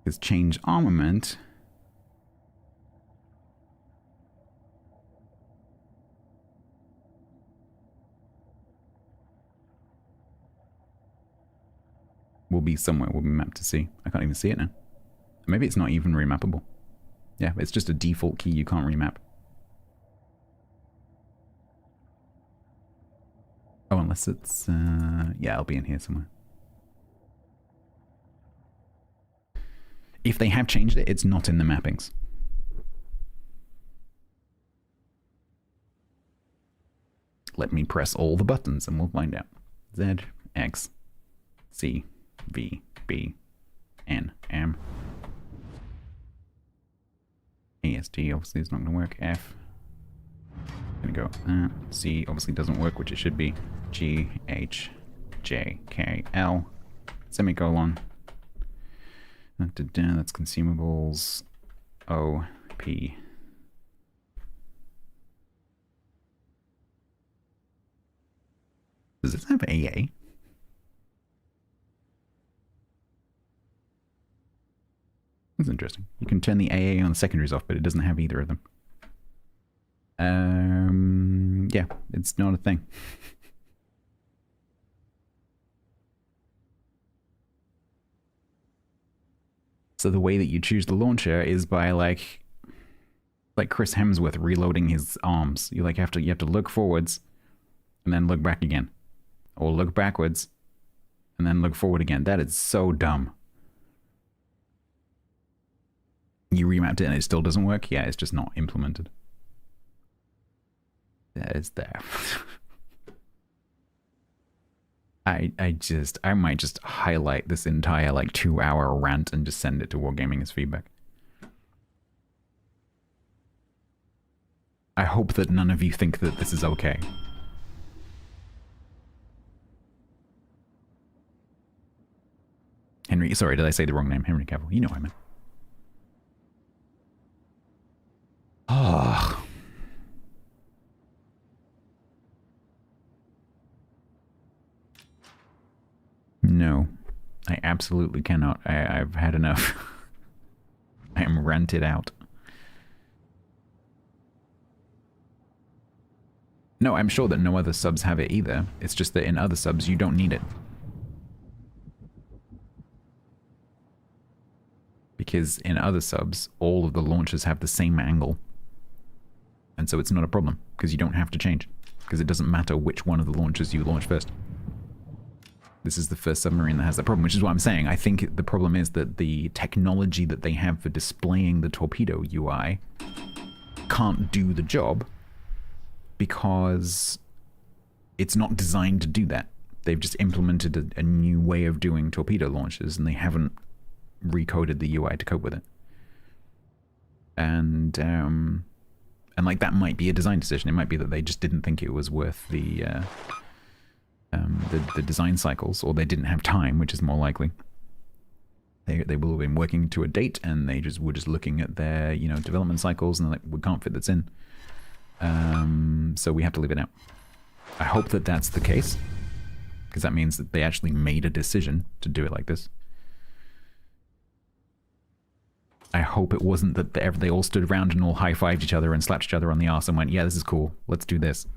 There's change armament. Will be somewhere, will be mapped to see. I can't even see it now. Maybe it's not even remappable. Yeah, it's just a default key you can't remap. Oh, unless it's, yeah, it'll be in here somewhere. If they have changed it, it's not in the mappings. Let me press all the buttons and we'll find out. Z, X, C, V, B, N, M. ESD obviously is not going to work. F. Gonna go. C obviously doesn't work, which it should be. G, H, J, K, L. Semicolon. That's consumables. O, P. Does this have AA? That's interesting. You can turn the AA on the secondaries off, but it doesn't have either of them. Yeah, it's not a thing. So the way that you choose the launcher is by like Chris Hemsworth reloading his arms. You have to look forwards and then look back again. Or look backwards and then look forward again. That is so dumb. You remapped it and it still doesn't work? Yeah, it's just not implemented. That is there. I might just highlight this entire 2-hour rant and just send it to Wargaming as feedback. I hope that none of you think that this is okay. Henry, sorry, did I say the wrong name? Henry Cavill. You know what I meant. Oh. absolutely cannot. I've had enough. I am ranted out. No, I'm sure that no other subs have it either. It's just that in other subs, you don't need it. Because in other subs, all of the launchers have the same angle. And so it's not a problem, because you don't have to change. Because it doesn't matter which one of the launchers you launch first. This is the first submarine that has that problem, which is what I'm saying. I think the problem is that the technology that they have for displaying the torpedo UI can't do the job because it's not designed to do that. They've just implemented a new way of doing torpedo launches, and they haven't recoded the UI to cope with it. And like, that might be a design decision. It might be that they just didn't think it was worth the design cycles, or they didn't have time, which is more likely. They will have been working to a date, and they were just looking at their development cycles, and they're like, we can't fit this in, so we have to leave it out. I hope that that's the case, because that means that they actually made a decision to do it like this. I hope it wasn't that they all stood around and all high-fived each other and slapped each other on the arse and went, yeah, this is cool, let's do this.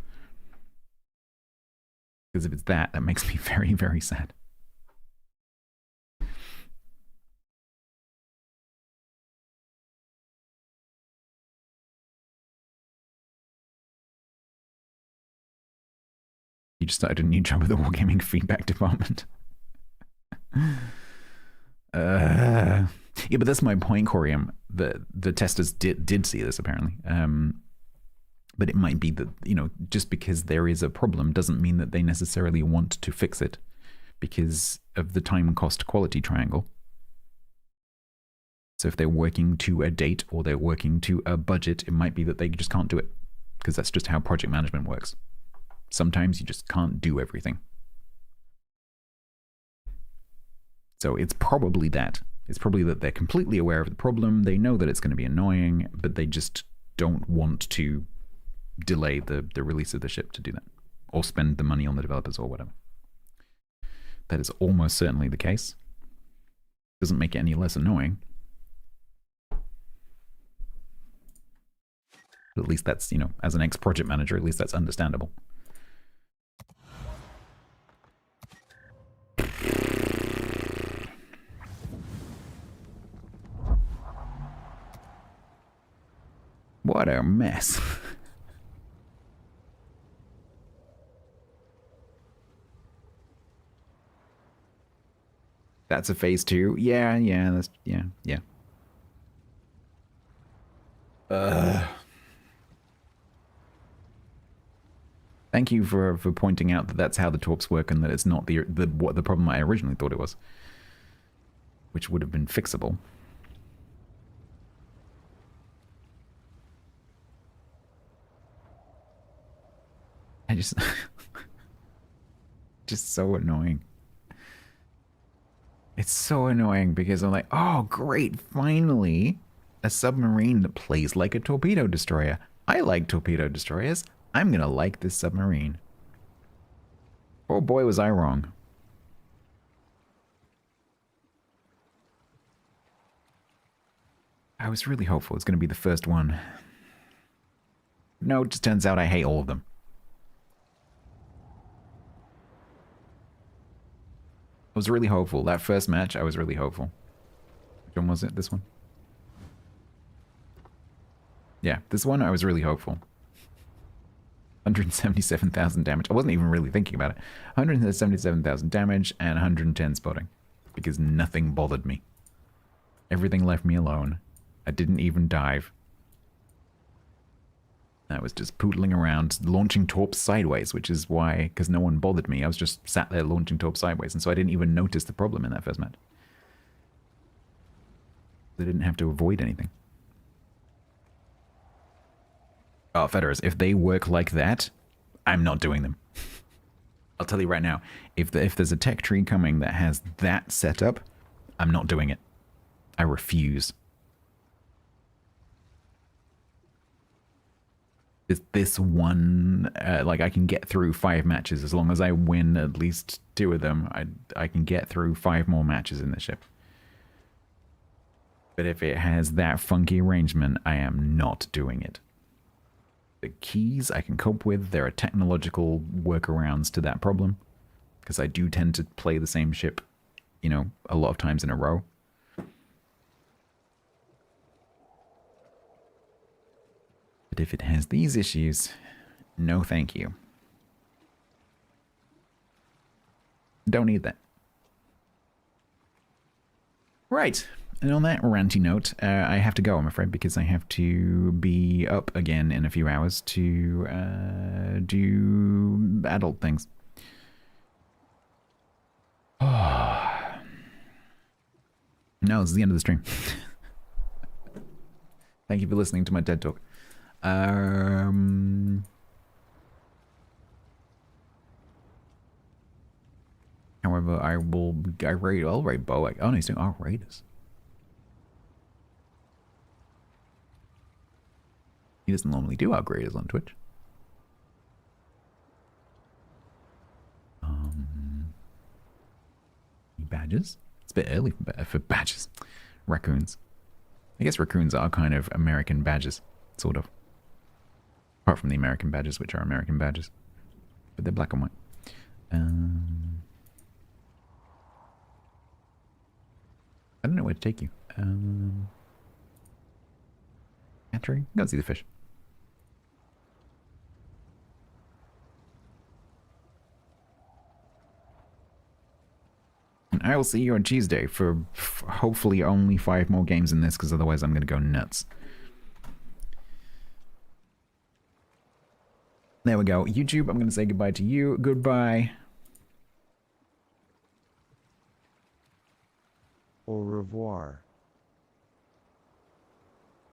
Because if it's that makes me very, very sad. You just started a new job at the Wargaming feedback department. Yeah, but that's my point, Corium. The testers did see this, apparently. But it might be that, just because there is a problem doesn't mean that they necessarily want to fix it because of the time, cost, quality triangle. So if they're working to a date or they're working to a budget, it might be that they just can't do it because that's just how project management works. Sometimes you just can't do everything. So it's probably that. It's probably that they're completely aware of the problem. They know that it's going to be annoying, but they just don't want to delay the release of the ship to do that, or spend the money on the developers or whatever. That is almost certainly the case. Doesn't make it any less annoying. But at least that's, as an ex-project manager, at least that's understandable. What a mess. That's a phase 2. Yeah. Thank you for pointing out that that's how the torps work and that it's not the problem I originally thought it was, which would have been fixable. I just so annoying. It's so annoying because I'm like, oh great, finally a submarine that plays like a torpedo destroyer. I like torpedo destroyers. I'm gonna like this submarine. Oh boy, was I wrong. I was really hopeful it's gonna be the first one. No, it just turns out I hate all of them. I was really hopeful. That first match, I was really hopeful. Which one was it? This one? Yeah, this one I was really hopeful. 177,000 damage. I wasn't even really thinking about it. 177,000 damage and 110 spotting. Because nothing bothered me. Everything left me alone. I didn't even dive. I was just poodling around, launching torps sideways, which is why, because no one bothered me. I was just sat there launching torps sideways, and so I didn't even notice the problem in that first match. I didn't have to avoid anything. Oh, Federers, if they work like that, I'm not doing them. I'll tell you right now, if there's a tech tree coming that has that setup, I'm not doing it. I refuse. this one, like I can get through 5 matches as long as I win at least 2 of them. I can get through 5 more matches in this ship. But if it has that funky arrangement, I am not doing it. The keys I can cope with. There are technological workarounds to that problem, because I do tend to play the same ship, you know, a lot of times in a row. But if it has these issues, no thank you. Don't need that. Right. And on that ranty note, I have to go, I'm afraid, because I have to be up again in a few hours to do adult things. Oh. No, this is the end of the stream. Thank you for listening to my TED Talk. However, I'll rate Bo. Oh no, he's doing outrageous. He doesn't normally do outgraders on Twitch. Badges? It's a bit early for badges. Raccoons. I guess raccoons are kind of American badges, sort of. Apart from the American badges, which are American badges. But they're black and white. I don't know where to take you. Hatchery? Go see the fish. And I will see you on Tuesday for hopefully only 5 more games in this, because otherwise I'm going to go nuts. There we go. YouTube, I'm going to say goodbye to you. Goodbye. Au revoir.